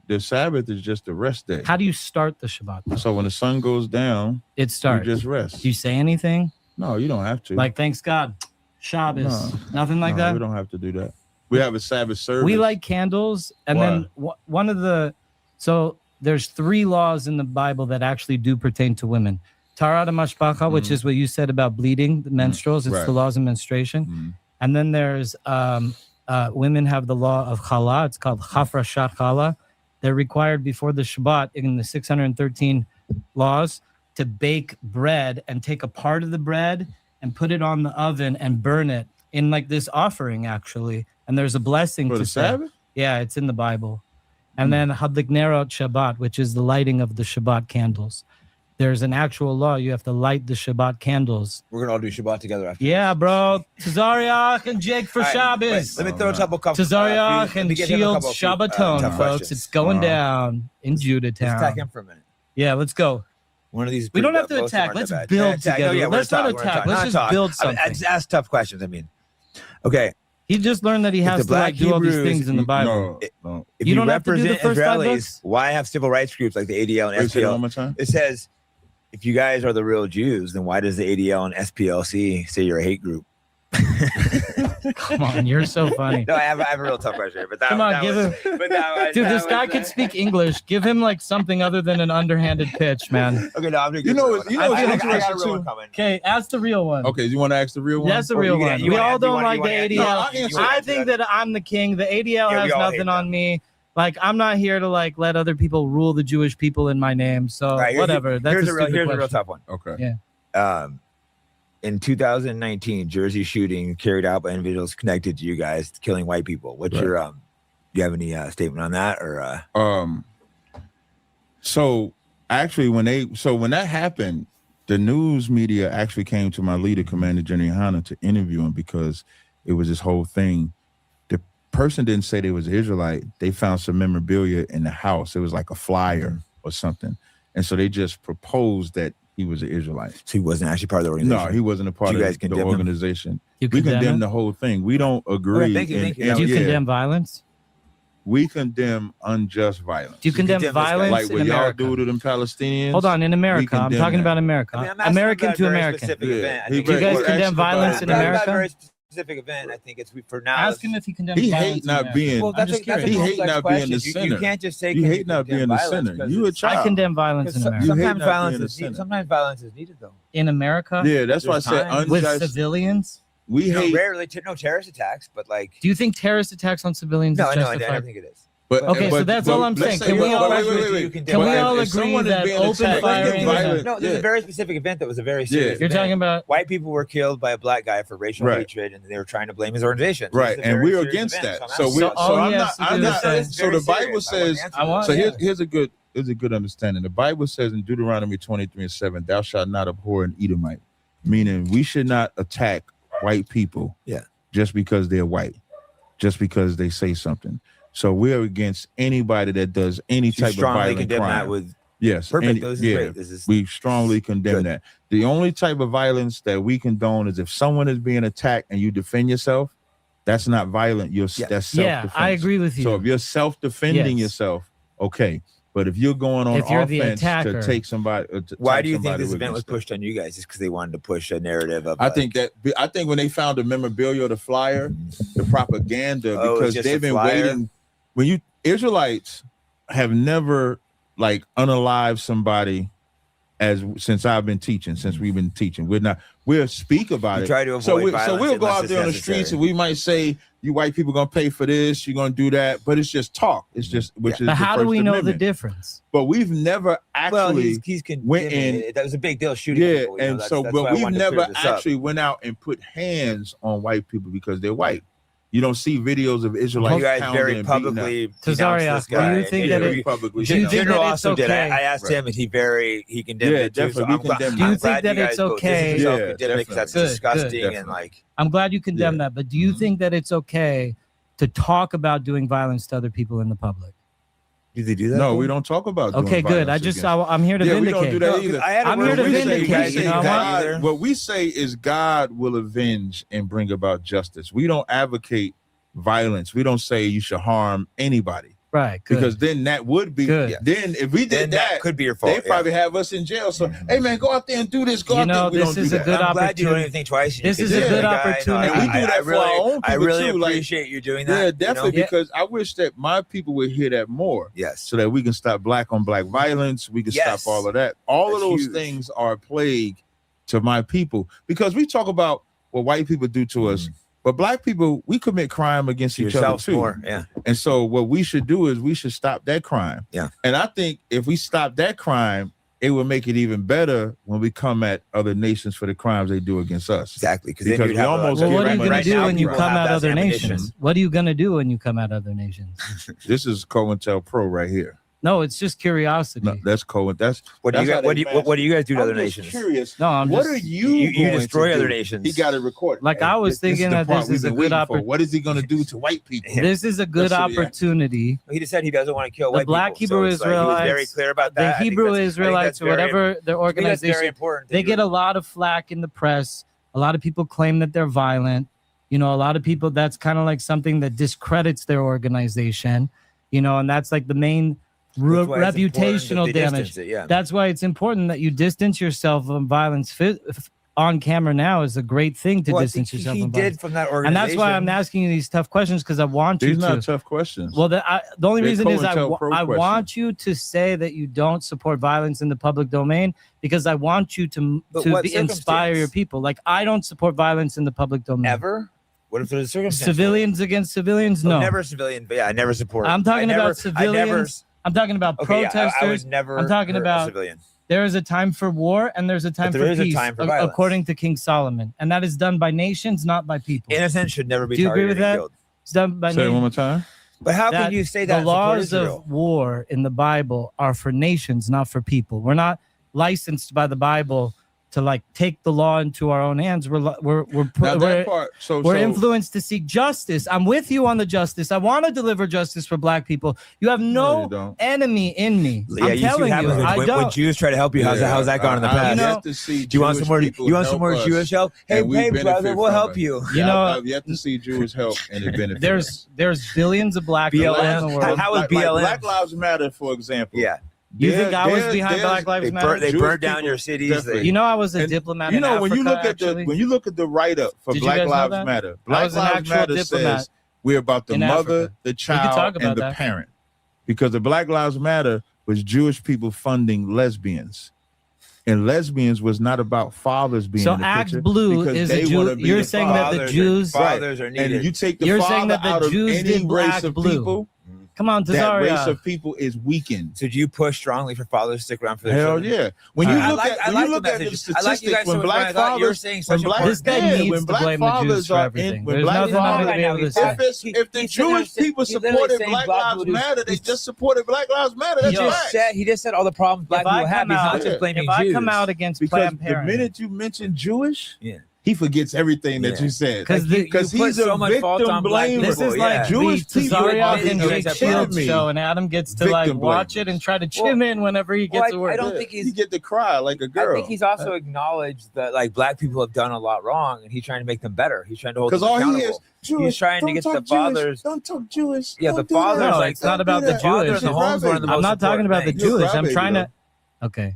The Sabbath is just a rest day. How do you start the Shabbat, though? So when the sun goes down, it starts. You just rest. Do you say anything? No, you don't have to. Like, thanks God, Shabbos, nothing like that? We don't have to do that. We have a Sabbath service. We light candles, and then one of the, so there's 3 laws in the Bible that actually do pertain to women. Tarat Mashpacha, which is what you said about bleeding, the menstruals. It's the laws of menstruation. And then there's, women have the law of chala. It's called Chafrashat Chala. They're required before the Shabbat in the 613 laws to bake bread and take a part of the bread and put it on the oven and burn it in like this offering, actually. And there's a blessing for to the Sabbath. Yeah, it's in the Bible. And then Hadliknerot Shabbat, which is the lighting of the Shabbat candles. There's an actual law. You have to light the Shabbat candles. We're gonna all do Shabbat together after. Yeah, bro. Tazariach and Jake for Shabbos. Let me throw a couple. Tazariach and Shields Shabbaton, folks. Questions. It's going down in Judah Let's attack town. him for a minute. Yeah, let's go. One of these. We don't have to most of them attack. aren't Let's that bad. build Attack. together. No, yeah, Let's not attack. Let's just build something. I just ask tough questions. I mean, okay. He just learned that he has to like do all these things in the Bible. No. If You you don't have to do the represent first 5 Israelis, books? why have civil rights groups like the ADL and Wait, say that one SPL? more time. It says, if you guys are the real Jews, then why does the ADL and SPLC say you're a hate group? Come on, you're so funny. No, I have a real tough question here. But that, Come on, that give was, him. but that was, Dude, that this guy was, could speak English. Give him like something other than an underhanded pitch, man. Okay, no, I'm gonna You know what's I got a interesting real one too? coming. Okay, ask the real one. Okay, you want to ask the real one? That's the Or real you can- one. you We wanna- all you don't wanna- like you the wanna- ADL. No, I'll answer I that. think that I'm the king. The ADL Yeah, we has all hate nothing that. on me. Like, I'm not here to like let other people rule the Jewish people in my name. So All right, whatever. That's here's a a real stupid here's a real question. tough one. Okay. Yeah. In 2019, Jersey shooting carried out by individuals connected to you guys killing white people. What's Right. your do you have any statement on that or So actually when that happened, the news media actually came to my leader, Commander General Hanna, to interview him because it was this whole thing. The person didn't say they was Israelite. They found some memorabilia in the house. It was like a flyer or something. And so they just proposed that he was an Israelite. so he wasn't actually part of the organization? No, he wasn't a part You of guys the condemn him? organization. You We condemn him? the whole thing. We don't agree. Okay, thank you, thank you. Do you yeah, condemn violence? we condemn unjust violence. Do you condemn condemn this guy. violence Like in what y'all America? do to them Palestinians. Hold on, in America. I'm condemn talking that. about America. I mean, I'm asking American about a to very American. specific Yeah. event. I He think Do you guys Well, condemn actually, violence in Not about America? a very specific event. I think it's for now. Ask him if he condemns He violence hate in not America. being. Well, I'm that's just a, that's a curious. He hate complex not being question. the You sinner. can't just say You can hate not condemn being the violence sinner. because You a it's- child. I condemn violence in Because America. You hate sometimes not violence being a is needed. sinner. Sometimes violence is needed though. In America? Yeah, that's why I said Times. With unjust. civilians? We No, hate. rarely no terrorist attacks, but like Do you think terrorist attacks on civilians no, is no, I justified? don't think it is. But, Okay, so that's all I'm let's saying. say- Can we all wait, agree- wait, wait, Can Can we But all if agree someone is that being open attacked, firing? violent, No, there's yeah. a very specific event that was a very serious. You're event. talking about White people were killed by a black guy for racial Right. hatred, and they were trying to blame his organization. Right, This is a and very we're serious against event, that. I'm So asking we. So all So he I'm has not. to I'm do is not. say- It's So very the Bible serious. I wouldn't says. answer I want- So yeah. here's a good understanding. The Bible says in Deuteronomy 23:7, "Thou shalt not abhor an Edomite," meaning we should not attack white people. Yeah. Just because they're white, just because they say something. So we're against anybody that does any You type of strongly violent condemn crime. that with Yes, perfect. This is great. This is we strongly condemn Good. that. The only type of violence that we condone is if someone is being attacked and you defend yourself. That's not violent. That's self-defense. Yeah, I agree with you. So if you're self-defending Yes. yourself, okay. But if you're going on If you're the offense attacker. to take somebody, why do you think this event was pushed on you guys? Just because they wanted to push a narrative of? I think when they found the memorabilia, the flyer, the propaganda, Oh, it's because just they've a been flyer? waiting. When you Israelites have never like unalived somebody since I've been teaching, since we've been teaching. We'll speak about You it. try to avoid so we'll violence go unless out it's there on the necessary. streets and we might say, you white people gonna pay for this, you're gonna do that, but it's just talk. It's just is But the how do First we know the Amendment. difference? But we've never well, actually he's went in. that was a big deal shooting. Yeah, people, you know, and that's so why but I we've wanted to clear never this up. actually went out and put hands on white people because they're white. You don't see videos of Israelites. You guys pounding very and beating up. publicly Tazaria, denounced this guy. do you think that it- publicly do you think General that it's also did. okay? I asked Right. him, and he condemned Yeah, it too. So definitely, we I'm glad, condemn Do you I'm think glad that you it's guys both- this okay? is Yeah, self-condemning because that's definitely. disgusting Good, and like. I'm glad you condemn Yeah. that, but do you think that it's okay to talk about doing violence to other people in the public? Do they do that? No, we don't talk about. doing Okay, good. violence I'm here to Yeah, we vindicate. don't do that No, 'cause either. I had a I'm word here to with you. vindicate, You guys you didn't know do that what? either. What we say is God will avenge and bring about justice. We don't advocate violence. We don't say you should harm anybody Right, good. because then that would be. Good. Then if we Then did that that, could be your fault. they probably have us in jail. So hey man, go out there and do this. Go You out know, there. We this don't do is a that. good I'm glad you don't opportunity. even think twice. This is a good opportunity. And we do that for our own I people, really too, like- appreciate you doing that. Yeah, you know? definitely. Yeah. Because I wish that my people would hear that more, Yes. so that we can stop black on black violence. We can Yes. stop all of that. All of That's those huge. things are a plague to my people because we talk about what white people do to us, but black people, we commit crime against each other Yourselves too. more. Yeah. And so what we should do is we should stop that crime. Yeah. And I think if we stop that crime, it will make it even better when we come at other nations for the crimes they do against us. Exactly. Because we almost well, what are you going to do when you people come have at that other ammunition. nations? What are you going to do when you come at other nations? This is COINTELPRO right here. No, it's just curiosity. No, that's Cohen. What do you guys? What do you guys do to other nations? Curious. No, I'm what just, are you? You destroy other do? nations. He got it recorded. Like I was thinking that this is a good opportunity. What is he going to do to white people? This is a good opportunity. He just said he doesn't want to kill The white Black people. Hebrew So he was Israelites, very clear about the that. Hebrew Israelites, or whatever their That's very organization, important. they get a lot of flack in the press. A lot of people claim that they're violent. You know, a lot of people, that's kind of like something that discredits their organization. You know, and that's like the main reputational damage. That's why it's important that you distance yourself from violence. On camera now is a great thing to distance yourself from violence. From that organization. And that's why I'm asking you these tough questions, because I want you to. These not tough questions. Well, the only reason is I want you to say that you don't support violence in the public domain, because I want you to inspire your people. Like, I don't support violence in the public domain. Ever? What if there's a circumstance? Civilians against civilians? No. Never civilian, but yeah, I never support. I'm talking about civilians. I'm talking about protesters. I would never. I'm talking about civilians. There is a time for war and there's a time for peace, according to King Solomon, and that is done by nations, not by people. Innocent should never be. Do you agree with that? Killed. It's done by. Say it one more time. But how can you say that the laws of war in the Bible are for nations, not for people? We're not licensed by the Bible to like take the law into our own hands. We're influenced to seek justice. I'm with you on the justice. I want to deliver justice for Black people. You have no enemy in me. I'm telling you, I don't. When Jews try to help you, how's that gone in the past? Do you want some more? You want some more Jewish help? Hey, brother, we'll help you. You know, I've yet to see Jewish help and it benefits. There's billions of Black people in the world. How is BLM? Black Lives Matter, for example. Yeah. You think I was behind Black Lives Matter? They burned down your cities. You know, I was a diplomat. You know, when you look at the write-up for Black Lives Matter, Black Lives Matter says we're about the mother, the child, and the parent, because the Black Lives Matter was Jewish people funding lesbians. And lesbians was not about fathers being in the picture. So Act Blue is a Jew. You're saying that the Jews fathers are needed. And you take the father out of any race of people. Come on, Tazaria. That race of people is weakened. So do you push strongly for fathers to stick around for their children? Hell yeah. When you look at the statistics, when Black fathers, this guy needs to blame the Jews for everything. There's nothing I'm going to be able to say. If the Jewish people supported Black Lives Matter, they just supported Black Lives Matter. He just said all the problems Black people have. He's not just blaming Jews. If I come out against Planned Parenthood, the minute you mention Jewish, he forgets everything that you said because he's a victim blamer. This is like Jewish people and Jake Shields show, and Adam gets to like watch it and try to chime in whenever he gets a word. I don't think he get to cry like a girl. I think he's also acknowledged that like Black people have done a lot wrong, and he's trying to make them better. He's trying to hold them accountable. Because all he is Jewish. He's trying to get the fathers. Don't talk Jewish. Yeah, the fathers. No, it's not about the Jewish. I'm not talking about the Jewish. I'm trying to. Okay.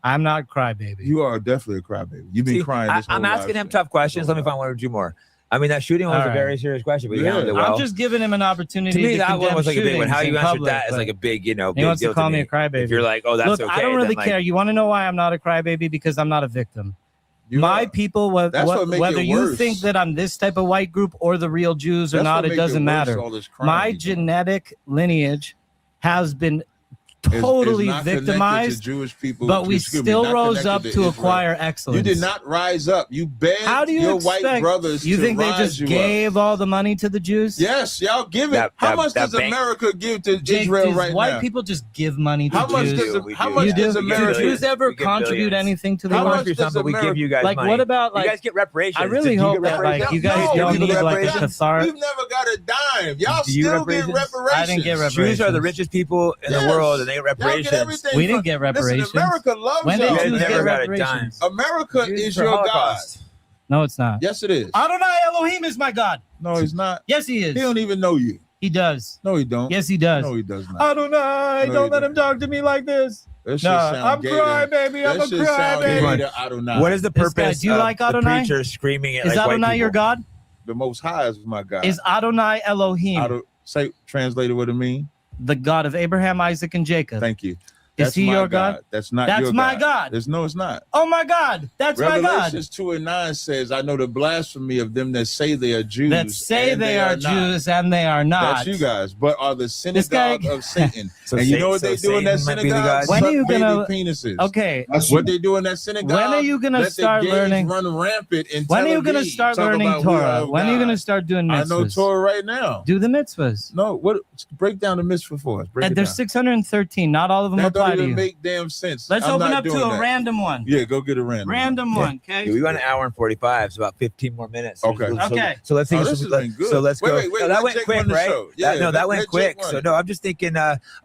I'm not crybaby. You are definitely a crybaby. You've been crying this whole I'm asking him tough questions. Let me find one or two more. I mean, that shooting was a very serious question, but you handled it well. I'm just giving him an opportunity. To me, that one was like a big one. How you answered that is like a big, he wants to call me a crybaby. If you're like, oh, that's okay. Look, I don't really care. You want to know why I'm not a crybaby? Because I'm not a victim. My people, whether you think that I'm this type of white group or the real Jews or not, it doesn't matter. My genetic lineage has been totally victimized, Jewish people, but we still rose up to acquire excellence. You did not rise up. You begged your white brothers. You think they just gave all the money to the Jews? Yes, y'all give it. How much does America give to Israel right now? White people just give money to Jews. How much does America? Do Jews ever contribute anything to the world? We give you guys money. Like, what about like? You guys get reparations. I really hope that like you guys don't need like a cathartic. We've never got a dime. Y'all still get reparations. I didn't get reparations. Jews are the richest people in the world, and they get reparations. We didn't get reparations. Listen, America loves when y'all. did Jews get reparations? America is your God. No, it's not. Yes, it is. Adonai Elohim is my God. No, he's not. Yes, he is. He don't even know you. He does. No, he don't. Yes, he does. No, he does not. Adonai, don't let him talk to me like this. No, I'm crying, baby. I'm a cry, baby. What is the purpose? Do you like Adonai? The preacher screaming at is Adonai your God? The Most High is my God. Is Adonai Elohim? Say, translated what it mean? The God of Abraham, Isaac, and Jacob. Thank you. Is he your God? That's not That's your my God. God. No, it's not. Oh my God. That's my God. Revelations 2:9 says, I know the blasphemy of them that say they are Jews. That say they are Jews not. and they are not. That's you guys, but are the synagogue of Satan. And you know what they do in that synagogue? When are you gonna penises? Okay. What they do in that synagogue? When are you gonna start learning? Run rampant in when are you gonna start learning Torah? When are you gonna start doing mitzvahs? I know Torah right now. Do the mitzvahs. No, what? Break down the mitzvah for us. There's 613. Not all of them apply to you. That don't even make damn sense. Let's open up to a random one. Yeah, go get a random one. Okay. Yeah, we got an hour and 45, so about 15 more minutes. Okay. So let's think. So let's go. Wait, that went quick, right? Yeah, that went quick. So no, I'm just thinking.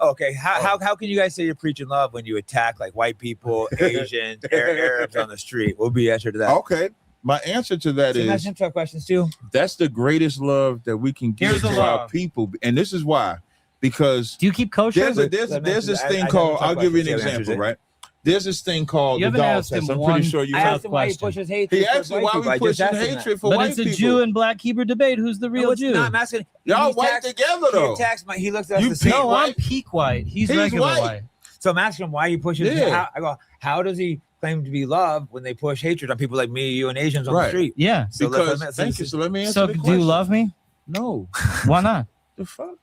Okay, how can you guys say you're preaching love when you attack like white people, Asians, Arabs on the street? What would be the answer to that? Okay. My answer to that is tough questions too. That's the greatest love that we can give to our people, and this is why. Because do you keep kosher? There's this thing called. I'll give you an example, right? There's this thing called the dog test. I'm pretty sure you asked him why he pushes hatred. He asked me why we pushing hatred for white people. But it's a Jew and black Hebrew debate. Who's the real Jew? No, I'm asking. Y'all white together though. He looks at us the same. No, I'm peak white. He's regular white. So I'm asking him why he pushes. I go, how does he claim to be love when they push hatred on people like me, you, and Asians on the street? Yeah. So thank you. So let me answer So the do question. you love me? No. Why not? The fuck?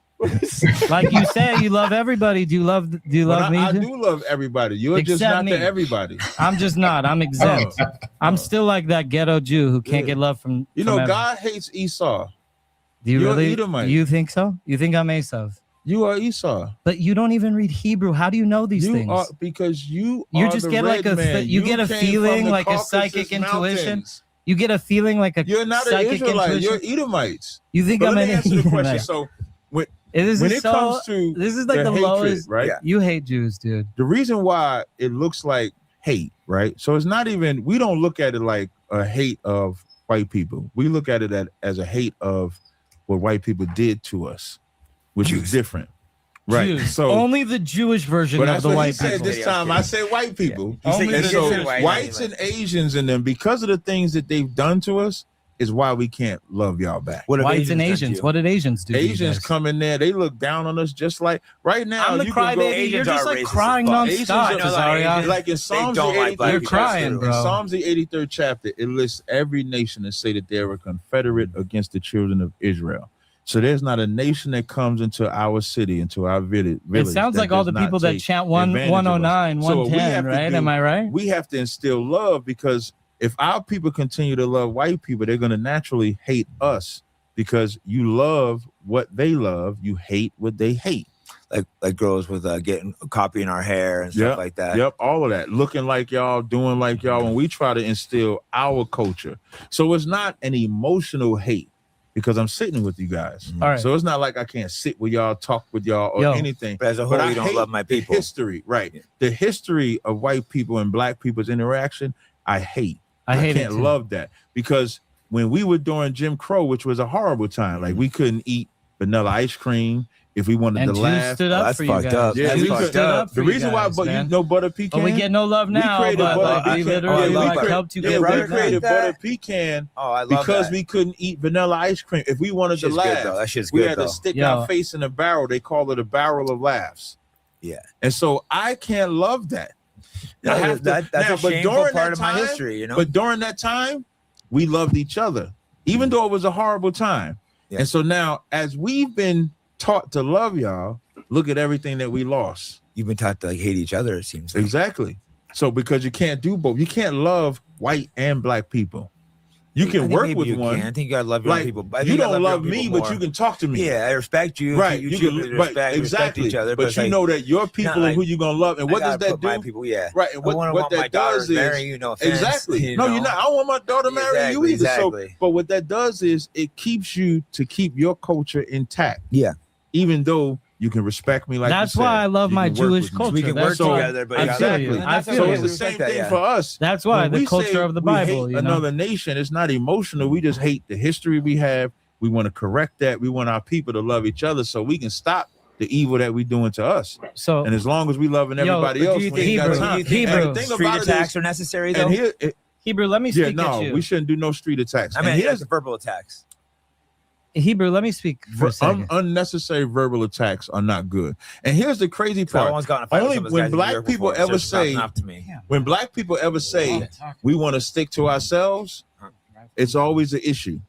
Like you say, you love everybody. Do you love me? I do love everybody. You're just not to everybody. I'm just not. I'm exempt. I'm still like that ghetto Jew who can't get love from. You know, God hates Esau. Do you really? Edomite. You think so? You think I'm Esau? You are Esau. But you don't even read Hebrew. How do you know these things? Because you just get like you get a feeling like a psychic intuition. You get a feeling like a You're not an Israelite. You're Edomites. You think I'm an Edomite? So when it comes to this is like the hatred, lowest, right? Yeah. You hate Jews, dude. The reason why it looks like hate, right? So it's not even. We don't look at it like a hate of white people. We look at it as a hate of what white people did to us, which is different. Right. Jews. So only the Jewish version of the white people. This time I said white people. Yeah. And so whites and Asians in them, because of the things that they've done to us, is why we can't love y'all back. Whites and Asians. What did Asians do? Asians come in there, they look down on us just like right now. I'm the crybaby. You're just like crying nonstop. Like in Psalms the 83rd you're crying, bro. In Psalms the 83rd chapter, it lists every nation and say that they are a confederate against the children of Israel. So there's not a nation that comes into our city, into our village. It sounds like all the people that chant 109, 110, right? Am I right? We have to instill love, because if our people continue to love white people, they're going to naturally hate us, because you love what they love, you hate what they hate. Like girls with copying our hair and stuff like that. Yep, all of that. Looking like y'all, doing like y'all, when we try to instill our culture. So it's not an emotional hate, because I'm sitting with you guys. All right. So it's not like I can't sit with y'all, talk with y'all, or anything. But as a whole, you don't love my people. The history, right? Yeah. The history of white people and black people's interaction, I hate. I can't love that, because when we were doing Jim Crow, which was a horrible time, like we couldn't eat vanilla ice cream if we wanted to laugh. Stood up for you guys. Up. Yeah, we stood up. The reason why, but you know, butter pecan. But we get no love now. We literally helped you. Yeah, we created butter pecan because we couldn't eat vanilla ice cream. If we wanted to laugh, that shit's good, we had to stick our face in a barrel. They call it a barrel of laughs. Yeah, and so I can't love that. That's a shameful part of my history, you know. But during that time, we loved each other, even though it was a horrible time. Yeah. And so now, as we've been taught to love y'all, look at everything that we lost. You've been taught to hate each other, it seems like. Exactly. So because you can't do both, you can't love white and black people. You can work with one. I think you gotta love your people. You don't love me, but you can talk to me. Yeah, I respect you. Right. You can respect each other. But you know that your people are who you're gonna love. And what does that do? My people, yeah. Right. And what that does is marry you, no offense, exactly. No, you're not. I don't want my daughter marrying you either. So, but what that does is it keeps you to keep your culture intact. Yeah. Even though you can respect me like that's why I love my Jewish culture. We can work together, but so it's the same thing for us. That's why the culture of the Bible. We hate another nation. It's not emotional. We just hate the history we have. We want to correct that. We want our people to love each other so we can stop the evil that we're doing to us. So, and as long as we loving everybody else, do you think street attacks are necessary though? Hebrew, let me speak at you. We shouldn't do no street attacks. I mean, here's verbal attacks. Hebrew, let me speak for a second. Unnecessary verbal attacks are not good. And here's the crazy part. Only when black people ever say, when black people ever say we want to stick to ourselves, it's always an issue.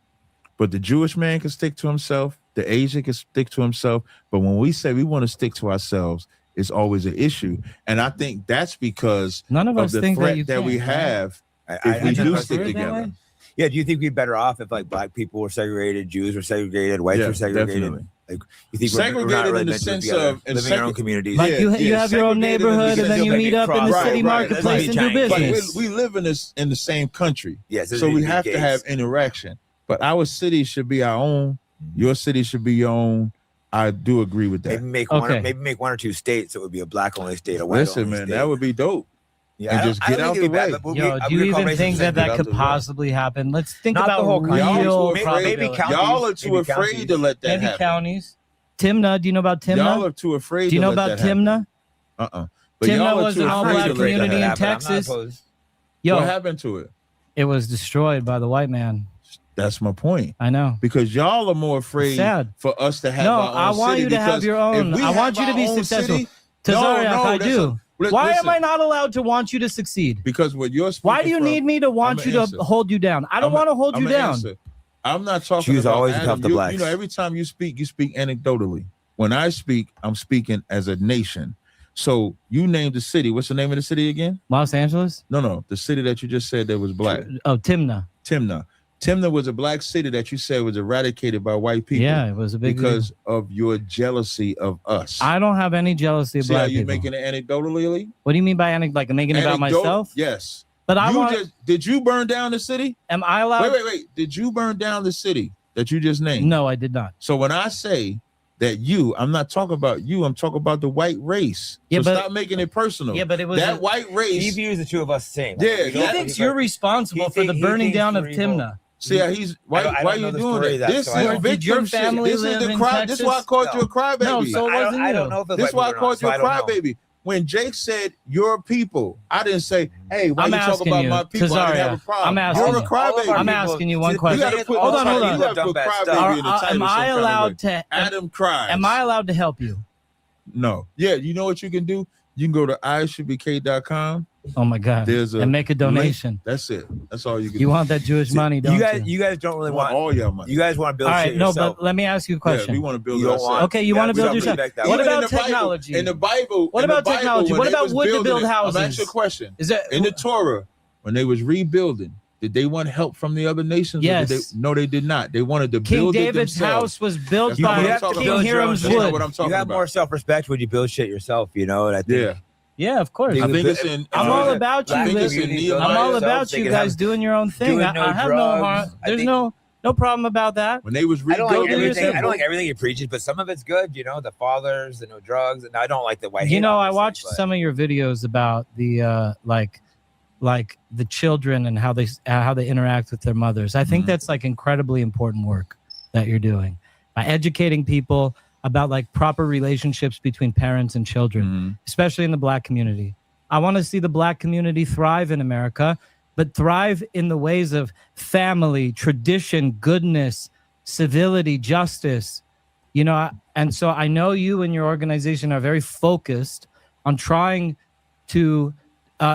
But the Jewish man can stick to himself. The Asian can stick to himself. But when we say we want to stick to ourselves, it's always an issue. And I think that's because none of us the think threat that we have if we do stick together. Yeah, do you think we'd be better off if like black people were segregated, Jews were segregated, whites were segregated? Definitely. Like you think segregated we're not really in the meant sense to be of living in our own communities? Like you have your own neighborhood, and then you meet up in the city marketplace and do business. But we live in the same country, yes. So we have to have interaction. But our city should be our own. Your city should be your own. I do agree with that. Maybe make one or two states. It would be a black only state, a white Listen, only man, state. that would be dope. Yeah, and just get out the way. Yo, do you even think that could possibly happen? Let's think Not about the whole real maybe counties. Y'all are too afraid to let that maybe happen. Counties. Timnah, do you know about Timnah? Y'all are too afraid. Do you know about Timnah? But Timnah was an all-black community in Texas. Yo, what happened to it? It was destroyed by the white man. That's my point. I know. Because y'all are more afraid for us to have our own I want city, you to have your own. I want you to be successful. Tazariak, I do. Why am I not allowed to want you to succeed? Because what you're speaking Why do you need me to want you to hold you down? I don't want to hold you down. I'm not talking Jews about always Adam. tough to blacks. You know, every time you speak anecdotally. When I speak, I'm speaking as a nation. So you named the city. What's the name of the city again? Los Angeles? No. The city that you just said that was black. Oh, Timnah. Timnah was a black city that you said was eradicated by white people. Yeah, it was a big because of your jealousy of us. I don't have any jealousy of black people. Are you making it anecdotally? What do you mean by like making it about myself? Yes. But did you burn down the city? Am I allowed? Wait. Did you burn down the city that you just named? No, I did not. So when I say that I'm not talking about you, I'm talking about the white race. Yeah, so stop making it personal. Yeah, but it was that white race. He views the two of us the same. Yeah, he thinks you're responsible for the burning down of Timnah. See, why are you doing that? This is victim shit. This is the cry. This is why I called you a crybaby. No, so wasn't you. I don't know if this is why I called you a crybaby. When Jake said your people, I didn't say, hey, why you talking about my people? I didn't have a problem. You're a crybaby. I'm asking you one question. Hold on. Am I allowed to? Adam cries. Am I allowed to help you? No. Yeah, you know what you can do? You can go to ishouldbek.com. Oh my God! And make a donation. Link. That's it. That's all you can. You want that Jewish money, don't you? You guys don't really want all your money. You guys want to build. All right, shit yourself. But let me ask you a question. Yeah, we want to build yourself. Okay, you want to build yourself. What about technology? In the Bible. What about technology? What about wood to build houses? I'm asking you a question. Is that in the Torah when they was rebuilding? Did they want help from the other nations? Yes. No, they did not. They wanted to King build David's it themselves. house was built by King Hiram's wood. What I'm talking you have more self-respect when you build shit yourself. You know, and I think. Yeah, of course. I think it's in. I'm all about you. I'm all about you guys doing your own thing. I have no harm. There's no problem about that. When they was I don't like everything he preaches, but some of it's good. You know, the fathers, the no drugs, and I don't like the white. You know, I watched some of your videos about the like the children and how they interact with their mothers. I think that's like incredibly important work that you're doing by educating people about like proper relationships between parents and children, especially in the black community. I want to see the black community thrive in America, but thrive in the ways of family, tradition, goodness, civility, justice, you know. And so I know you and your organization are very focused on trying to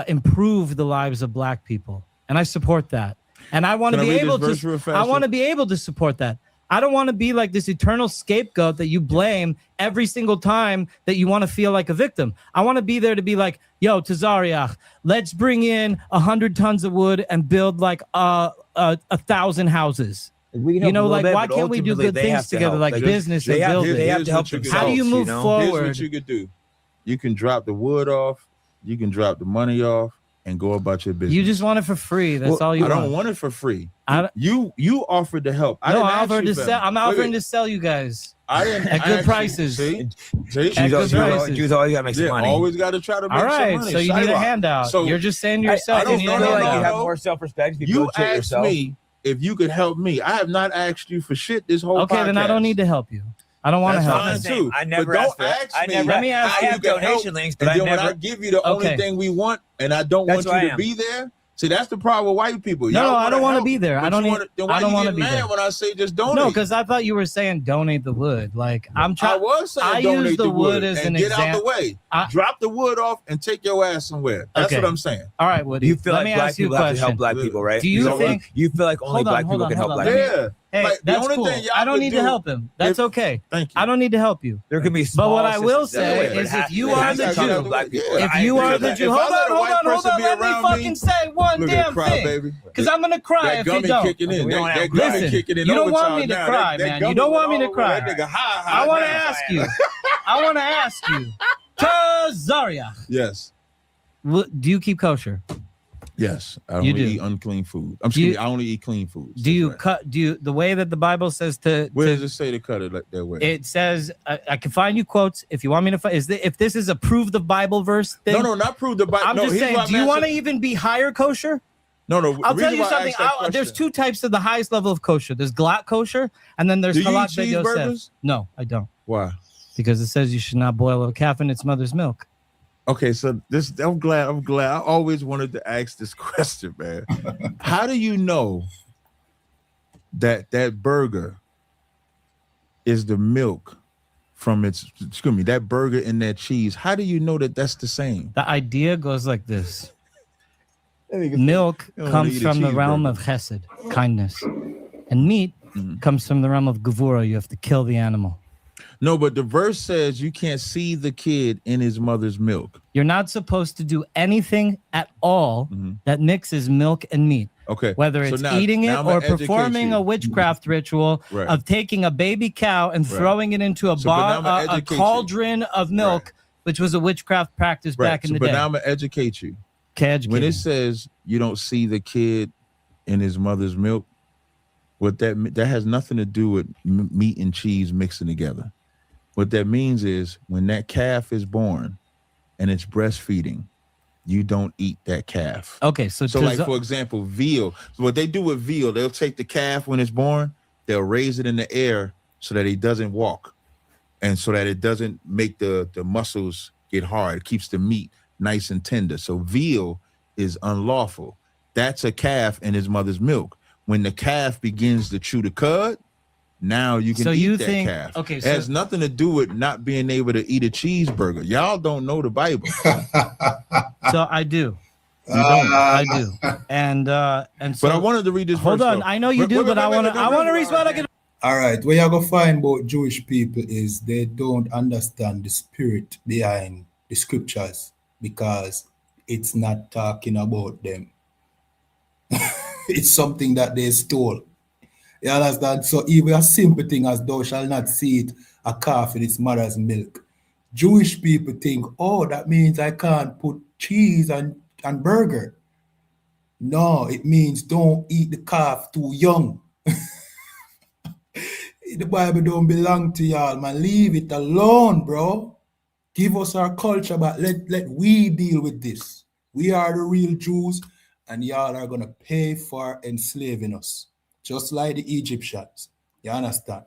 improve the lives of black people. And I support that. And I want to be able to support that. I don't want to be like this eternal scapegoat that you blame every single time that you want to feel like a victim. I want to be there to be like, yo, Tazariak, let's bring in 100 tons of wood and build like 1,000 houses. You know, like, why can't we do good things together, like business and building? They have to help themselves. How do you move forward? Here's what you could do. You can drop the wood off. You can drop the money off and go about your business. You just want it for free. That's all you want. I don't want it for free. You offered to help. I'm offering to sell you guys at good prices. Jews always got to make some money. Always got to try to make some money. All right, so you need a handout. So you're just saying to yourself. I don't feel like you have more self-respect if you build shit yourself. You asked me if you could help me. I have not asked you for shit this whole podcast. Okay, then I don't need to help you. I don't want to help. Fine too. I never asked for that. Let me ask you. I have donation links, but when I give you the only thing we want, and I don't want you to be there, See, that's the problem with white people. No, I don't want to be there. I don't want to be there. When I say just donate. No, because I thought you were saying donate the wood. Like I'm trying. I was saying I donate use the wood as and an get example. out the way. Drop the wood off and take your ass somewhere. That's what I'm saying. All right, Woody. You feel like black people have to help black people, right? Do you think you feel like only black people can help black people? Yeah. Hey, like, that's cool. I don't need to help him. That's okay. Thank you. I don't need to help you. There can be But what I will say is if you are the Jew, if you are the Jew, hold on. Let me fucking say one damn thing. Because I'm going to cry if you don't. Listen, you don't want me to cry, man. You don't want me to cry. I want to ask you. Tazaria. Yes. Do you keep kosher? Yes, I only eat unclean food. I only eat clean foods. Do you cut? Do you the way that the Bible says to? Where does it say to cut it like that way? It says I can find you quotes if you want me to. If this is a prove the Bible verse thing? No, not prove the Bible. I'm just saying. Do you want to even be higher kosher? No. I'll tell you something. There's two types of the highest level of kosher. There's glatt kosher, and then there's halak that Yosef. No, I don't. Why? Because it says you should not boil a calf in its mother's milk. Okay, so I'm glad. I always wanted to ask this question, man. How do you know that burger is the milk from that burger and that cheese? How do you know that that's the same? The idea goes like this. Milk comes from the realm of chesed, kindness. And meat comes from the realm of gevura. You have to kill the animal. No, but the verse says you can't see the kid in his mother's milk. You're not supposed to do anything at all that mixes milk and meat. Okay. Whether it's eating it or performing a witchcraft ritual of taking a baby cow and throwing it into a cauldron of milk, which was a witchcraft practice back in the day. But now I'm going to educate you. When it says you don't see the kid in his mother's milk, what that has nothing to do with meat and cheese mixing together. What that means is when that calf is born and it's breastfeeding, you don't eat that calf. Okay, so like for example, veal. So what they do with veal, they'll take the calf when it's born, they'll raise it in the air so that it doesn't walk, and so that it doesn't make the muscles get hard. It keeps the meat nice and tender. So veal is unlawful. That's a calf in his mother's milk. When the calf begins to chew the cud, now you can eat that calf. Okay, it has nothing to do with not being able to eat a cheeseburger. Y'all don't know the Bible. So I do. You don't. I do. And so. But I wanted to read this. Hold on. I know you do, but I want to respond. All right. What you're gonna find about Jewish people is they don't understand the spirit behind the scriptures because it's not talking about them. It's something that they stole. You understand? So even a simple thing as thou shalt not see it, a calf in its mother's milk. Jewish people think, oh, that means I can't put cheese and burger. No, it means don't eat the calf too young. The Bible don't belong to y'all, man. Leave it alone, bro. Give us our culture, but let we deal with this. We are the real Jews, and y'all are gonna pay for enslaving us. Just like the Egyptians. You understand?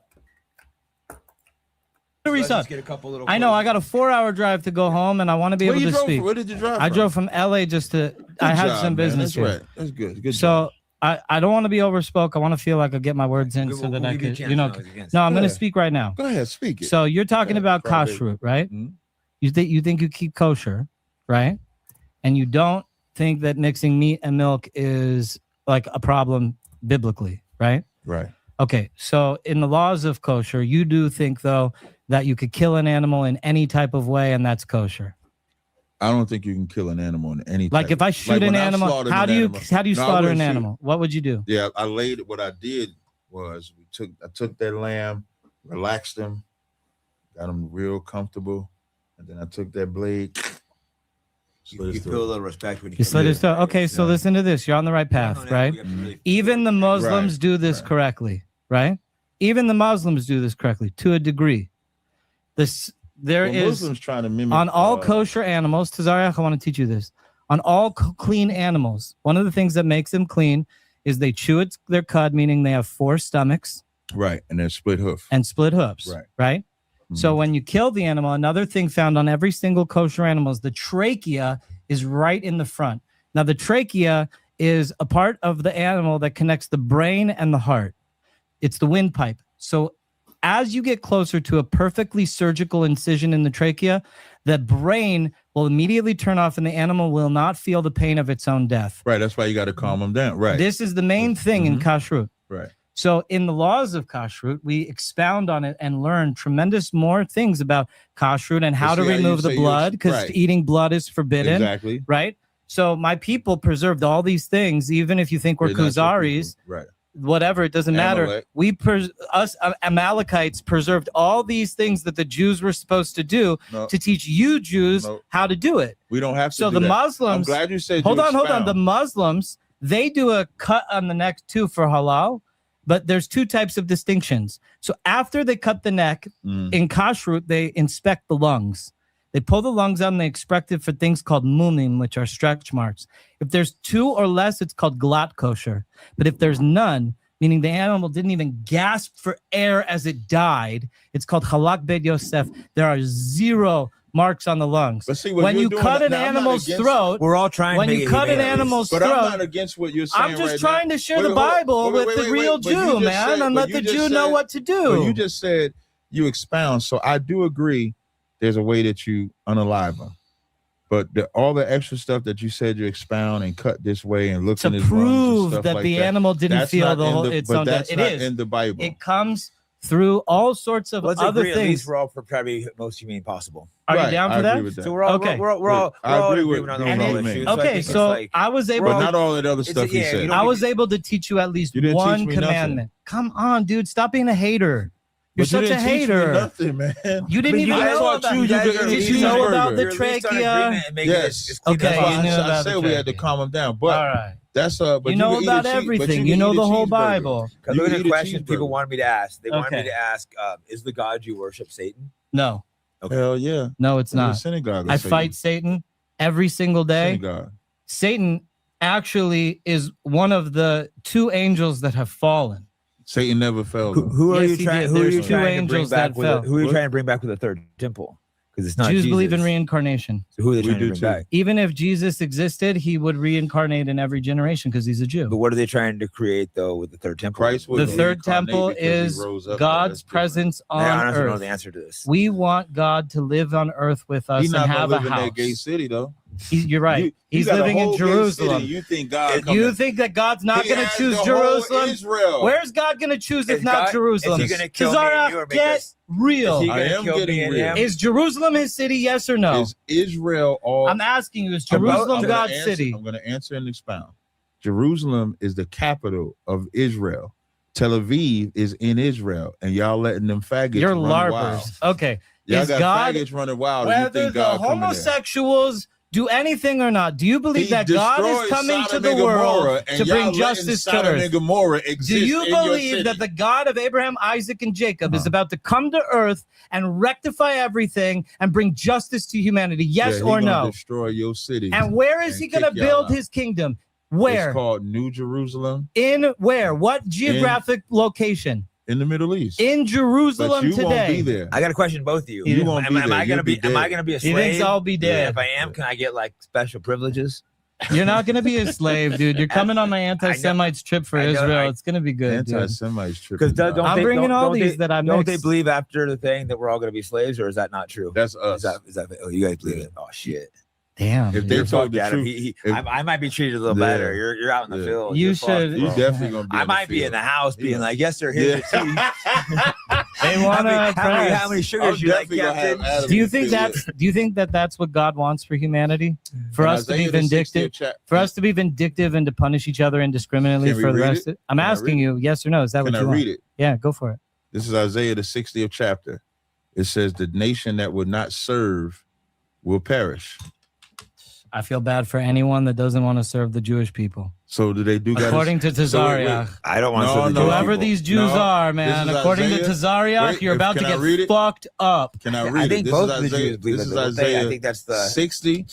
I know I got a 4-hour drive to go home and I want to be able to speak. Where did you drive? I drove from LA I had some business here. Right. That's good. Good. So I don't want to be overspoke. I want to feel like I get my words in so that I could, No, I'm going to speak right now. Go ahead, speak it. So you're talking about kashrut, right? Mm-hmm. You think you keep kosher, right? And you don't think that mixing meat and milk is like a problem biblically, right? Right. Okay. So in the laws of kosher, you do think though that you could kill an animal in any type of way and that's kosher. I don't think you can kill an animal in any like if I shoot an animal, how do you slaughter an animal? What would you do? Yeah, what I did was I took that lamb, relaxed him, got him real comfortable, and then I took that blade. You feel a little respect when you slit his throat. Okay, so listen to this. You're on the right path, right? Even the Muslims do this correctly, right? Even the Muslims do this correctly to a degree. Muslims trying to mimic on all kosher animals. Tazariach, I want to teach you this. On all clean animals, one of the things that makes them clean is they chew their cud, meaning they have 4 stomachs. Right, and they're split hoof. And split hoofs, right? Mm-hmm. So when you kill the animal, another thing found on every single kosher animal is the trachea is right in the front. Now the trachea is a part of the animal that connects the brain and the heart. It's the windpipe. So as you get closer to a perfectly surgical incision in the trachea, the brain will immediately turn off and the animal will not feel the pain of its own death. Right. That's why you got to calm them down. Right. This is the main thing in kashrut. Right. So in the laws of kashrut, we expound on it and learn tremendous more things about kashrut and how to remove the blood, because eating blood is forbidden. Exactly. Right. So my people preserved all these things, even if you think we're Khuzaris. Right. Whatever, it doesn't matter. Us Amalekites preserved all these things that the Jews were supposed to do to teach you Jews how to do it. We don't have to. So the Muslims. I'm glad you said. Hold on. The Muslims, they do a cut on the neck too for halal, but there's two types of distinctions. So after they cut the neck in kashrut, they inspect the lungs. They pull the lungs out and they extract it for things called mumim, which are stretch marks. If there's 2 or less, it's called glatt kosher. But if there's none, meaning the animal didn't even gasp for air as it died, it's called halak bed Yosef. There are 0 marks on the lungs. But see, when you cut an animal's throat, we're all trying. When you cut an animal's throat, but I'm not against what you're saying. I'm just trying to share the Bible with the real Jew, man, and let the Jew know what to do. But you just said you expound, so I do agree. There's a way that you unalive them, but all the extra stuff that you said you expound and cut this way and look to in his prove that like the animal didn't feel the whole its own death. It is in the Bible. It comes through all sorts of other things. At least we're all for probably most humane possible. Are you down for that? So we're all okay. We're all agreeing on the whole issue. Okay, so I was able. But not all that other stuff you said. I was able to teach you at least one commandment. Come on, dude, stop being a hater. You're such a hater. Nothing, man. You didn't even know about that. Did you know about the trachea? Yes. Okay, you knew about I said we had to calm them down, but all right. That's but you know about everything. You know the whole Bible. Look at the questions people wanted me to ask. They wanted me to ask: is the God you worship Satan? No. Okay. Hell yeah. No, it's not. Synagogue. I fight Satan every single day. Synagogue. Satan actually is one of the 2 angels that have fallen. Satan never fell. Who are you trying? Who are you trying to bring back? Who are you trying to bring back with the 3rd temple? Because it's not Jews Jesus. Believe in reincarnation. So who are they trying to bring back? Even if Jesus existed, he would reincarnate in every generation because he's a Jew. But what are they trying to create though with the 3rd temple? Christ the 3rd temple is God's presence on earth. I don't know the answer to this. We want God to live on earth with us and have a house. He's not in that gay city though. You're right. He's living in Jerusalem. You think God? You think that God's not going to choose Jerusalem? Where's God going to choose if not Jerusalem? Is he going to kill me or get real. I am getting real. Is Jerusalem his city? Yes or no? Is Israel all? I'm asking you. Is Jerusalem God's city? I'm going to answer and expound. Jerusalem is the capital of Israel. Tel Aviv is in Israel, and y'all letting them faggots You're run larpers. wild. Okay. Y'all is got God faggots running wild? Whether the homosexuals do anything or not, do you believe that God is coming to the world to bring justice to earth? Do you believe that the God of Abraham, Isaac, and Jacob is about to come to earth and rectify everything and bring justice to humanity? Yes or no? Destroy your city. And where is he going to build his kingdom? Where? It's called New Jerusalem. In where? What geographic location? In the Middle East. In Jerusalem but you today. Won't be there. I got a question, both of you. You won't be there. Am I gonna be a slave? He thinks I'll be dead. Yeah, if I am, can I get like special privileges? You're not gonna be a slave, dude. You're coming on my anti-Semites trip for Israel. It's gonna be good. Anti-Semites trip. Because I'm bringing all these that I mixed. Don't they believe after the thing that we're all gonna be slaves, or is that not true? That's us. Is that oh, you guys believe it? Oh shit. Damn. If they told the truth, I might be treated a little better. You're out in the field. You should. You're definitely gonna be. I might be in the house being like, yes, sir. Here's your tea. They want to. How many sugars you like, Captain? Do you think that's what God wants for humanity? For us to be vindictive, and to punish each other indiscriminately for the rest. I'm asking you, yes or no? Is that what you want? Read it? Yeah, go for it. This is Isaiah the 60th chapter. It says, "The nation that would not serve will perish." I feel bad for anyone that doesn't want to serve the Jewish people. So do they do that? According to Tazariach. I don't want to serve the Jewish whoever people. These Jews are, man. According to Tazariach, you're about to get fucked up. Can I read it? I think both of the Jews believe this is Isaiah. I think that's the 60,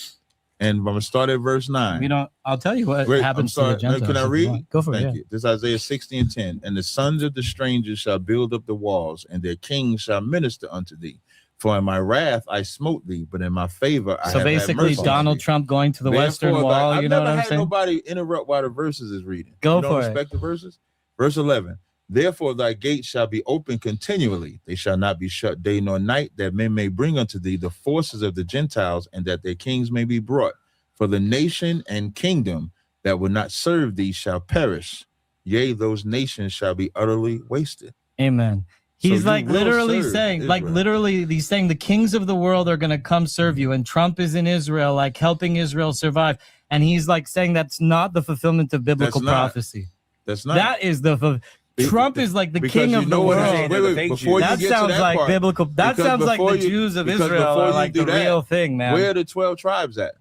and I'm going to start at verse 9. I'll tell you what happens to the Gentiles. Can I read? Go for it. Thank you. This is Isaiah 60 and 10. "And the sons of the strangers shall build up the walls, and their kings shall minister unto thee. For in my wrath I smote thee, but in my favor I So have had basically, mercy on Donald thee. Trump going to the Therefore, Western Wall. I've You know never what I'm had saying? nobody interrupt while the verses is reading. Go you don't for respect the verses. Verse 11. Therefore thy gates shall be open continually; they shall not be shut day nor night, that men may bring unto thee the forces of the Gentiles, and that their kings may be brought. For the nation and kingdom that will not serve thee shall perish; yea, those nations shall be utterly wasted. Amen. He's So like literally saying, Israel. like literally, he's saying the kings of the world are going to come serve you, and Trump is in Israel, like helping Israel survive. And he's like saying that's not the fulfillment of biblical prophecy. That's not. That is the. Trump is like the king of the world. Before that you get sounds to that like part, biblical. That sounds like the Jews of Israel are like the real thing, man. Where are the 12 tribes at?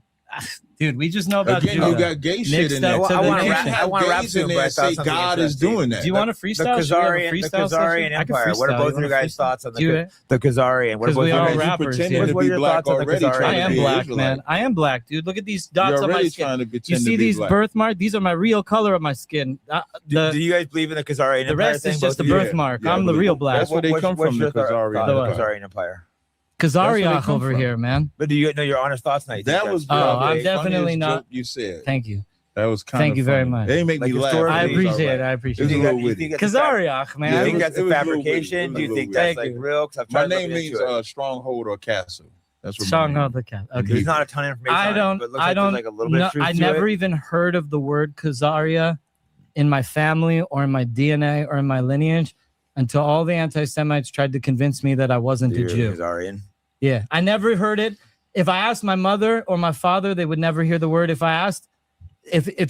Dude, we just know about Again, Judah. you got gay shit in there. I want to rap in there. Say God is doing that. Do you want to freestyle? The Khazarian Empire. What are both of your guys' thoughts on the Khazarian? Because we all rappers. What are your thoughts on the Khazarian? I am black, man. I am black, dude. Look at these dots on my skin. You see these birthmarks? These are my real color of my skin. Do you guys believe in the Khazarian Empire? The rest is just a birthmark. I'm the real black. That's where they come from, the Khazarian Empire. Khazariach over here, man. But do you know your honest thoughts now? That was I'm definitely not. You said. Thank you. That was kind of Thank you very much. They make me laugh. I appreciate it. I appreciate it. Khazariach, man. Do you think that's a fabrication? Do you think that's like real? My name means stronghold or castle. That's what stronghold the castle. Okay. There's not a ton of information. I don't. Like a little bit of truth I never even heard of the word Khazaria in my family or in my DNA or in my lineage until all the anti-Semites tried to convince me that I wasn't a Jew. Khazarian. Yeah, I never heard it. If I asked my mother or my father, they would never hear the word. If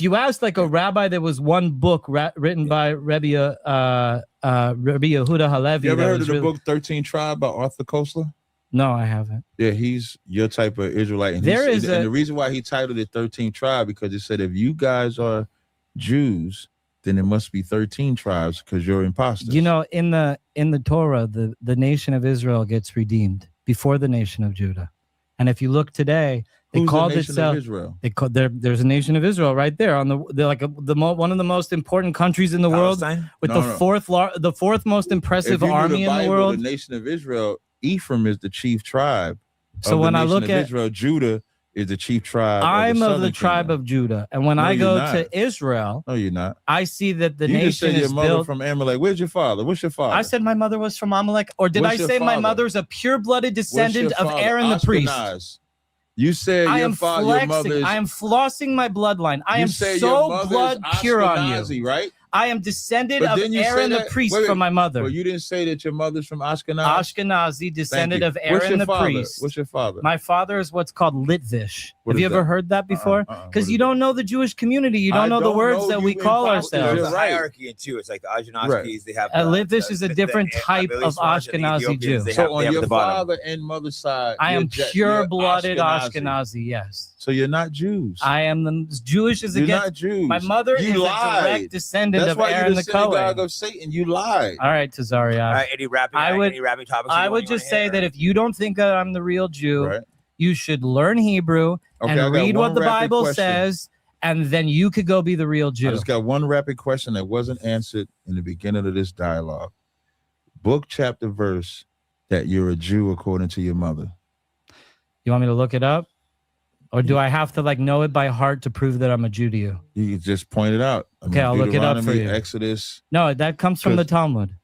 you asked like a rabbi, there was one book written by Rabbi Yehuda Halevi. You ever heard of the book 13 Tribe by Arthur Koestler? No, I haven't. Yeah, he's your type of Israelite. And and the reason why he titled it 13 Tribe because he said if you guys are Jews, then it must be 13 tribes because you're imposters. You know, in the Torah, the nation of Israel gets redeemed before the nation of Judah. And if you look today, they called itself Israel. They called there's a nation of Israel right there on they're like one of the most important countries in the world with the fourth most impressive army in the world. The nation of Israel, Ephraim is the chief tribe. So when I look at Israel, Judah is the chief tribe. I'm of the tribe of Judah, and when I go to Israel, no, you're not. I see that the nation is built. You just said your mother from Amalek. Where's your father? What's your father? I said my mother was from Amalek, or did I say my mother's a pure-blooded descendant of Aaron the priest? You said I am flossing my bloodline. I am so blood pure on you, right? I am descended of Aaron the priest from my mother. Well, you didn't say that your mother's from Ashkenaz. Ashkenazi, descended of Aaron the priest. What's your father? My father is what's called Litvish. Have you ever heard that before? Because you don't know the Jewish community. You don't know the words that we call ourselves. There's a hierarchy in too. It's like the Ashkenazis. They have Litvish is a different type of Ashkenazi Jew. So on your father and mother's side, I am pure-blooded Ashkenazi. Yes. So you're not Jews. I am the Jewish is against. You're not Jews. My mother is a direct descendant of Aaron the synagogue of Satan. You lied. All right, Tazaria. All right, any rapping topics? I would just say that if you don't think that I'm the real Jew, you should learn Hebrew and read what the Bible says, and then you could go be the real Jew. I just got one rapid question that wasn't answered in the beginning of this dialogue. Book, chapter, verse that you're a Jew according to your mother. You want me to look it up? Or do I have to like know it by heart to prove that I'm a Jew to you? You can just point it out. Okay, I'll look it up for you. Exodus. No, that comes from the Talmud.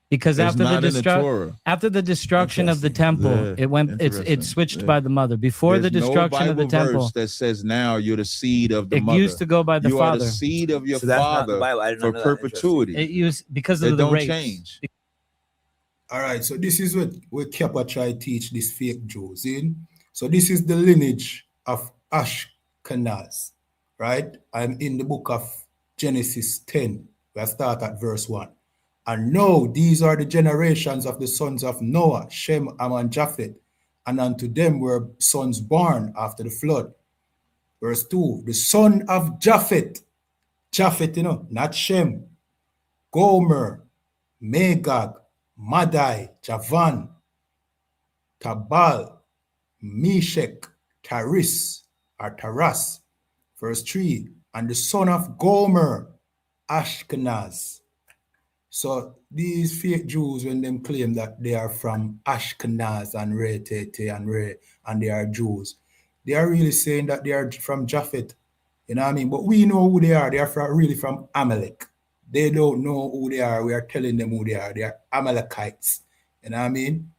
Because after the destruction of the temple, it switched by the mother. Before the destruction of the temple, verse that says now you're the seed of the mother. It used to go by the father. You are the seed of your father for perpetuity. It used because of the race. Change. All right, so this is what Kappa try to teach these fake Jews in. So this is the lineage of Ashkenaz, right? I'm in the book of Genesis 10. We'll start at verse 1. And now these are the generations of the sons of Noah, Shem, Ham, and Japheth. And unto them were sons born after the flood. Verse 2, the son of Japheth, not Shem, Gomer, Magog, Madai, Javan, Tabal, Meshach, Taris, or Taras. Verse 3, and the son of Gomer, Ashkenaz. So these fake Jews, when them claim that they are from Ashkenaz and Re Tete and Re, and they are Jews, they are really saying that they are from Japhet. You know what I mean? But we know who they are. They are really from Amalek. They don't know who they are. We are telling them who they are. They are Amalekites. You know what I mean?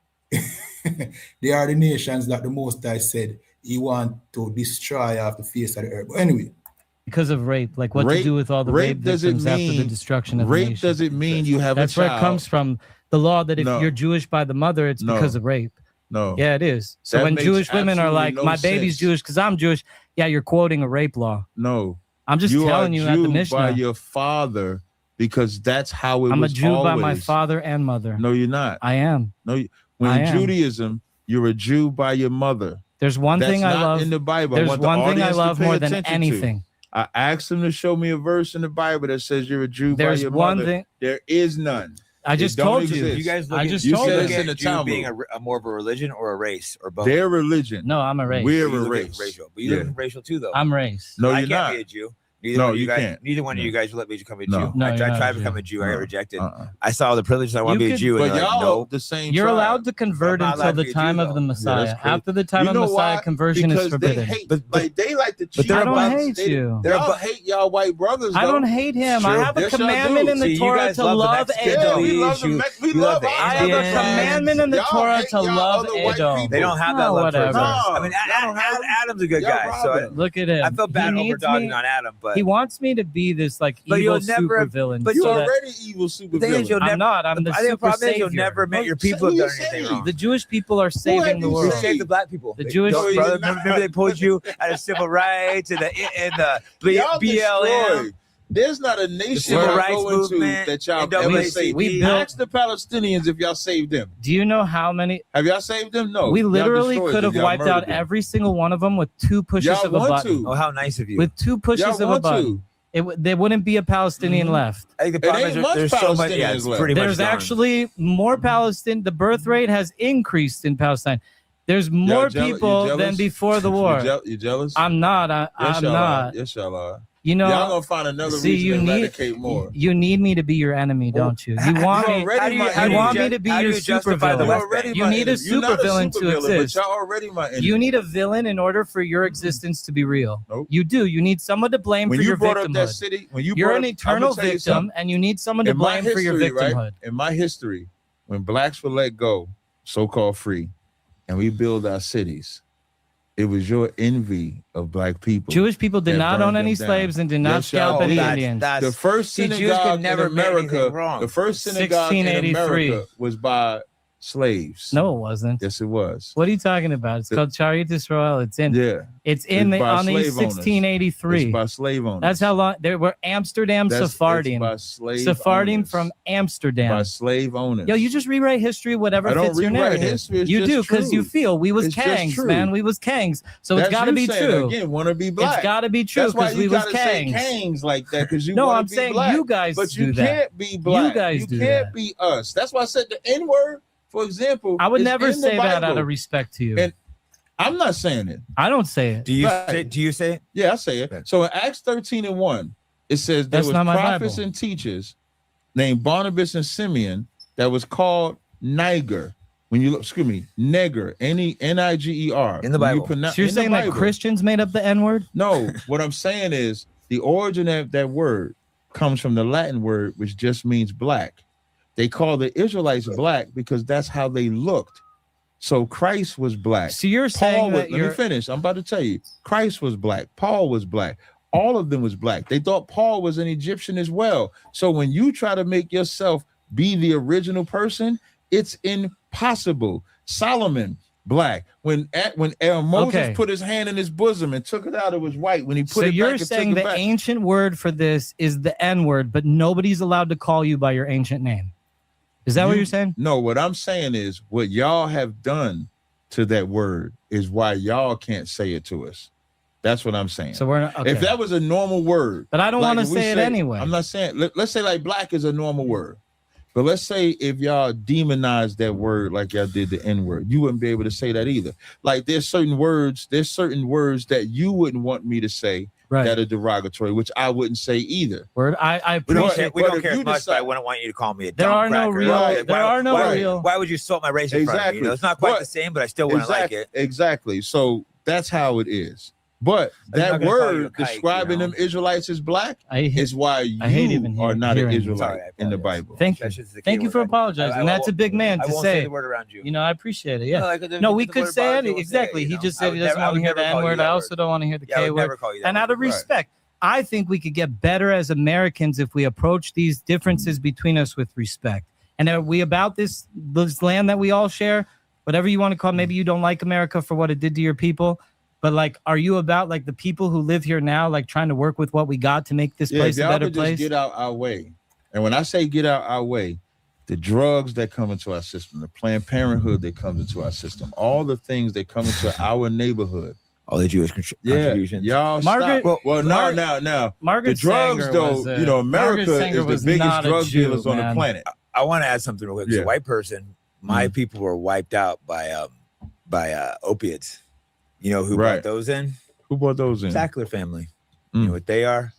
They are the nations that the Most High said he want to destroy off the face of the earth. But anyway. Because of rape, like what to do with all the rape victims after the destruction of the nation. Rape doesn't mean you have a child. That's where it comes from. The law that if you're Jewish by the mother, it's because of rape. No. Yeah, it is. So when Jewish women are like, my baby's Jewish because I'm Jewish, yeah, you're quoting a rape law. No. I'm just telling you at the Mishnah. By your father, because that's how it was. I'm a Jew by my father and mother. No, you're not. I am. No, when in Judaism, you're a Jew by your mother. There's one thing I love in the Bible. There's one thing I love more than anything. I asked him to show me a verse in the Bible that says you're a Jew by your one mother. Thing. There is none. I just told you. You guys look I at, just you told look you. at Jew being a more of a religion or a race or both. They're religion. No, I'm a race. We're a race. Racial. But you look racial too, though. I'm race. No, I you're can't not. be a Jew. Neither one of you guys will let me become a Jew. No, I tried to become a Jew. I got rejected. I saw the privilege. I want to be a Jew. But and y'all no. the same. You're allowed to convert until the time of the Messiah. After the time of Messiah, conversion is forbidden. But they like to cheat. I don't hate you. Y'all hate y'all white brothers. I don't hate him. I have a commandment in the Torah to love Edom. We love the I have a commandment in the Torah to love Edom. They don't have that love for whatever. I mean, Adam's a good guy. So look at him. I feel bad over dogging on Adam, but he wants me to be this like evil super villain. But you're already evil super villain. I'm not. I'm the super savior. You'll never admit your people have done anything wrong. The Jewish people are saving the world. We saved the black people. The Jewish brother, remember they pulled you out of civil rights and the BLM. There's not a nation that y'all ever saved. Ask the Palestinians if y'all saved them. Do you know how many? Have y'all saved them? No. We literally could have wiped out every single one of them with 2 pushes of a button. Oh, how nice of you! With 2 pushes of a button. There wouldn't be a Palestinian left. I think the problem is there's so much. Yeah, it's pretty much There's actually more Palestine. The birth rate has increased in Palestine. There's more people than before the war. You jealous? I'm not. I'm not. Yes, y'all are. You know, y'all gonna find another reason to eradicate more. You need me to be your enemy, don't you? You want me. You want me to be your supervillain. You need a supervillain to exist. But y'all already my enemy. You need a villain in order for your existence to be real. Nope. You do. You need someone to blame for your victimhood. You're an eternal victim, and you need someone to blame for your victimhood. In my history, when blacks were let go, so-called free, and we build our cities, it was your envy of black people. Jewish people did not own any slaves and did not scalp any Indians. The first synagogue in America, the first synagogue in America was by slaves. No, it wasn't. Yes, it was. What are you talking about? It's called Chariot Israel. It's in. Yeah. It's in the on the 1683. It's by slave owners. That's how long there were Amsterdam Sephardim. Sephardim from Amsterdam. By slave owners. Yo, you just rewrite history, whatever fits your narrative. You do because you feel we was Kangs, man. We was Kangs. So it's got to be true. Again, want to be black. It's got to be true because we was Kangs. Kangs like that because you. No, I'm saying you guys do that. But you can't be black. You guys do that. You can't be us. That's why I said the N-word. For example, I would never say that out of respect to you. And I'm not saying it. I don't say it. Do you say it? Yeah, I say it. Okay. So in Acts 13:1, it says there was prophets and teachers named Barnabas and Simeon that was called Niger. When you look, Neger, N-I-G-E-R. In the Bible. So you're saying that Christians made up the N-word? No, what I'm saying is the origin of that word comes from the Latin word, which just means black. They call the Israelites black because that's how they looked. So Christ was black. So you're saying let me finish. I'm about to tell you. Christ was black. Paul was black. All of them was black. They thought Paul was an Egyptian as well. So when you try to make yourself be the original person, it's impossible. Solomon, black. When Moses put his hand in his bosom and took it out, it was white. When he put it back, so you're saying the ancient word for this is the N-word, but nobody's allowed to call you by your ancient name. Is that what you're saying? No, what I'm saying is what y'all have done to that word is why y'all can't say it to us. That's what I'm saying. So we're not, okay. If that was a normal word. But I don't want to say it anyway. I'm not saying, let's say like black is a normal word. But let's say if y'all demonize that word like y'all did the N-word, you wouldn't be able to say that either. Like there's certain words that you wouldn't want me to say that are derogatory, which I wouldn't say either. I appreciate. We don't care as much, but I wouldn't want you to call me a There are no real. Why would you insult my race in front of me? You know, it's not quite the same, but I still wouldn't like it. Exactly. So that's how it is. But that word describing them Israelites as black is why you are not an Israelite in the Bible. Thank you. Thank you for apologizing. And that's a big man to say. The word around you. You know, I appreciate it. Yeah. No, we could say it. Exactly. He just said he doesn't want to hear the N-word. I also don't want to hear the K word. And out of respect, I think we could get better as Americans if we approach these differences between us with respect. And are we about this land that we all share? Whatever you want to call it. Maybe you don't like America for what it did to your people. But like, are you about like the people who live here now, like trying to work with what we got to make this place a better place? Just get out our way. And when I say get out our way, the drugs that come into our system, the Planned Parenthood that comes into our system, all the things that come into our neighborhood. All the Jewish contributions. Y'all stop. Well, now. Margaret the drugs, Sanger though, you know, America is the biggest drug dealers on the planet. I want to add something real quick. As a white person, my people were wiped out by opiates. You know who brought those in? Who brought those in? Sackler family. You know what they are?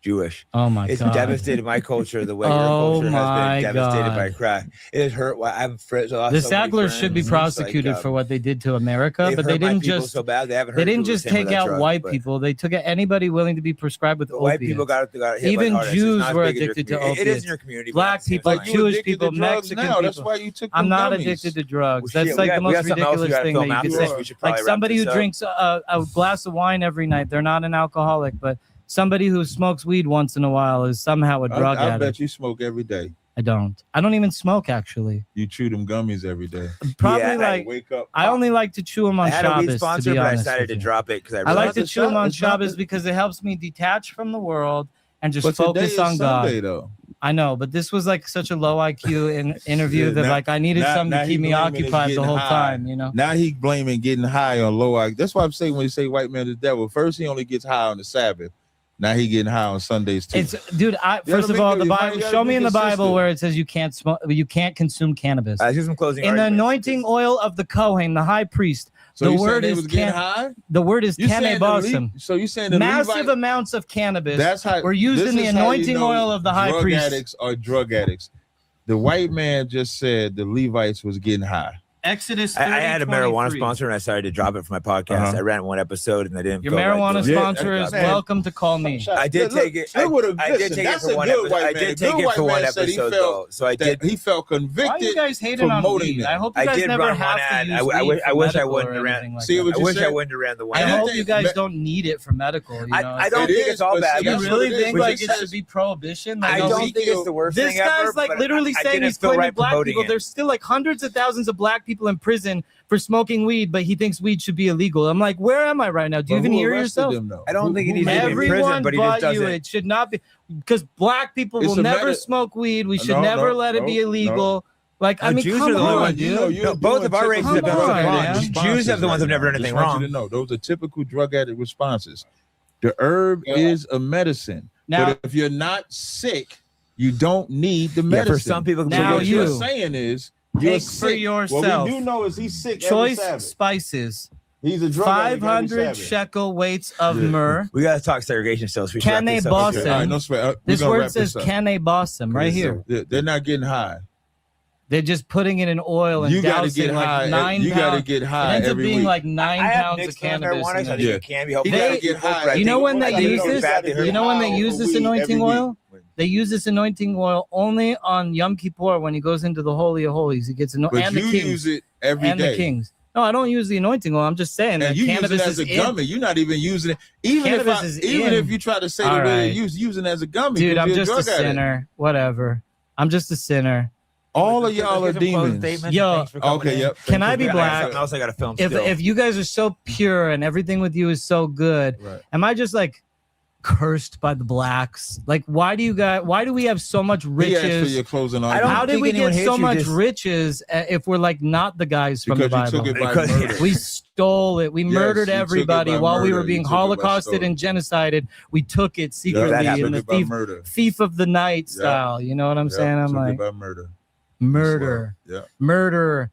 Jewish. Oh my God! It's devastated my culture the way your culture has been devastated by crack. It has hurt. I'm friends. The Sacklers should be prosecuted for what they did to America, but they didn't just so bad. They didn't just take out white people. They took out anybody willing to be prescribed with opiates. White people got hit. Even Jews were addicted to opiates. It is in your community. Black people, Jewish people, Mexican people. That's why you took. I'm not addicted to drugs. That's like the most ridiculous thing that you could say. Like somebody who drinks a glass of wine every night, they're not an alcoholic, but somebody who smokes weed once in a while is somehow a drug addict. I bet you smoke every day. I don't even smoke, actually. You chew them gummies every day. Probably wake up. I only like to chew them on Shabbos. I had a weed sponsor, but I decided to drop it because I like to chew them on Shabbos because it helps me detach from the world and just focus on God. Sunday, though. I know, but this was like such a low IQ interview that like I needed something to keep me occupied the whole time, you know. Now he blaming getting high on low IQ. That's why I'm saying when you say white man is the devil, first he only gets high on the Sabbath. Now he getting high on Sundays too. Dude, first of all, the Bible. Show me in the Bible where it says you can't smoke, you can't consume cannabis. Here's some closing. In the anointing oil of the Kohen, the high priest. So the word is high? The word is cannabis. So you saying the massive amounts of cannabis? That's how we're using the anointing oil of the high priest. Drug addicts are drug addicts. The white man just said the Levites was getting high. Exodus 30, I had a marijuana sponsor and I started to drop it for my podcast. I ran one episode and I didn't. Your marijuana sponsor is welcome to call me. I did take it. I did take it for one episode. I did take it for one episode though. So I did. He felt convicted. Why are you guys hating on weed? I hope you guys never have to use weed. I wish I wouldn't have ran. I wish I wouldn't have ran the one. I hope you guys don't need it for medical. I don't think it's all bad. You really think like it should be prohibition? I don't think it's the worst thing ever. This guy's like literally saying he's claiming black people. There's still like hundreds of thousands of black people in prison for smoking weed, but he thinks weed should be illegal. I'm like, where am I right now? Do you even hear yourself? I don't think he needs to be in prison, but he just doesn't. It should not be, because black people will never smoke weed. We should never let it be illegal. Like, I mean, Jews come are the only on, ones. dude. Both of our races have done something wrong. Jews have the ones who've never done anything wrong. Those are typical drug addict responses. The herb is a medicine. Now, but if you're not sick, you don't need the medicine. For some people, now what you're saying is, take for yourself. What we do know is he's sick. Choice spices. He's a drug 500 shekel weights of myrrh. We gotta talk segregation still. So can they boss him? This word says can they boss him right here. They're not getting high. They're just putting it in oil and you gotta get high. Like 9 pounds. You gotta get high. It ends up every being week. like 9 pounds of cannabis. You know when they use this? You know when they use this anointing oil? They use this anointing oil only on Yom Kippur when he goes into the Holy of Holies. He gets anointed. And the kings. Use it every day. And the kings. No, I don't use the anointing oil. I'm just saying that you cannabis use it as a gummy. You're not even using it. Even if you try to say the way you using it as a gummy. Dude, I'm just a sinner. Whatever. I'm just a sinner. All of y'all are demons. Yo, okay, yep. Can I be black? Else I gotta film. If you guys are so pure and everything with you is so good, am I just like cursed by the blacks? Like, why do we have so much riches? How did we get so much riches if we're like not the guys from the Bible? We stole it. We murdered everybody while we were being holocausted and genocided. We took it secretly in the thief of the night style. You know what I'm saying? I'm like, murder. Yeah. Murder.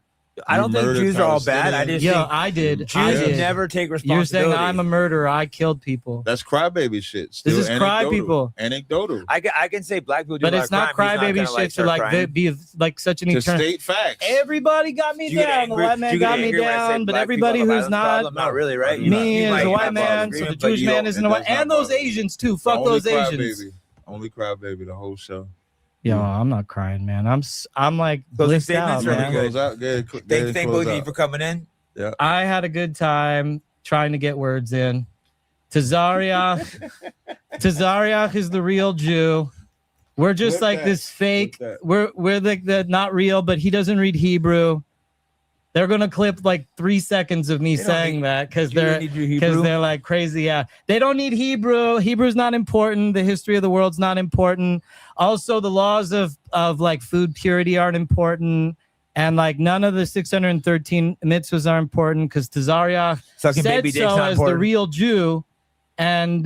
I don't think Jews are all bad. I just think I did. Jews I did. never take You're responsibility. saying I'm a murderer. I killed people. That's crybaby shit. Still This is cry people. Anecdotal. I can say black people do But a lot it's not of crime. crybaby shit to like be like such an To eternal. state facts. Everybody got me You get down. The angry- white man you get got me angry when I say down, but black everybody people have a who's violence not. problem? Not really, right? Me You as might a white have man, agreement, so the but Jewish you man don't- isn't a white, and those Asians too. Fuck those Asians. Only crybaby the whole show. Yo, I'm not crying, man. I'm like Closing blissed out, statements really man. good. Close out. Thank both of you for coming in. Yeah. I had a good time trying to get words in. Tazariach is the real Jew. We're just like this fake. We're like the not real, but he doesn't read Hebrew. They're gonna clip like 3 seconds of me saying that because they're like crazy. Yeah, they don't need Hebrew. Hebrew's not important. The history of the world's not important. Also, the laws of like food purity aren't important. And like none of the 613 mitzvahs are important because Tazariach said so as the real Jew. And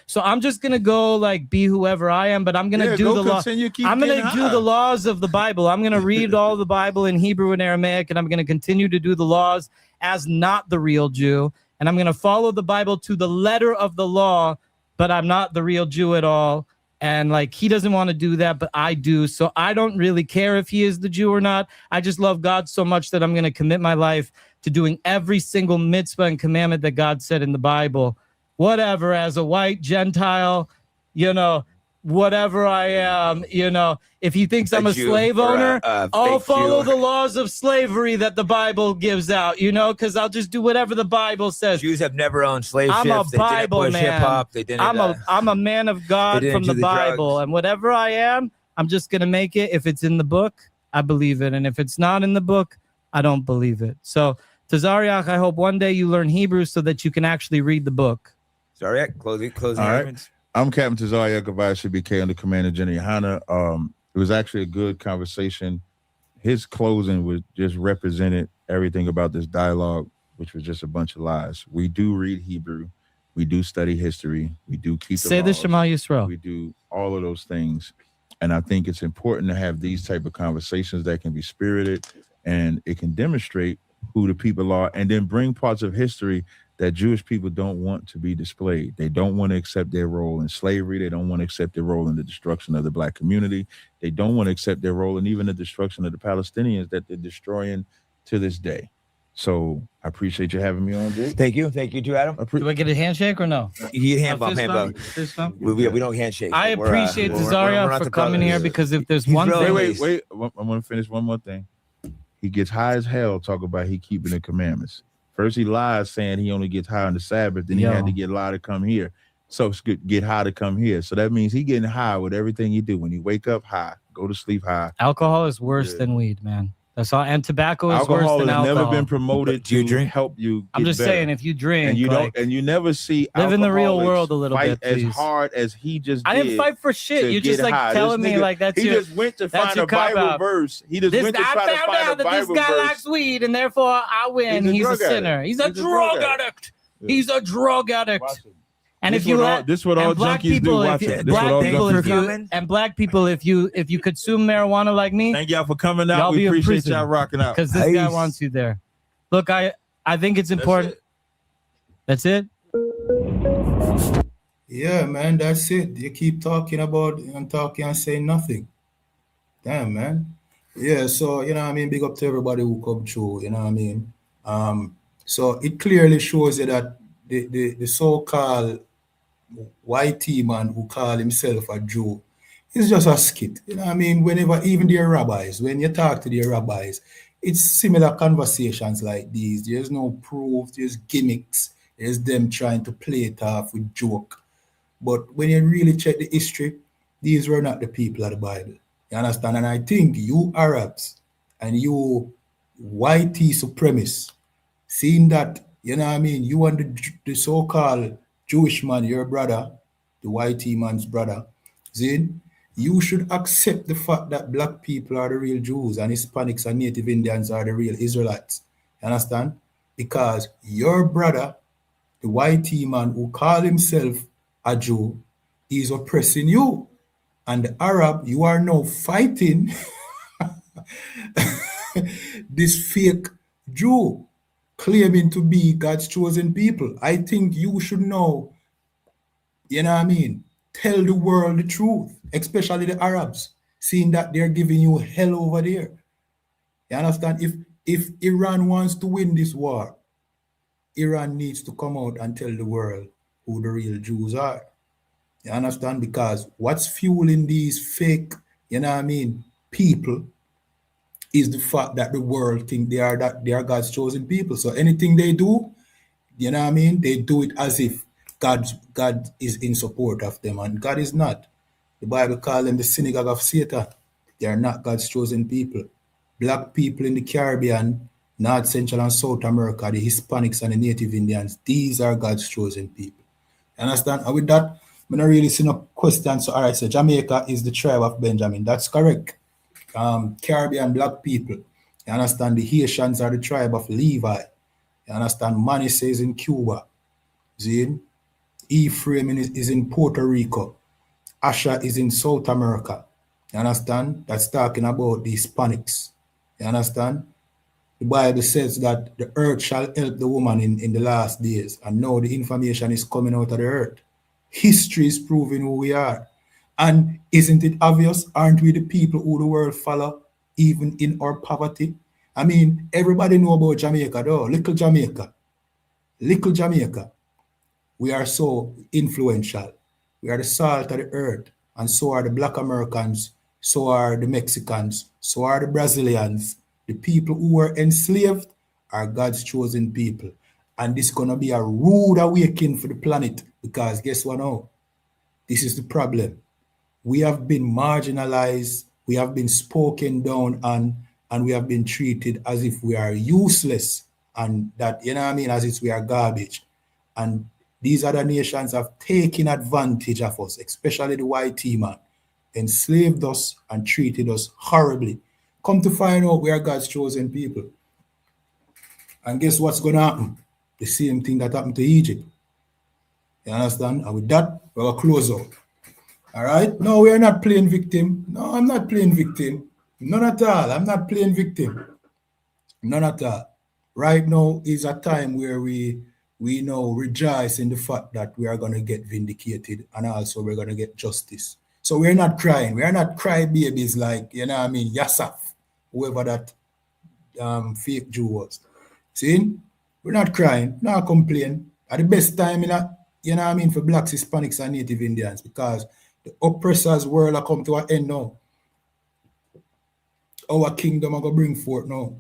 so I'm just gonna go like be whoever I am, but I'm gonna do the law. I'm gonna do the laws of the Bible. I'm gonna read all the Bible in Hebrew and Aramaic, and I'm gonna continue to do the laws as not the real Jew. And I'm gonna follow the Bible to the letter of the law, but I'm not the real Jew at all. And like he doesn't want to do that, but I do. So I don't really care if he is the Jew or not. I just love God so much that I'm going to commit my life to doing every single mitzvah and commandment that God said in the Bible. Whatever, as a white Gentile, whatever I am, if he thinks I'm a slave owner, I'll follow the laws of slavery that the Bible gives out, because I'll just do whatever the Bible says. Jews have never owned slave ships. I'm a Bible man. Hip-hop. They didn't, I'm a man of God from the Bible, drugs. and whatever I am, I'm just going to make it. If it's in the book, I believe it. And if it's not in the book, I don't believe it. So, Tazariach, I hope one day you learn Hebrew so that you can actually read the book. Zariach, closing arguments. I'm Captain Tazariach Gavai BK under Commander Jenny Hanna. It was actually a good conversation. His closing was just represented everything about this dialogue, which was just a bunch of lies. We do read Hebrew. We do study history. We do keep the laws. the Shema Yisrael. We do all of those things. And I think it's important to have these type of conversations that can be spirited and it can demonstrate who the people are and then bring parts of history that Jewish people don't want to be displayed. They don't want to accept their role in slavery. They don't want to accept their role in the destruction of the black community. They don't want to accept their role in even the destruction of the Palestinians that they're destroying to this day. So I appreciate you having me on, Jake. Thank you too, Adam. Do I get a handshake or no? You get hand bump. Fist bump? We don't handshake. I appreciate Tazariach for coming here because if there's one thing. Wait. I want to finish one more thing. He gets high as hell talk about he keeping the commandments. First he lies saying he only gets high on the Sabbath, then he had to get high to come here. So get high to come here. So that means he getting high with everything he do. When he wake up high, go to sleep high. Alcohol is worse than weed, man. That's all. And tobacco is worse than alcohol. Alcohol has never been promoted to help you get I'm just better. saying, if you drink, and you don't, and you never see live in the real world a little fight bit, please. as hard as he just did. I didn't fight for shit. You're just like high. telling me like that's he your. just went to that's find your a Bible cop-out. verse. He just went to try to find a Bible verse. I found out that this guy likes weed, and therefore I win. He's a sinner. He's a drug addict. He's a drug addict. And if you this what all junkies do. Watch it. Black people, if you consume marijuana like me, thank y'all for coming out. We appreciate y'all rocking out. Because this guy wants you there. Look, I think it's important. That's it. Yeah, man, that's it. You keep talking and saying nothing. Damn, man. Yeah, so big up to everybody who come through. So it clearly shows you that the so-called YT man who call himself a Jew is just a skit. Whenever even the rabbis, when you talk to the rabbis, it's similar conversations like these. There's no proof, there's gimmicks, there's them trying to play it off with joke. But when you really check the history, these were not the people of the Bible. You understand? And I think you Arabs and you YT supremacists, seeing that, you and the so-called Jewish man, your brother, the YT man's brother, Zin, you should accept the fact that black people are the real Jews and Hispanics and Native Indians are the real Israelites. You understand? Because your brother, the YT man who called himself a Jew, is oppressing you. And the Arab, you are now fighting this fake Jew claiming to be God's chosen people. I think you should know, you know what I mean? Tell the world the truth, especially the Arabs, seeing that they're giving you hell over there. You understand? If Iran wants to win this war, Iran needs to come out and tell the world who the real Jews are. You understand? Because what's fueling these fake, you know what I mean, people is the fact that the world think they are God's chosen people. So anything they do, you know what I mean, they do it as if God is in support of them, and God is not. The Bible calls them the synagogue of Satan. They are not God's chosen people. Black people in the Caribbean, North, Central, and South America, the Hispanics and the Native Indians, these are God's chosen people. You understand? And with that, I'm not really see no questions. So, all right, so Jamaica is the tribe of Benjamin. That's correct. Caribbean black people. You understand? The Haitians are the tribe of Levi. You understand? Manasseh is in Cuba. See? Ephraim is in Puerto Rico. Asher is in South America. You understand? That's talking about the Hispanics. You understand? The Bible says that the earth shall help the woman in the last days. And now the information is coming out of the earth. History is proving who we are. And isn't it obvious? Aren't we the people who the world follow, even in our poverty? I mean, everybody know about Jamaica, though. Little Jamaica. Little Jamaica. We are so influential. We are the salt of the earth. And so are the Black Americans. So are the Mexicans. So are the Brazilians. The people who were enslaved are God's chosen people. And this is going to be a rude awakening for the planet. Because guess what now? This is the problem. We have been marginalized. We have been spoken down on. And we have been treated as if we are useless. And that, you know what I mean, as if we are garbage. And these other nations have taken advantage of us, especially the white man, enslaved us and treated us horribly. Come to find out we are God's chosen people. And guess what's going to happen? The same thing that happened to Egypt. You understand? And with that, we're going to close out. All right? No, we are not playing victim. No, I'm not playing victim. None at all. I'm not playing victim. None at all. Right now is a time where we now rejoice in the fact that we are going to get vindicated and also we're going to get justice. So we're not crying. We are not crybabies like, you know what I mean, Yasaf, whoever that fake Jew was. See? We're not crying, not complaining. At the best time, you know what I mean, for blacks, Hispanics, and Native Indians, because the oppressor's world are come to an end now. Our kingdom are going to bring forth now.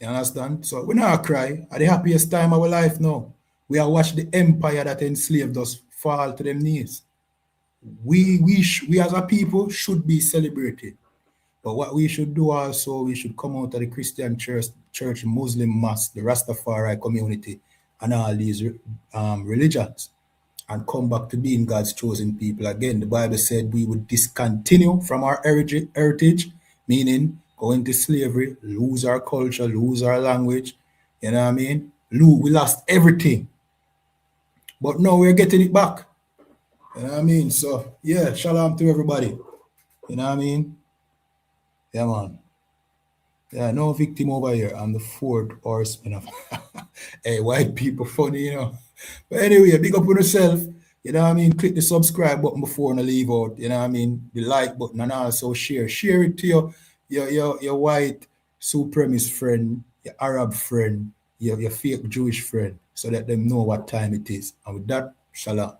You understand? So we're not cry. At the happiest time of our life now. We are watch the empire that enslaved us fall to them knees. We as a people should be celebrated. But what we should do also, we should come out of the Christian church, Muslim mosque, the Rastafari community, and all these religions, and come back to being God's chosen people again. The Bible said we would discontinue from our heritage, meaning go into slavery, lose our culture, lose our language. You know what I mean? We lost everything. But now we're getting it back. You know what I mean? So, yeah, shalom to everybody. You know what I mean? Yeah, man. Yeah, no victim over here. I'm the fourth horseman of hey, white people funny, you know. But anyway, big up on yourself. You know what I mean? Click the subscribe button before and leave out. You know what I mean? The like button, and also share. Share it to your white supremacist friend, your Arab friend, your fake Jewish friend, so that them know what time it is. And with that, shalom.